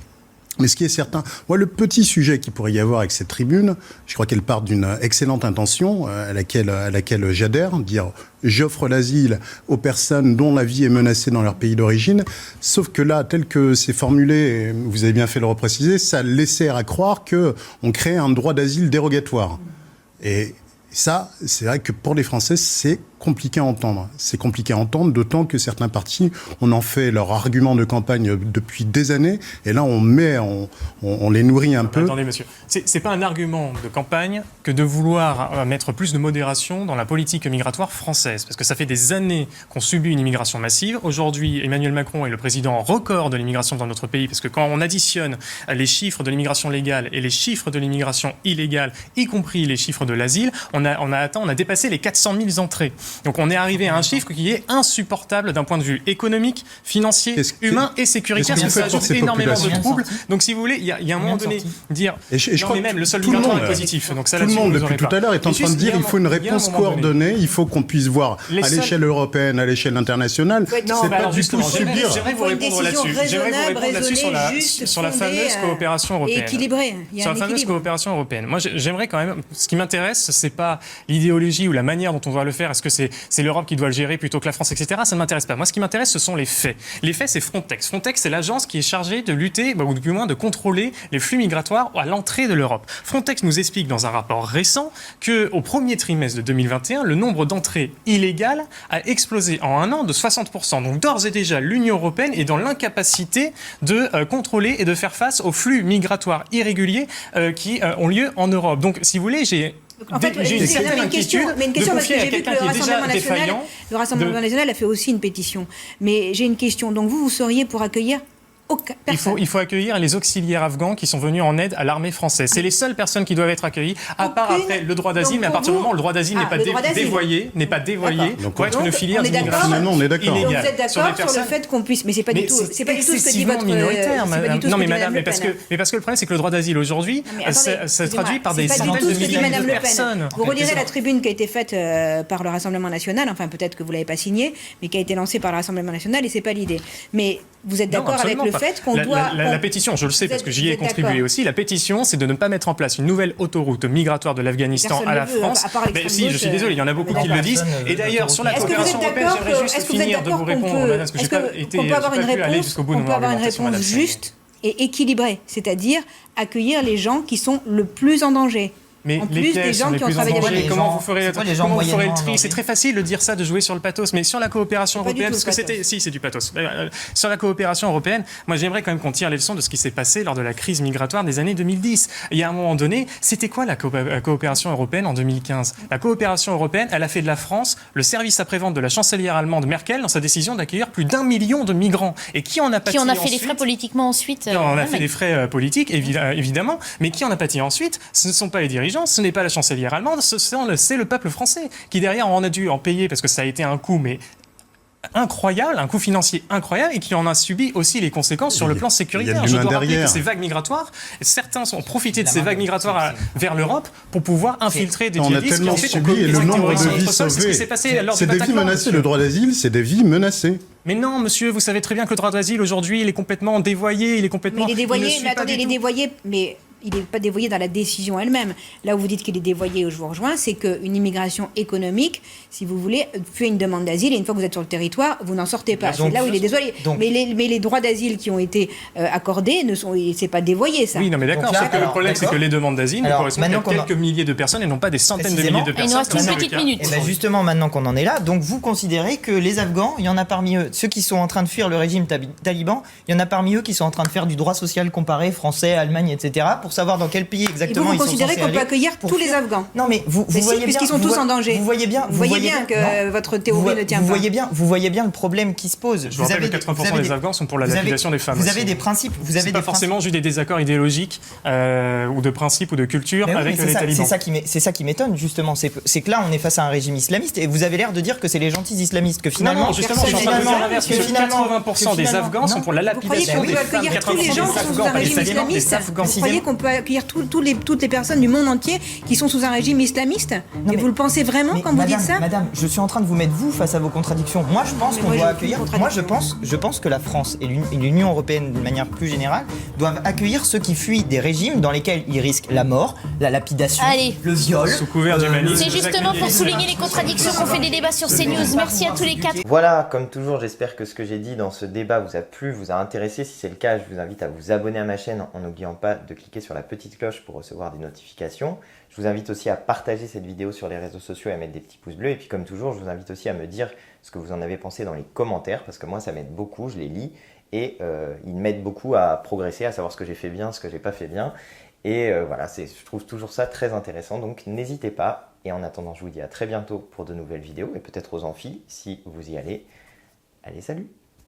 Mais ce qui est certain, moi, le petit sujet qu'il pourrait y avoir avec cette tribune, je crois qu'elle part d'une excellente intention à laquelle j'adhère, dire j'offre l'asile aux personnes dont la vie est menacée dans leur pays d'origine, sauf que là, tel que c'est formulé, et vous avez bien fait de le repréciser, ça laissait à croire qu'on crée un droit d'asile dérogatoire. Et ça, c'est vrai que pour les Français, c'est compliqué à entendre. C'est compliqué à entendre, d'autant que certains partis, on en fait leur argument de campagne depuis des années, et là, on les nourrit un peu. Attendez, monsieur, c'est pas un argument de campagne que de vouloir mettre plus de modération dans la politique migratoire française, parce que ça fait des années qu'on subit une immigration massive. Aujourd'hui, Emmanuel Macron est le président record de l'immigration dans notre pays, parce que quand on additionne les chiffres de l'immigration légale et les chiffres de l'immigration illégale, y compris les chiffres de l'asile, on a dépassé les 400 000 entrées. Donc on est arrivé à un chiffre qui est insupportable d'un point de vue économique, financier, humain et sécuritaire, parce que ça ajoute énormément de troubles. Donc si vous voulez, il y a un moment donné dire non mais même le sol migratoire est positif. Donc ça, tout le monde depuis tout à l'heure est en train de dire il faut une réponse coordonnée, il faut qu'on puisse voir à l'échelle européenne, à l'échelle internationale. C'est pas du tout subir. J'aimerais vous répondre là-dessus sur la fameuse coopération européenne. Équilibrée. Sur la fameuse coopération européenne. Moi j'aimerais quand même, ce qui m'intéresse, c'est pas l'idéologie ou la manière dont on doit le faire. Est-ce que c'est l'Europe qui doit le gérer plutôt que la France, etc. Ça ne m'intéresse pas. Moi, ce qui m'intéresse, ce sont les faits. Les faits, c'est Frontex. Frontex, c'est l'agence qui est chargée de lutter, ou du moins de contrôler les flux migratoires à l'entrée de l'Europe. Frontex nous explique dans un rapport récent qu'au premier trimestre de 2021, le nombre d'entrées illégales a explosé en un an de 60%. Donc d'ores et déjà, l'Union européenne est dans l'incapacité de contrôler et de faire face aux flux migratoires irréguliers qui ont lieu en Europe. Donc, si vous voulez, j'ai une certaine inquiétude de confier à quelqu'un qui est déjà défaillant. Le Rassemblement national a fait aussi une pétition. Mais j'ai une question. Donc vous seriez pour accueillir personne. Il faut accueillir les auxiliaires afghans qui sont venus en aide à l'armée française. C'est les seules personnes qui doivent être accueillie, à part après le droit d'asile, mais à partir du moment où le droit d'asile n'est pas dévoyé pour être une filière d'immigration illégale. Vous êtes d'accord sur le fait qu'on puisse... Mais c'est pas du tout ce que dit votre... minoritaire. Non mais madame, mais parce que le problème c'est que le droit d'asile aujourd'hui, ça se traduit par des centaines de milliers de personnes. Vous relirez la tribune qui a été faite par le Rassemblement national, enfin peut-être que vous l'avez pas signée, mais qui a été lancée par le Rassemblement national, et c'est pas l'idée. Mais vous êtes d'accord avec le fait qu'on doit... La pétition, je le sais parce que j'y ai contribué aussi, la pétition, c'est de ne pas mettre en place une nouvelle autoroute migratoire de l'Afghanistan à la France. Mais si, je suis désolé, il y en a beaucoup qui le disent. Et d'ailleurs, sur la coopération européenne, j'aimerais juste finir de vous répondre, madame, parce que j'ai pas pu aller jusqu'au bout de mon argumentation. On peut avoir une réponse juste et équilibrée, c'est-à-dire accueillir les gens qui sont le plus en danger. Mais en plus des gens qui ont travaillé avec comment vous ferez le tri? C'est très facile de dire ça, de jouer sur le pathos, mais sur la coopération européenne, parce que c'est du pathos. Sur la coopération européenne, moi j'aimerais quand même qu'on tire les leçons de ce qui s'est passé lors de la crise migratoire des années 2010. Il y a un moment donné, c'était quoi la coopération européenne en 2015? La coopération européenne, elle a fait de la France le service après-vente de la chancelière allemande Merkel dans sa décision d'accueillir plus d'1 million de migrants. Et qui en a pâti ensuite? Qui en a fait les frais politiquement ensuite? On a fait des frais politiques, évidemment, mais qui en a pâti ensuite? Ce ne sont pas les dirigeants, ce n'est pas la chancelière allemande, c'est le peuple français qui derrière en a dû en payer parce que ça a été un coût incroyable, un coût financier incroyable, et qui en a subi aussi les conséquences sur le plan sécuritaire. Je dois rappeler que ces vagues migratoires, certains ont profité de ces vagues migratoires vers l'Europe pour pouvoir infiltrer des djihadistes. On a tellement subi et le nombre de vies sauvées. C'est des vies menacées. Le droit d'asile, c'est des vies menacées. Mais non, monsieur, vous savez très bien que le droit d'asile aujourd'hui, il est complètement dévoyé, il est complètement... Mais il est dévoyé, mais attendez, il est dévoyé, mais... Il n'est pas dévoyé dans la décision elle-même. Là où vous dites qu'il est dévoyé, je vous rejoins, c'est qu'une immigration économique, si vous voulez, fait une demande d'asile et une fois que vous êtes sur le territoire, vous n'en sortez pas. C'est là où il est dévoyé. Mais les droits d'asile qui ont été accordés, c'est pas dévoyé, ça. Oui, non, mais d'accord. Le problème, c'est que les demandes d'asile ne correspondent qu'à quelques milliers de personnes et non pas des centaines de milliers de personnes. Il nous reste une petite minute. Et bien justement, maintenant qu'on en est là, donc vous considérez que les Afghans, il y en a parmi eux, ceux qui sont en train de fuir le régime taliban, il y en a parmi eux qui sont en train de faire du droit social comparé, français, Allemagne, etc., pour savoir dans quel pays exactement vous ils sont considérez censés qu'on peut aller accueillir tous les Afghans? Non mais vous voyez bien, puisqu'ils sont tous en danger. Vous voyez bien que votre théorie ne tient pas. Vous voyez bien le problème qui se pose. Je vous rappelle que 80% des Afghans sont pour la lapidation des femmes. Vous avez des principes. Vous avez pas forcément juste des désaccords idéologiques ou de principes ou de culture avec les talibans. C'est ça qui m'étonne justement. C'est que là on est face à un régime islamiste et vous avez l'air de dire que c'est les gentils islamistes que finalement. Non, justement, je suis en train de dire l'inverse. 80% des Afghans sont pour la lapidation des femmes. Vous croyez qu'on peut accueillir tous les gens qui sont sous un régime islamiste? Vous croyez qu'on peut accueillir toutes les personnes du monde entier qui sont sous un régime islamiste? Et vous le pensez vraiment quand vous dites ça? Madame, je suis en train de vous mettre vous face à vos contradictions. Moi, je pense qu'on doit accueillir. Moi, je pense que la France et l'Union européenne, d'une manière plus générale, doivent accueillir ceux qui fuient des régimes dans lesquels ils risquent la mort, la lapidation, le viol. Sous couvert d'humanisme. C'est justement pour souligner les contradictions qu'on fait des débats sur CNews. Merci à tous les quatre. Voilà, comme toujours, j'espère que ce que j'ai dit dans ce débat vous a plu, vous a intéressé. Si c'est le cas, je vous invite à vous abonner à ma chaîne en n'oubliant pas de cliquer sur la petite cloche pour recevoir des notifications. Je vous invite aussi à partager cette vidéo sur les réseaux sociaux et à mettre des petits pouces bleus. Et puis comme toujours, je vous invite aussi à me dire ce que vous en avez pensé dans les commentaires, parce que moi ça m'aide beaucoup, je les lis et ils m'aident beaucoup à progresser, à savoir ce que j'ai fait bien, ce que j'ai pas fait bien. Et voilà, je trouve toujours ça très intéressant, donc n'hésitez pas. Et en attendant, je vous dis à très bientôt pour de nouvelles vidéos et peut-être aux amphis si vous y allez. Allez, salut!